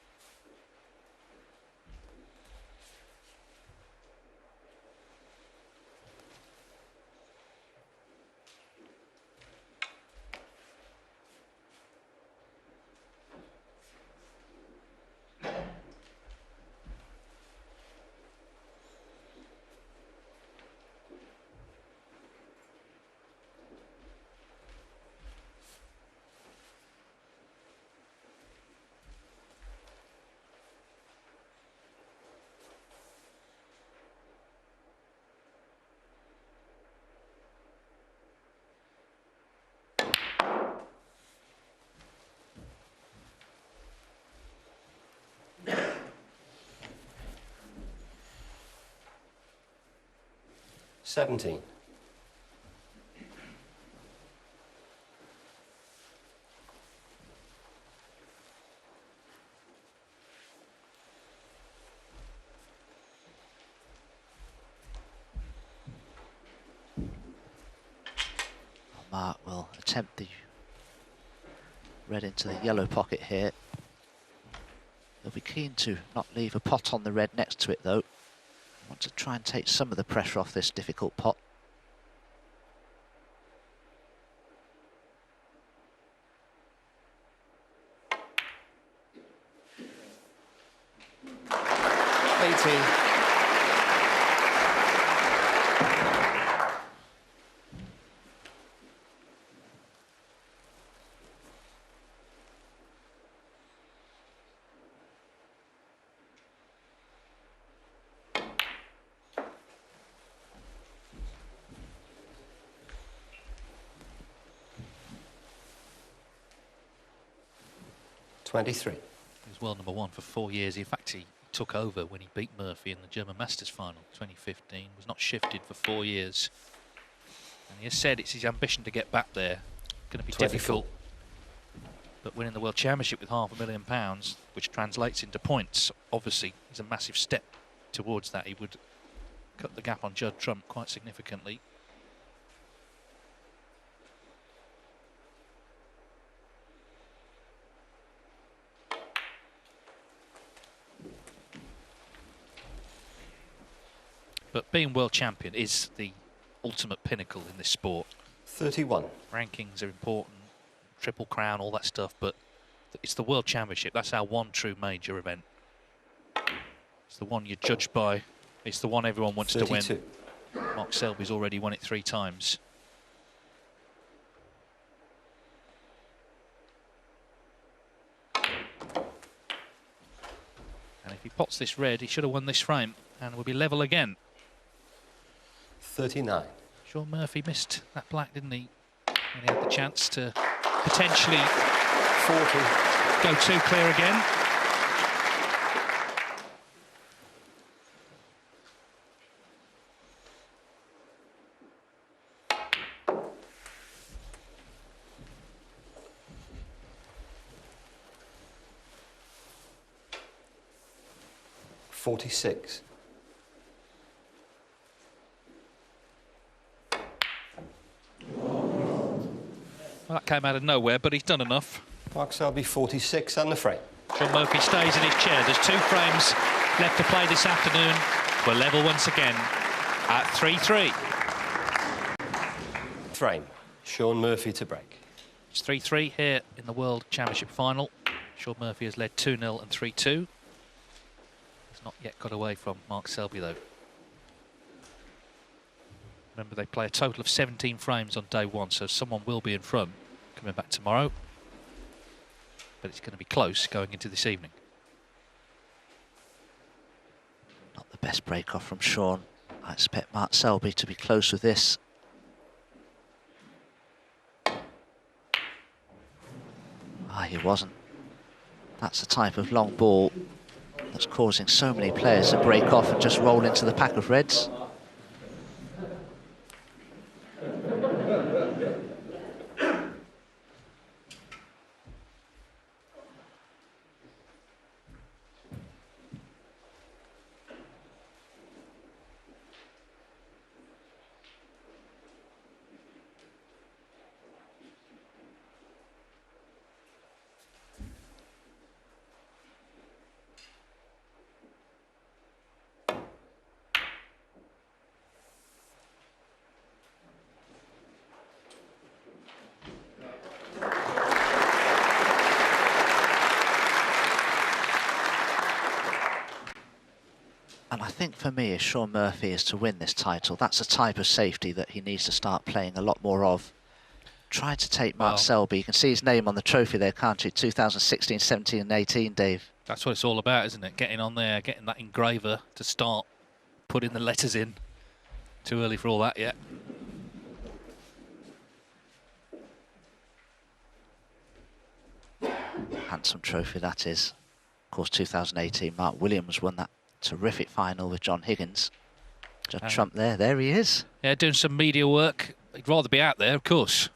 Seventeen. Mark will attempt the red into the yellow pocket here. He'll be keen to not leave a pot on the red next to it though. Want to try and take some of the pressure off this difficult pot. $23. He was world #1 for 4 years. In fact, he took over when he beat Murphy in the German Masters final 2015. Was not shifted for 4 years. And he has said it's his ambition to get back there. Going to be 24. difficult. But winning the World Championship with £500,000, which translates into points, obviously is a massive step towards that. He would cut the gap on Judd Trump quite significantly. But being world champion is the ultimate pinnacle in this sport. 31. Rankings are important, Triple Crown, all that stuff, but it's the World Championship. That's our one true major event. It's the one you're judged by. It's the one everyone wants 32. to win. Mark Selby's already won it 3 times. And if he pots this red, he should have won this frame and we'll be level again. 39. Shaun Murphy missed that black, didn't he? When he had the chance to potentially 40. Go 2 clear again. $46. Well, that came out of nowhere, but he's done enough. Mark Selby 46 and the frame. Shaun Murphy stays in his chair. There's 2 frames left to play this afternoon. We're level once again at 3-3. Frame. Shaun Murphy to break. It's 3-3 here in the World Championship final. Shaun Murphy has led 2-0 and 3-2. He's not yet got away from Mark Selby, though. Remember, they play a total of 17 frames on day 1, so someone will be in front coming back tomorrow. But it's going to be close going into this evening. Not the best break-off from Shaun. I expect Mark Selby to be close with this. He wasn't. That's the type of long ball that's causing so many players to break off and just roll into the pack of reds. And I think for me, if Shaun Murphy is to win this title, that's a type of safety that he needs to start playing a lot more of. Try to take Mark Selby. You can see his name on the trophy there, can't you? 2016, 17 and 18, Dave. That's what it's all about, isn't it? Getting on there, getting that engraver to start putting the letters in. Too early for all that yet. Handsome trophy that is. Of course, 2018, Mark Williams won that terrific final with John Higgins. Judd Trump there he is. Yeah, doing some media work. He'd rather be out there, of course.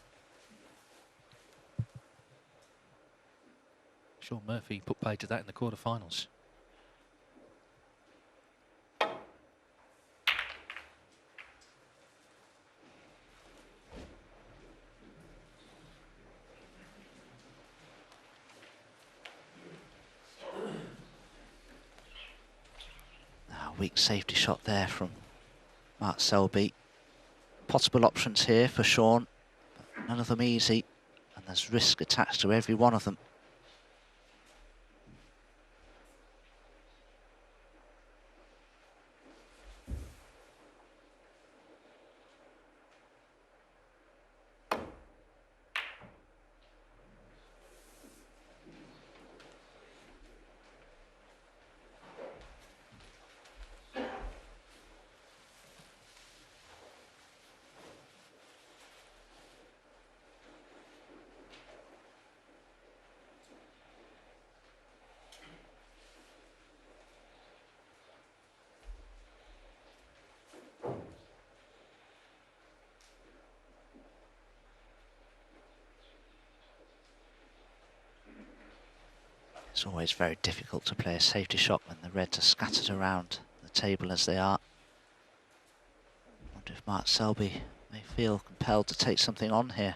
Shaun Murphy put paid to that in the quarterfinals. Weak safety shot there from Mark Selby. Possible options here for Shaun, but none of them easy, and there's risk attached to every one of them. It's always very difficult to play a safety shot when the reds are scattered around the table as they are. I wonder if Mark Selby may feel compelled to take something on here.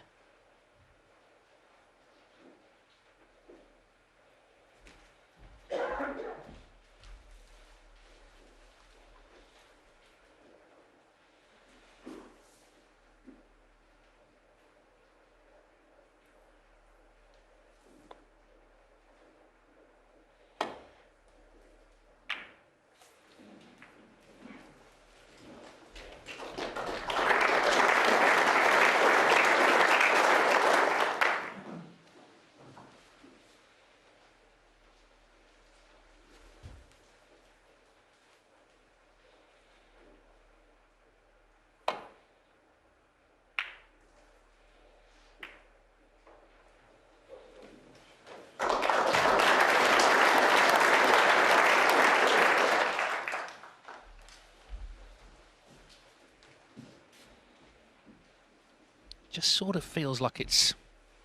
just sort of feels like it's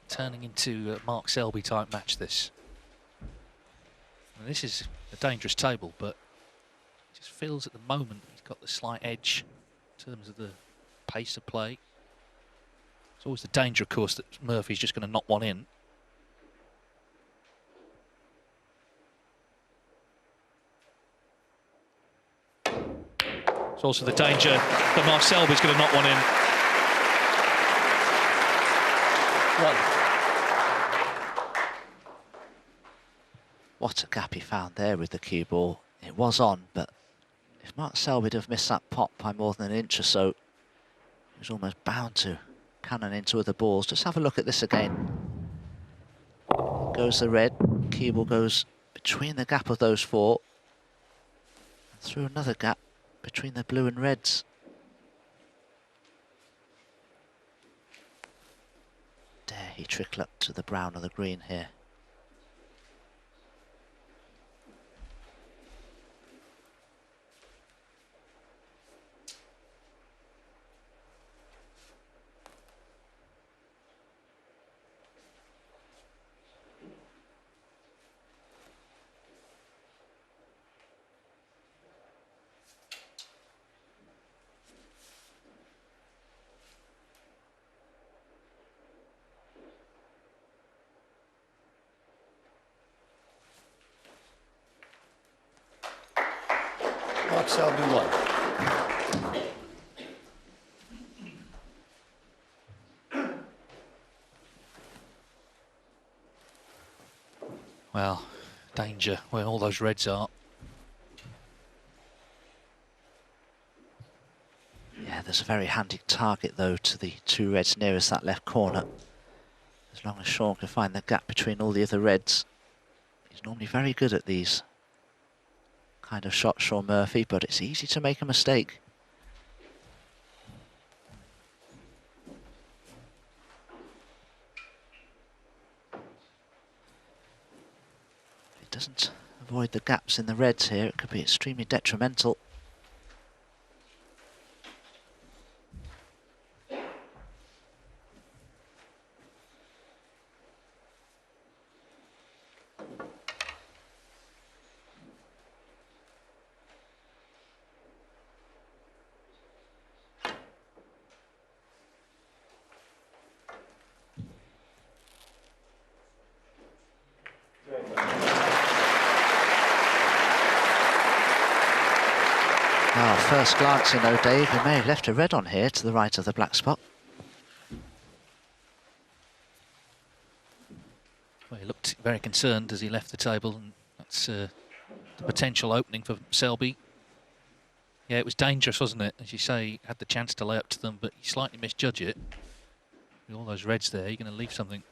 turning into a Mark Selby type match, this. And this is a dangerous table, but it just feels at the moment he's got the slight edge in terms of the pace of play. It's always the danger, of course, that Murphy's just going to knock one in. It's also the danger that Mark Selby's going to knock one in. What a gap he found there with the cue ball. It was on, but if Mark Selby'd have missed that pot by more than an inch or so, he was almost bound to cannon into other balls. Just have a look at this again. Goes the red, cue ball goes between the gap of those four, and through another gap between the blue and reds. Dare he trickle up to the brown of the green here. Mark Selby 1. Well, danger where all those reds are. Yeah, there's a very handy target, though, to the two reds nearest that left corner. As long as Shaun can find the gap between all the other reds. He's normally very good at these kind of shots, Shaun Murphy, but it's easy to make a mistake. If it doesn't avoid the gaps in the reds here, it could be extremely detrimental. Well, first glance, you know, Dave, he may have left a red on here to the right of the black spot. Well, he looked very concerned as he left the table, and that's the potential opening for Selby. Yeah, it was dangerous, wasn't it? As you say, he had the chance to lay up to them, but he slightly misjudged it. With all those reds there, you're going to leave something.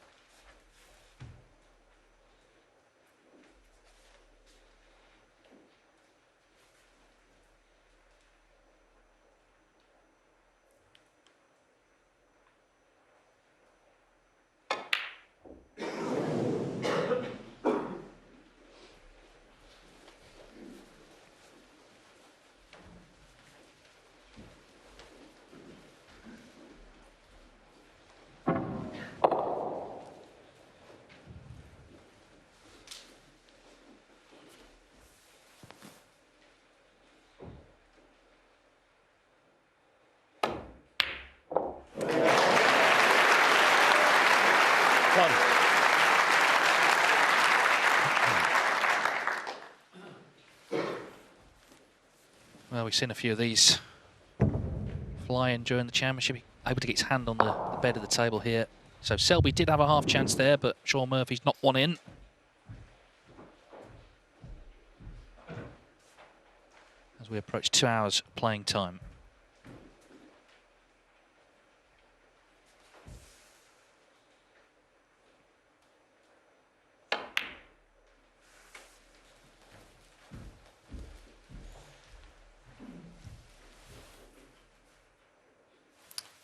Well, we've seen a few of these flying during the championship. Able to get his hand on the bed of the table here. So Selby did have a half chance there, but Shaun Murphy's knocked one in. As we approach 2 hours playing time.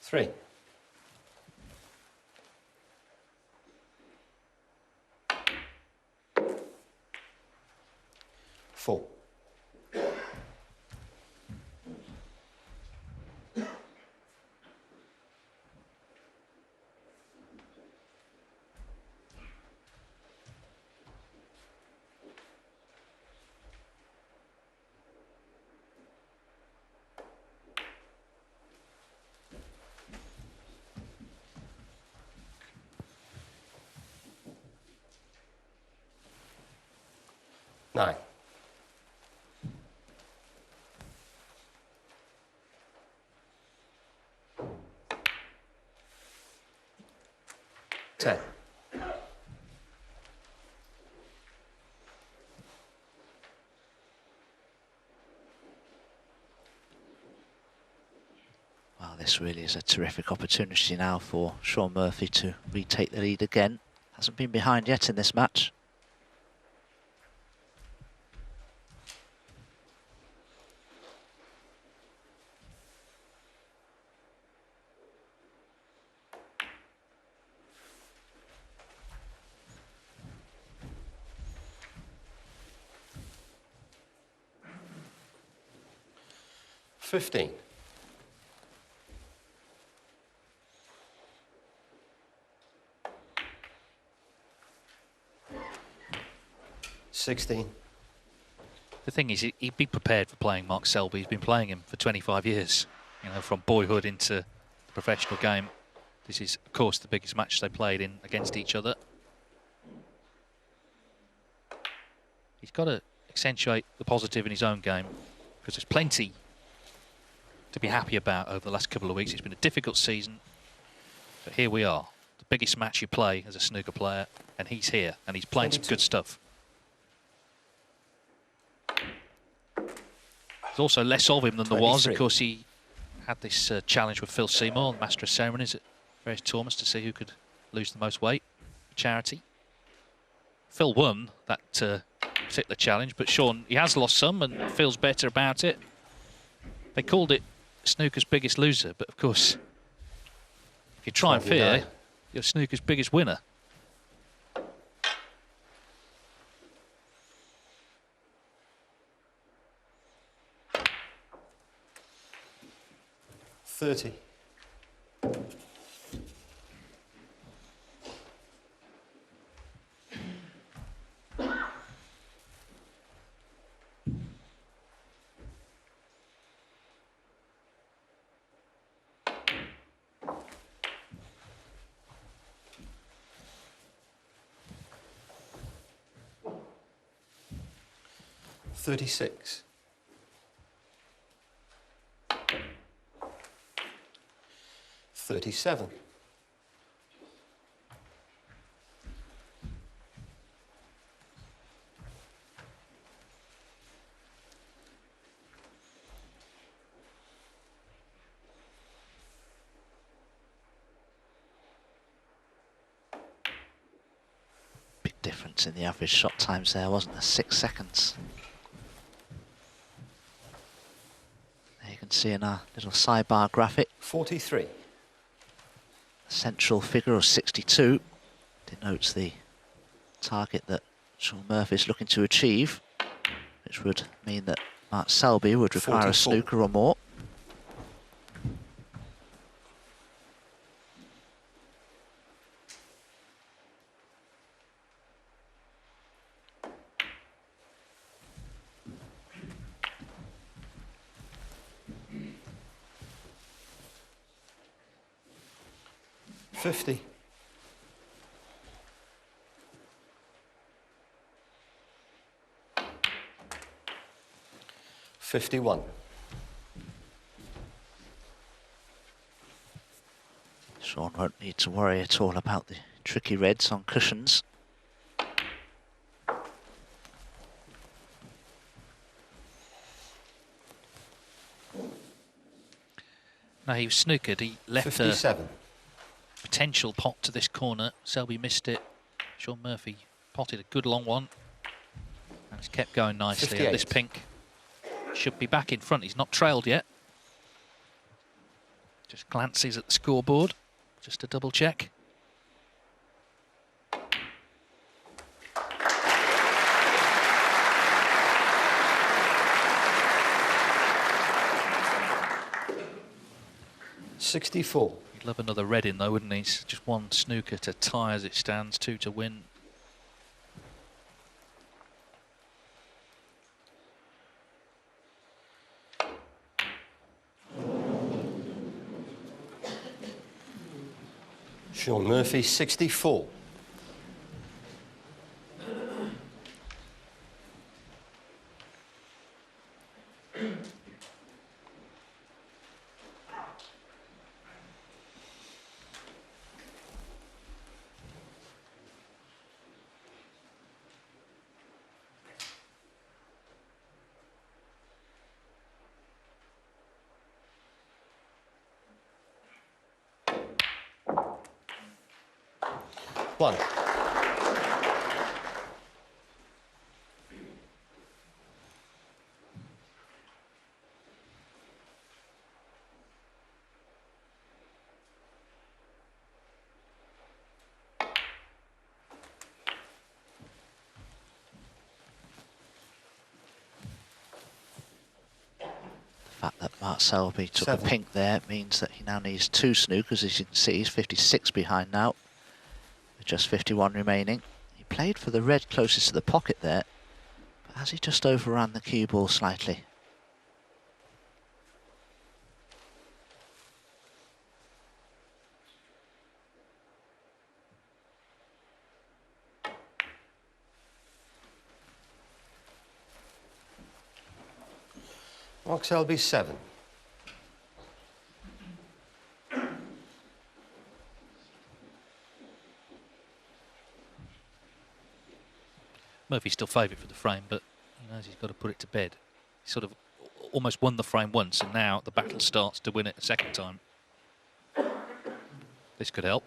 Three. Four. 9. Ten. Well, this really is a terrific opportunity now for Shaun Murphy to retake the lead again. Hasn't been behind yet in this match. $15. 16. The thing is, he'd be prepared for playing Mark Selby. He's been playing him for 25 years, you know, from boyhood into the professional game. This is, of course, the biggest match they played in against each other. He's got to accentuate the positive in his own game, because there's plenty to be happy about over the last couple of weeks. It's been a difficult season, but here we are. The biggest match you play as a snooker player, and he's here, and he's playing 22. some good stuff. There's also less of him than there was. 23. Of course, he had this challenge with Phil Seymour, the Master of Ceremonies, at various tournaments to see who could lose the most weight for charity. Phil won that particular challenge, but Shaun, he has lost some and feels better about it. They called it snooker's biggest loser, but of course, if you try and fear, you're snooker's biggest winner. $30. $36. 37. Big difference in the average shot times there, wasn't there? 6 seconds. There you can see in our little sidebar graphic. 43. Central figure of 62 denotes the target that Shaun Murphy is looking to achieve, which would mean that Mark Selby would require 44. a snooker or more. $50. 51. Shaun won't need to worry at all about the tricky reds on cushions. No, he was snookered. He left 57. a potential pot to this corner. Selby missed it. Shaun Murphy potted a good long one. And he's kept going nicely. 58. At this pink should be back in front. He's not trailed yet. Just glances at the scoreboard, just to double check. $64. He'd love another red in though, wouldn't he? It's just one snooker to tie as it stands, 2 to win. Shaun Murphy, 64. 1. The fact that Mark Selby took 7. a pink there means that he now needs 2 snookers. As you can see, he's 56 behind now, with just 51 remaining. He played for the red closest to the pocket there, but has he just overrun the cue ball slightly? Mark Selby, 7. Murphy's still favourite for the frame, but he knows he's got to put it to bed. He sort of almost won the frame once, and now the battle starts to win it a second time. This could help.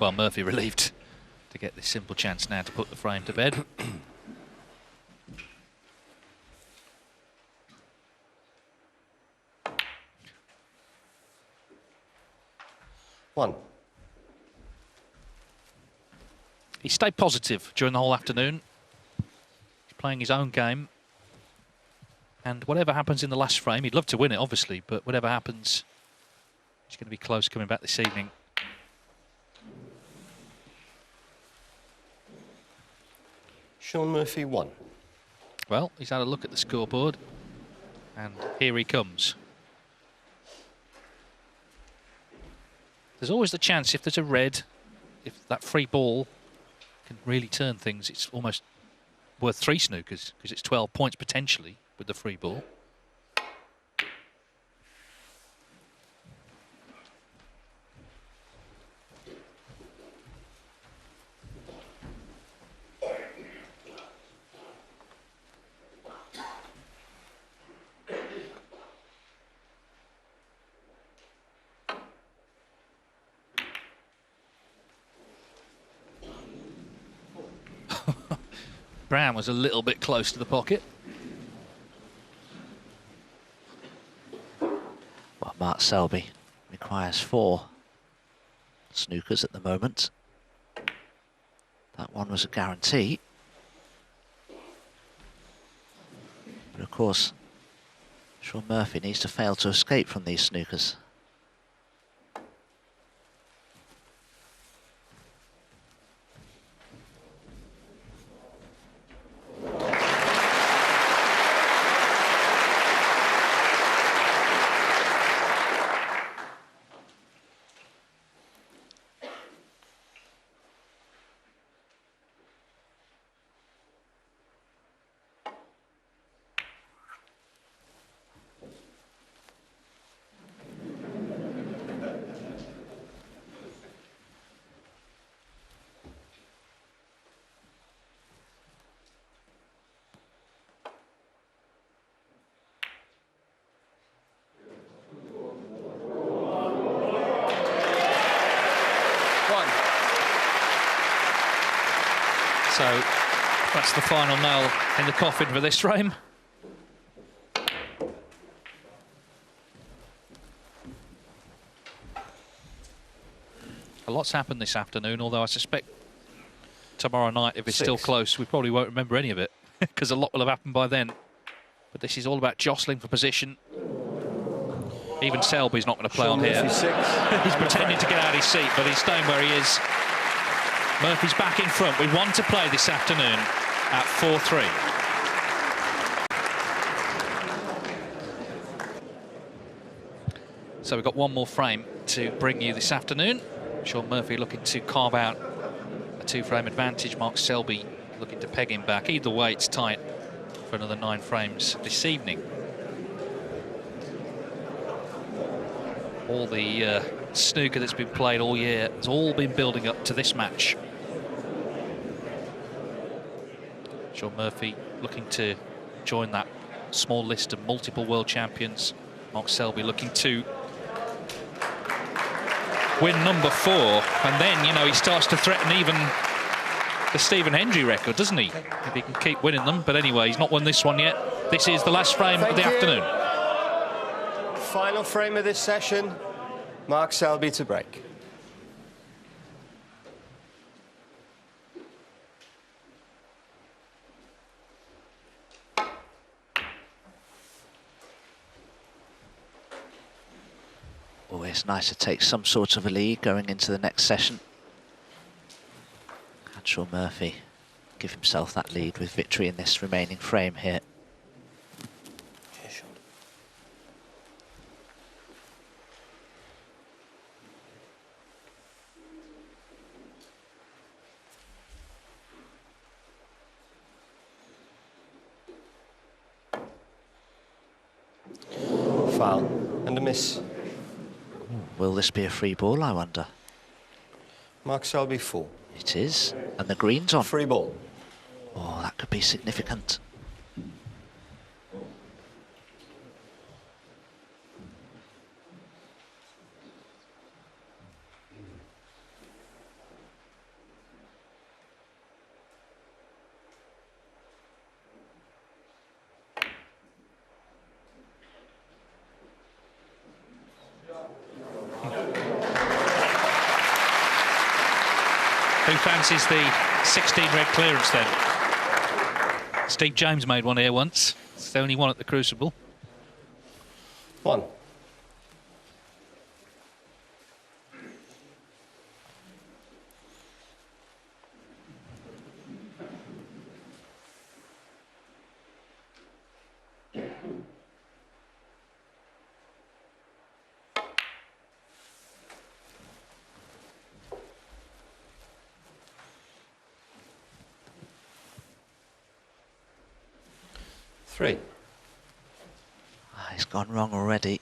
Well, Murphy relieved to get this simple chance now to put the frame to bed. One. He stayed positive during the whole afternoon. He's playing his own game. And whatever happens in the last frame, he'd love to win it, obviously, but whatever happens, he's going to be close coming back this evening. Shaun Murphy, 1. Well, he's had a look at the scoreboard, and here he comes. There's always the chance, if there's a red, if that free ball can really turn things, it's almost worth 3 snookers, because it's 12 points potentially with the free ball. Brown was a little bit close to the pocket. Well, Mark Selby requires 4 snookers at the moment. That one was a guarantee. But of course, Shaun Murphy needs to fail to escape from these snookers. So that's the final nail in the coffin for this frame. A lot's happened this afternoon, although I suspect tomorrow night, if it's still close, we probably won't remember any of it because a lot will have happened by then. But this is all about jostling for position. Even Selby's not going to play on here. He's pretending to get out of his seat, but he's staying where he is. Murphy's back in front. We want to play this afternoon at 4-3. So we've got one more frame to bring you this afternoon. Shaun Murphy looking to carve out a 2-frame advantage. Mark Selby looking to peg him back. Either way, it's tight for another 9 frames this evening. All the snooker that's been played all year has all been building up to this match. Shaun Murphy looking to join that small list of multiple world champions. Mark Selby looking to win number 4, and then, you know, he starts to threaten even the Stephen Hendry record, doesn't he? If he can keep winning them. But anyway, he's not won this one yet. This is the last frame of the afternoon. Final frame of this session, Mark Selby to break. Always nice to take some sort of a lead going into the next session. Can Shaun Murphy give himself that lead with victory in this remaining frame here? Foul and a miss. Will this be a free ball, I wonder? Mark Selby 4. It is, and the green's on. Free ball. Oh, that could be significant. Who fancies the 16 red clearance then? Steve James made one here once. It's the only one at the Crucible. 1. He's gone wrong already.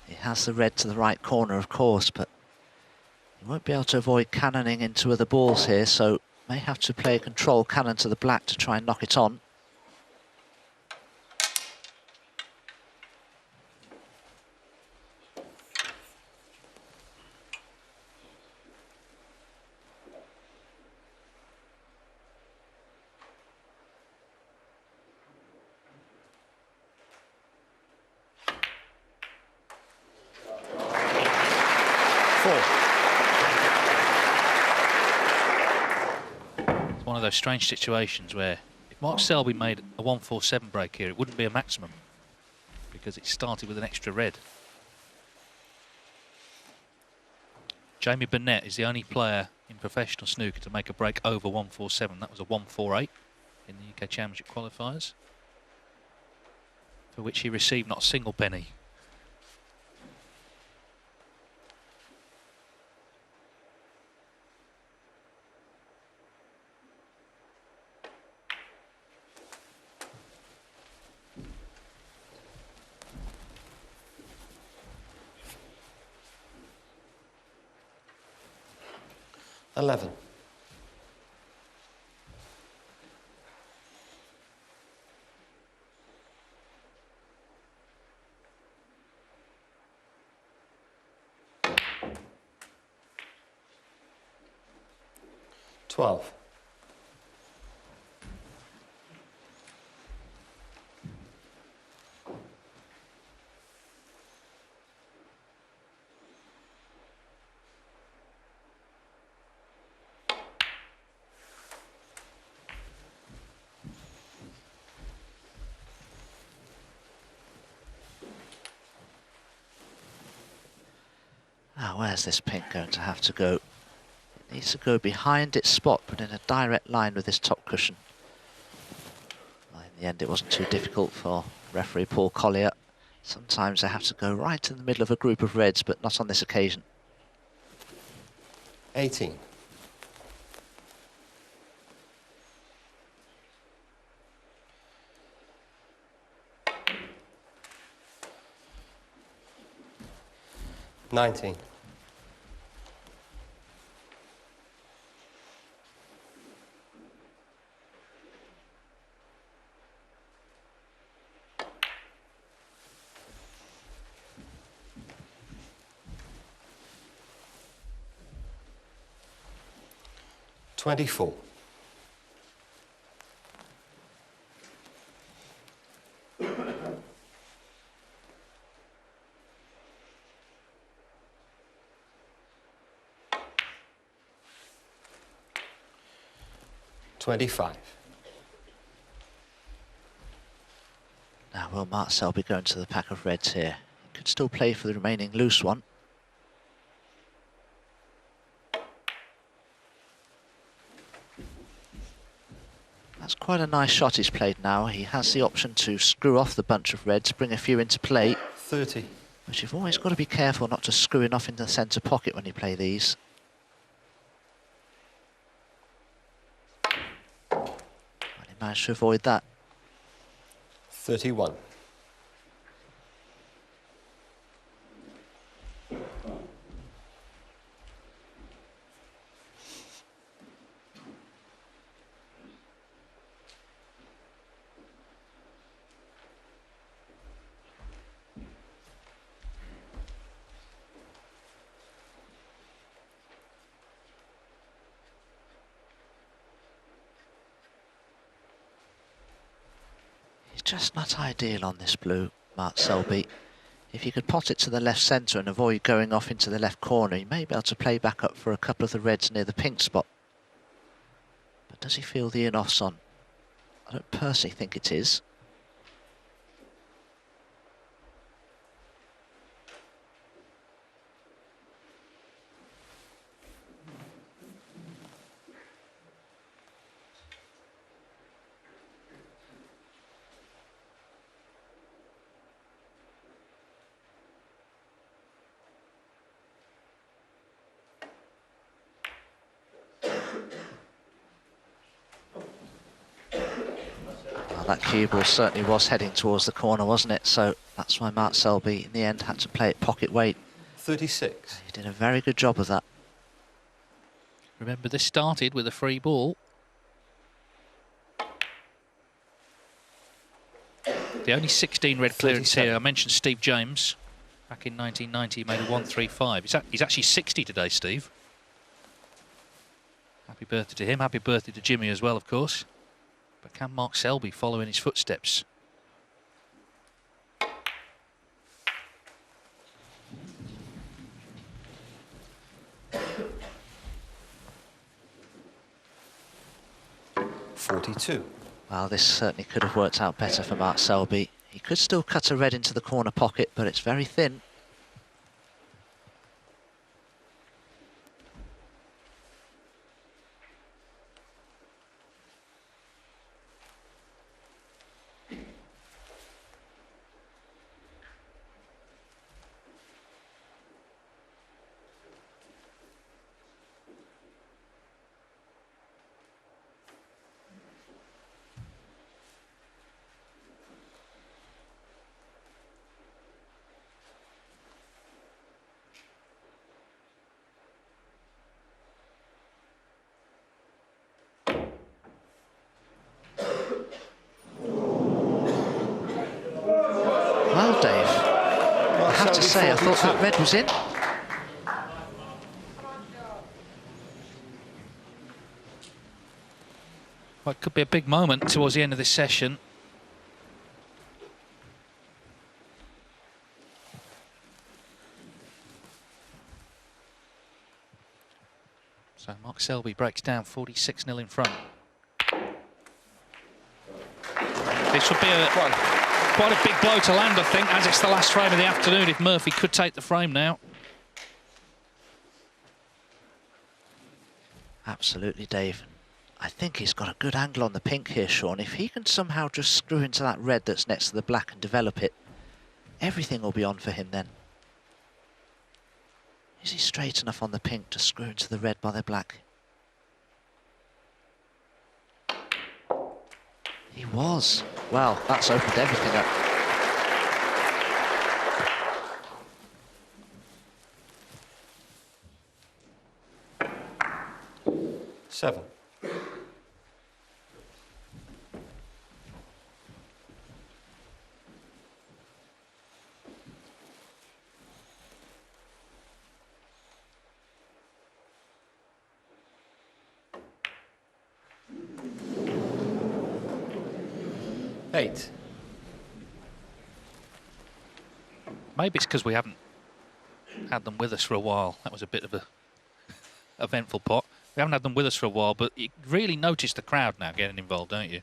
He has the red to the right corner, of course, but he won't be able to avoid cannoning into other balls here, so may have to play a control cannon to the black to try and knock it on. One of those strange situations where if Mark Selby made a 147 break here, it wouldn't be a maximum because it started with an extra red. Jamie Burnett is the only player in professional snooker to make a break over 147. That was a 148 in the UK Championship qualifiers, for which he received not a single penny. Eleven. Twelve. Now, where's this pink going to have to go? It needs to go behind its spot, but in a direct line with this top cushion. Well, in the end, it wasn't too difficult for referee Paul Collier. Sometimes they have to go right in the middle of a group of reds, but not on this occasion. 18. $19. 24. $25. Now, will Mark Selby go into the pack of reds here? He could still play for the remaining loose one. That's quite a nice shot he's played now. He has the option to screw off the bunch of reds, bring a few into play. 30. But you've always got to be careful not to screw it off into the centre pocket when you play these. Well, he managed to avoid that. 31. Just not ideal on this blue, Mark Selby. If you could pot it to the left centre and avoid going off into the left corner, you may be able to play back up for a couple of the reds near the pink spot. But does he feel the in-offs on? I don't personally think it is. That cue ball certainly was heading towards the corner, wasn't it? So that's why Mark Selby, in the end, had to play it pocket weight. 36. He did a very good job of that. Remember, this started with a free ball. The only 16 red clearance here, I mentioned Steve James. Back in 1990, he made a 135. He's actually 60 today, Steve. Happy birthday to him. Happy birthday to Jimmy as well, of course. But can Mark Selby follow in his footsteps? $42. Well, this certainly could have worked out better for Mark Selby. He could still cut a red into the corner pocket, but it's very thin. Well, Dave, I have to say, I thought that red was in. Well, it could be a big moment towards the end of this session. So Mark Selby breaks down 46-0 in front. This would be quite a big blow to land, I think, as it's the last frame of the afternoon, if Murphy could take the frame now. Absolutely, Dave. I think he's got a good angle on the pink here, Shaun. If he can somehow just screw into that red that's next to the black and develop it, everything will be on for him then. Is he straight enough on the pink to screw into the red by the black? He was. Well, that's opened everything up. Seven. Eight. Maybe it's because we haven't had them with us for a while. That was a bit of a eventful pot. We haven't had them with us for a while, but you really notice the crowd now getting involved, don't you?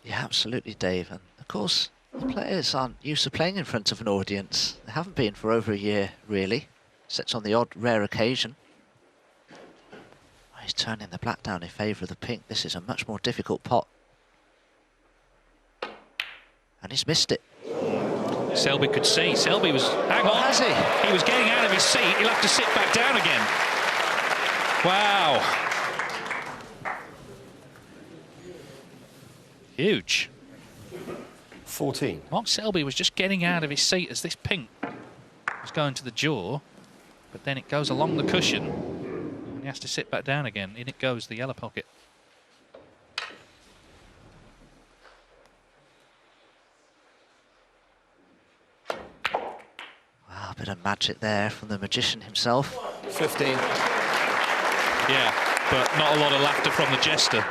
Yeah, absolutely, Dave. And of course, the players aren't used to playing in front of an audience. They haven't been for over a year, really, except on the odd, rare occasion. He's turning the black down in favour of the pink. This is a much more difficult pot. And he's missed it. Selby could see. Selby was... Hang on. Has he? He was getting out of his seat. He'll have to sit back down again. Wow. Huge. 14. Mark Selby was just getting out of his seat as this pink was going to the jaw, but then it goes along the cushion and he has to sit back down again. In it goes the yellow pocket. Wow, a bit of magic there from the magician himself. 15. Yeah, but not a lot of laughter from the jester.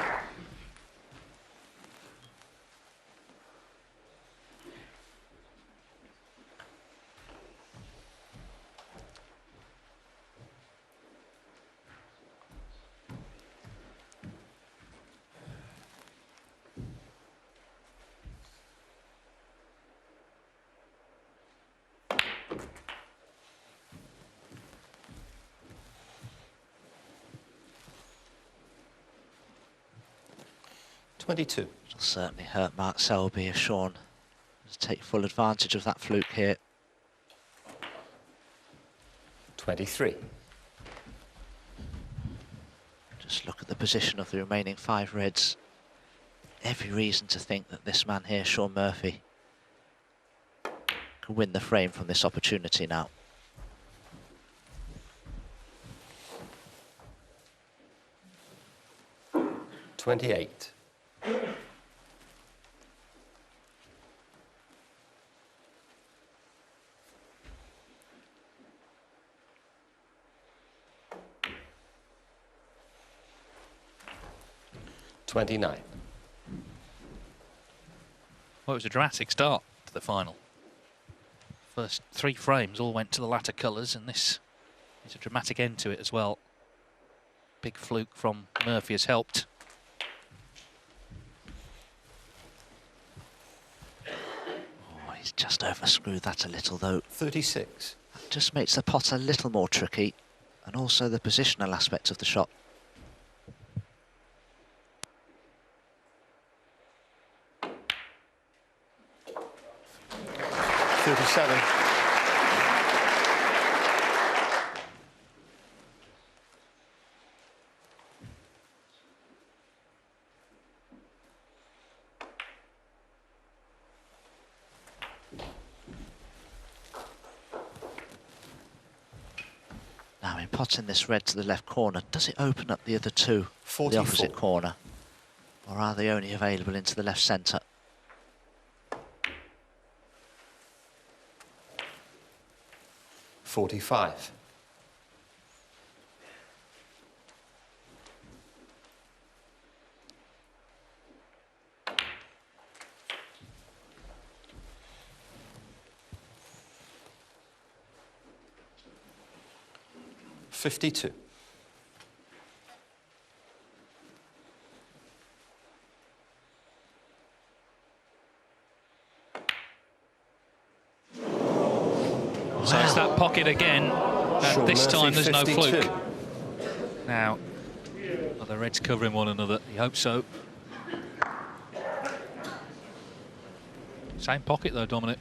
$22. It'll certainly hurt Mark Selby if Shaun does take full advantage of that fluke here. 23. Just look at the position of the remaining 5 reds. Every reason to think that this man here, Shaun Murphy, can win the frame from this opportunity now. $28. $29. Well, it was a dramatic start to the final. First 3 frames all went to the latter colours, and this is a dramatic end to it as well. Big fluke from Murphy has helped. Oh, he's just overscrewed that a little though. 36. That just makes the pot a little more tricky, and also the positional aspect of the shot. $37. Now, in potting this red to the left corner, does it open up the other 2 to 44. the opposite corner? Or are they only available into the left centre? $45. $52. So it's that pocket pocket again. Shaun This Murphy, time there's 52. no fluke. Now, are the Reds covering one another? You hope so. Same pocket though, Dominic.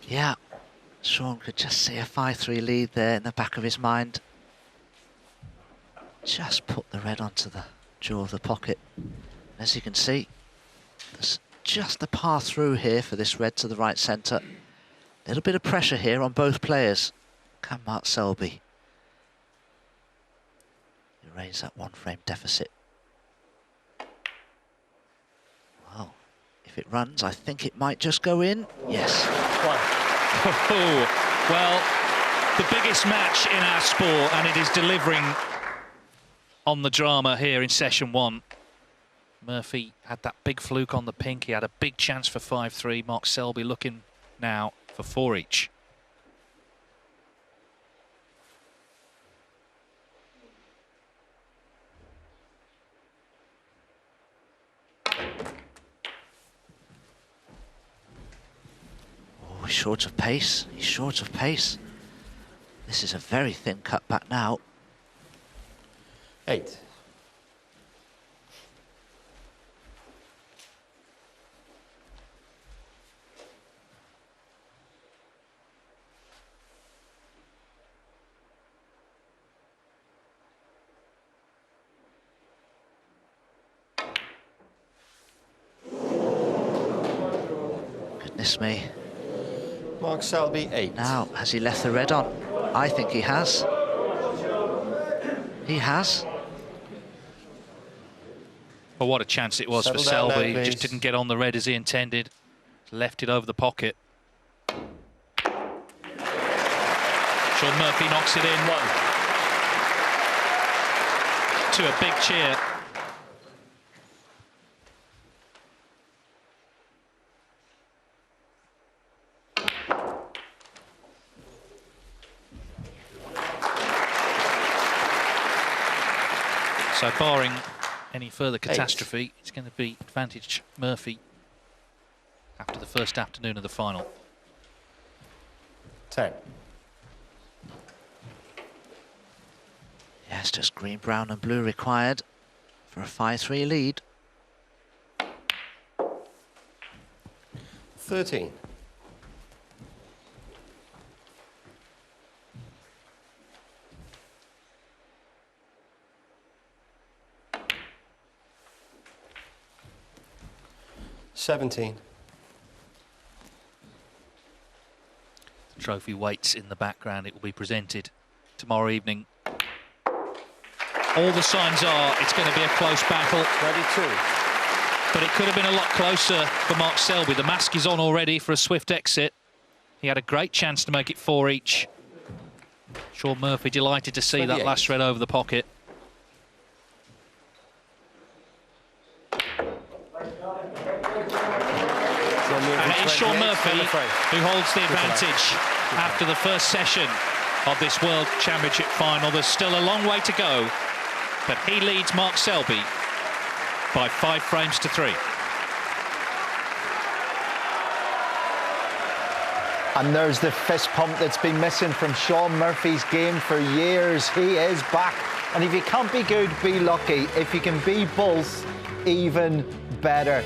Yeah, Shaun could just see a 5-3 lead there in the back of his mind. Just put the red onto the jaw of the pocket. As you can see, there's just a path through here for this red to the right centre. A little bit of pressure here on both players. Can Mark Selby erase that one-frame deficit? Well, if it runs, I think it might just go in. Yes. Well, the biggest match in our sport, and it is delivering on the drama here in session 1. Murphy had that big fluke on the pink. He had a big chance for 5-3. Mark Selby looking now for 4 each. Oh, he's short of pace. He's short of pace. This is a very thin cutback now. 8. Goodness me. Mark Selby, 8. Now, has he left the red on? I think he has. He has. Well, what a chance it was Settle for down Selby. now, Just please. didn't get on the red as he intended. Left it over the pocket. Shaun Murphy knocks it in. 1. To a big cheer. So barring any further catastrophe, it's going to be advantage Murphy after the first afternoon of the final. 10. Yes, just green, brown and blue required for a 5-3 lead. 13. $17. The trophy waits in the background. It will be presented tomorrow evening. All the signs are it's going to be a close battle. 22. But it could have been a lot closer for Mark Selby. The mask is on already for a swift exit. He had a great chance to make it 4 each. Shaun Murphy delighted to see 28. that last red over the pocket. And it is Shaun Murphy who holds the advantage after the first session of this World Championship final. There's still a long way to go, but he leads Mark Selby by 5 frames to 3. And there's the fist pump that's been missing from Shaun Murphy's game for years. He is back. And if you can't be good, be lucky. If you can be both, even better.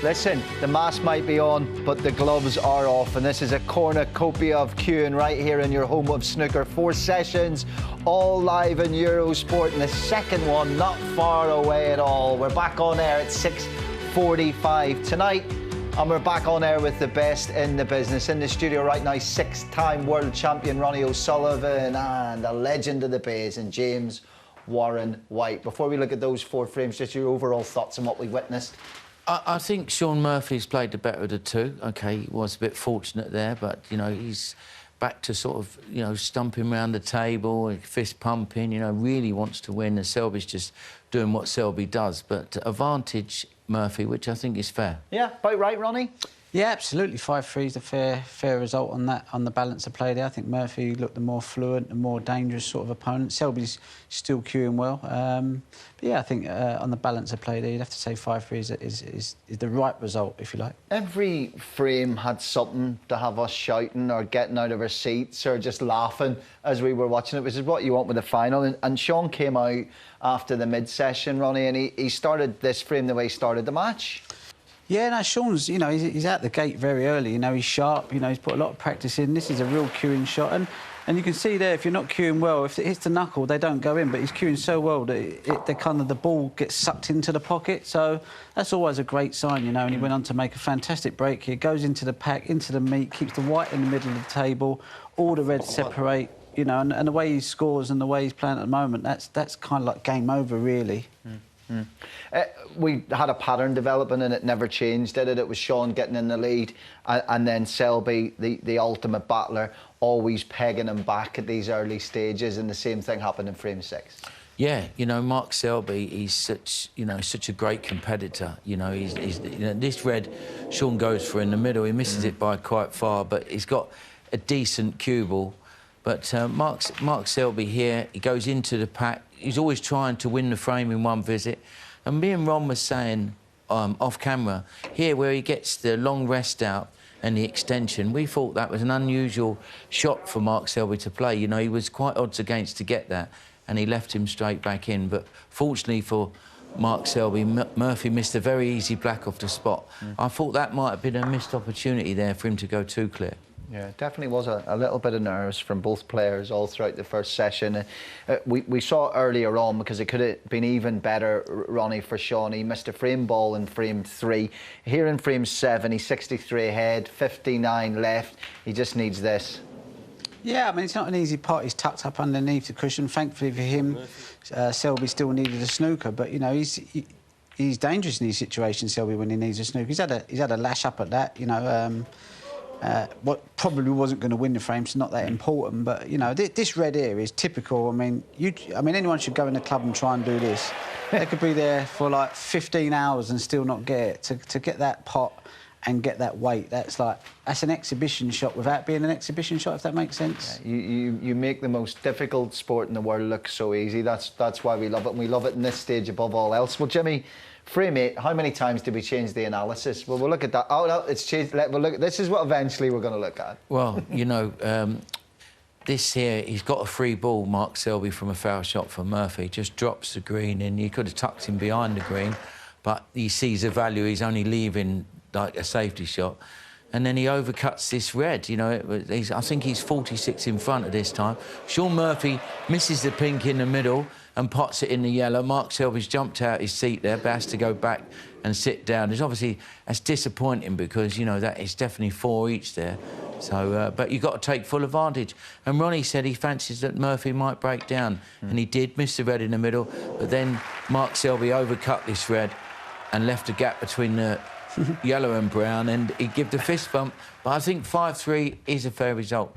Listen, the mask might be on, but the gloves are off. And this is a cornucopia of queuing right here in your home of snooker. 4 sessions, all live in Eurosport. And the second one, not far away at all. We're back on air at 6:45 tonight. And we're back on air with the best in the business. In the studio right now, 6-time world champion Ronnie O'Sullivan and a legend of the Bays and James Warren White. Before we look at those 4 frames, just your overall thoughts on what we witnessed. I think Shaun Murphy's played the better of the two. OK, he was a bit fortunate there, but, you know, he's back to sort of, you know, stumping around the table, fist pumping, you know, really wants to win. And Selby's just doing what Selby does. But advantage Murphy, which I think is fair. Yeah, about right, Ronnie? Yeah, absolutely. 5-3 is a fair result on that, on the balance of play there. I think Murphy looked the more fluent, the more dangerous sort of opponent. Selby's still queuing well. But yeah, I think on the balance of play there, you'd have to say 5-3 is the right result, if you like. Every frame had something to have us shouting or getting out of our seats or just laughing as we were watching it, which is what you want with the final. And Shaun came out after the mid-session, Ronnie, and he started this frame the way he started the match. Yeah, no, Shaun's, you know, he's out the gate very early. You know, he's sharp. You know, he's put a lot of practice in. This is a real queuing shot, and you can see there if you're not queuing well, if it hits the knuckle, they don't go in. But he's queuing so well that the ball gets sucked into the pocket. So that's always a great sign, you know. And he went on to make a fantastic break here. Goes into the pack, into the meat, keeps the white in the middle of the table. All the reds separate. You know, and the way he scores and the way he's playing at the moment, that's kind of like game over, really. We had a pattern developing and it never changed, did it? It was Shaun getting in the lead and then Selby, the ultimate battler, always pegging him back at these early stages, and the same thing happened in frame 6. Yeah, you know, Mark Selby, he's such a great competitor. You know, this red Shaun goes for in the middle. He misses it by quite far, but he's got a decent cue ball. But Mark Selby here, he goes into the pack. He's always trying to win the frame in one visit. And me and Ron was saying off camera, here where he gets the long rest out and the extension, we thought that was an unusual shot for Mark Selby to play. You know, he was quite odds against to get that, and he left him straight back in. But fortunately for Mark Selby, Murphy missed a very easy black off the spot. I thought that might have been a missed opportunity there for him to go too clear. Yeah, it definitely was a little bit of nerves from both players all throughout the first session. We saw earlier on, because it could have been even better, Ronnie, for Shaun. He missed a frame ball in frame 3. Here in frame 7, he's 63 ahead, 59 left. He just needs this. Yeah, I mean, it's not an easy part. He's tucked up underneath the cushion. Thankfully for him, Selby still needed a snooker, but, you know, he's dangerous in these situations, Selby, when he needs a snooker. He's had a lash up at that, you know. What probably wasn't going to win the frame, so not that important. But you know, this red here is typical. I mean, anyone should go in the club and try and do this. They could be there for like 15 hours and still not get it. To get that pot and get that weight, that's an exhibition shot without being an exhibition shot, if that makes sense. Yeah, you make the most difficult sport in the world look so easy. That's why we love it, and we love it in this stage above all else. Well, Jimmy, frame 8, how many times did we change the analysis? Well, we'll look at that. Oh, no, it's changed. We'll look. This is what eventually we're going to look at. Well, you know, this here, he's got a free ball, Mark Selby, from a foul shot from Murphy. Just drops the green in. You could have tucked him behind the green, but he sees the value. He's only leaving, like, a safety shot. And then he overcuts this red. You know, I think he's 46 in front at this time. Shaun Murphy misses the pink in the middle and pots it in the yellow. Mark Selby's jumped out his seat there, but has to go back and sit down. That's disappointing because, you know, that is definitely 4 each there. So, but you've got to take full advantage. And Ronnie said he fancies that Murphy might break down. And he did, miss the red in the middle, but then Mark Selby overcut this red and left a gap between the yellow and brown, and he gave the fist bump. But I think 5-3 is a fair result.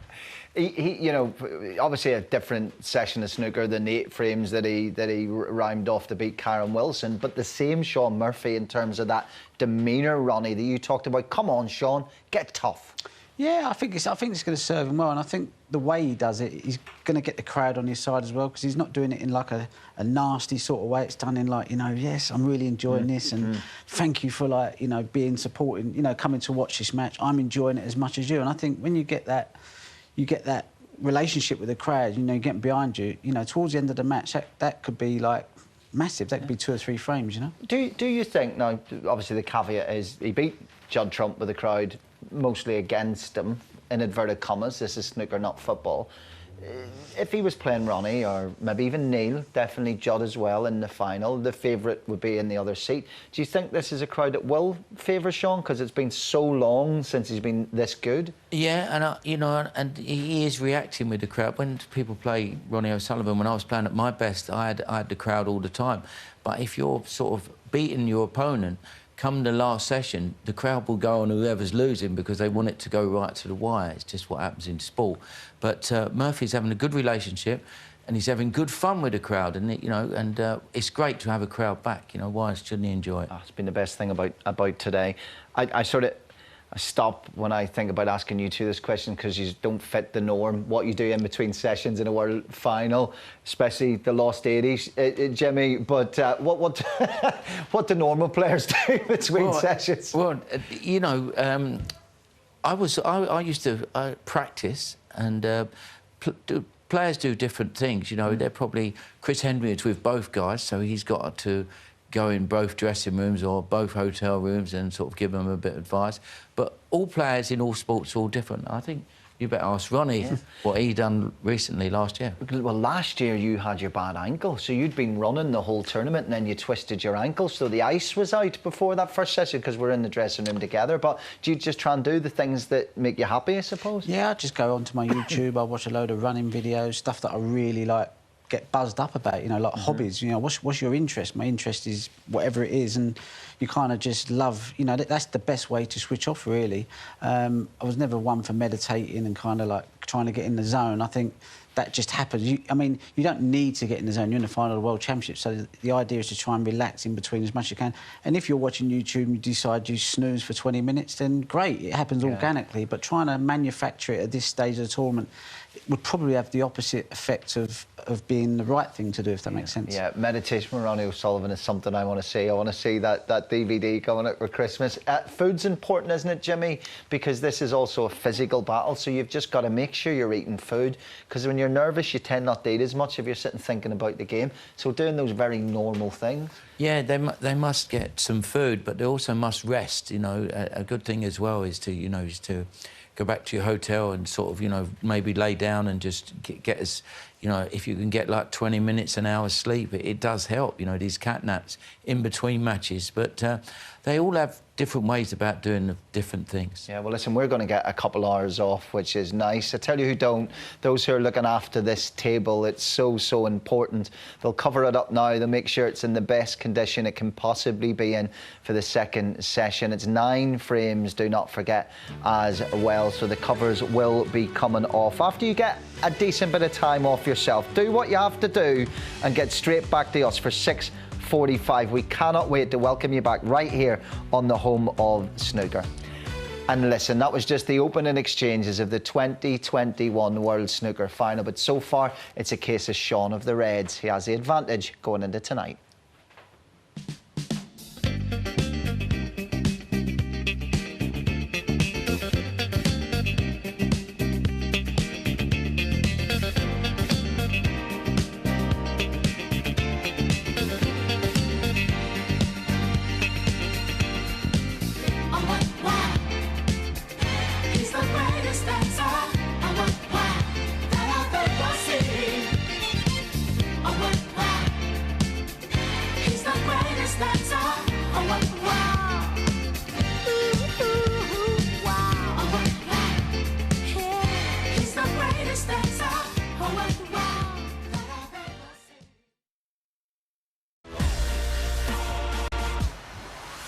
He, you know, obviously a different session of snooker than the 8 frames that he rhymed off to beat Karen Wilson, but the same Shaun Murphy in terms of that demeanour, Ronnie, that you talked about. Come on, Shaun, get tough. Yeah, I think it's going to serve him well, and I think the way he does it, he's going to get the crowd on his side as well, because he's not doing it in like a nasty sort of way. It's done in like, you know, yes, I'm really enjoying this, and thank you for, like, you know, being supporting, you know, coming to watch this match. I'm enjoying it as much as you, and I think when you get that relationship with the crowd, you know, getting behind you, you know, towards the end of the match, that could be like massive. That could be 2 or 3 frames, you know. Do you think, now, obviously the caveat is he beat Judd Trump with the crowd mostly against him, in inverted commas. This is snooker, not football. If he was playing Ronnie, or maybe even Neil, definitely Judd as well in the final, the favourite would be in the other seat. Do you think this is a crowd that will favour Shaun, because it's been so long since he's been this good? Yeah, and you know, and he is reacting with the crowd. When people play Ronnie O'Sullivan, when I was playing at my best, I had the crowd all the time. But if you're sort of beating your opponent, come the last session, the crowd will go on whoever's losing because they want it to go right to the wire. It's just what happens in sport. But Murphy's having a good relationship, and he's having good fun with the crowd, and you know, and it's great to have a crowd back. You know, why shouldn't he enjoy it? Oh, it's been the best thing about today. I sort of I stop when I think about asking you two this question because you don't fit the norm. What you do in between sessions in a World Final, especially the lost 80s, Jimmy. But what what do normal players do between sessions? Well, you know, I used to practice, and players do different things. You know, they're probably Chris Henry is with both guys, so he's got to go in both dressing rooms or both hotel rooms and sort of give them a bit of advice. But all players in all sports are all different. I think you better ask Ronnie what he done recently last year. Well, last year you had your bad ankle, so you'd been running the whole tournament and then you twisted your ankle, so the ice was out before that first session because we're in the dressing room together. But do you just try and do the things that make you happy, I suppose? Yeah, I just go onto my YouTube, I watch a load of running videos, stuff that I really like, get buzzed up about, you know, like hobbies. You know, what's your interest? My interest is whatever it is, and you kind of just love, you know, that's the best way to switch off, really. I was never one for meditating and kind of like trying to get in the zone. I think that just happens. I mean, you don't need to get in the zone. You're in the final of the World Championship, so the idea is to try and relax in between as much as you can. And if you're watching YouTube and you decide you snooze for 20 minutes, then great, it happens organically. But trying to manufacture it at this stage of the tournament would probably have the opposite effect of being the right thing to do, if that makes sense. Yeah, meditation with Ronnie O'Sullivan is something I want to see. I want to see that DVD coming out for Christmas. Food's important, isn't it, Jimmy? Because this is also a physical battle, so you've just got to make sure you're eating food, because when you're nervous, you tend not to eat as much if you're sitting thinking about the game. So doing those very normal things. Yeah, they must get some food, but they also must rest. You know, a good thing as well is to go back to your hotel and sort of, you know, maybe lay down and just get as, you know, if you can get like 20 minutes, an hour's sleep, it does help, you know, these cat naps in between matches. But they all have different ways about doing the different things. Yeah, well, listen, we're going to get a couple hours off, which is nice. I tell you who don't, those who are looking after this table, it's so important. They'll cover it up now. They'll make sure it's in the best condition it can possibly be in for the second session. It's 9 frames, do not forget, as well. So the covers will be coming off. After you get a decent bit of time off yourself, do what you have to do and get straight back to us for 6:45. We cannot wait to welcome you back right here on the home of snooker. And listen, that was just the opening exchanges of the 2021 World Snooker Final, but so far it's a case of Shaun of the Reds. He has the advantage going into tonight.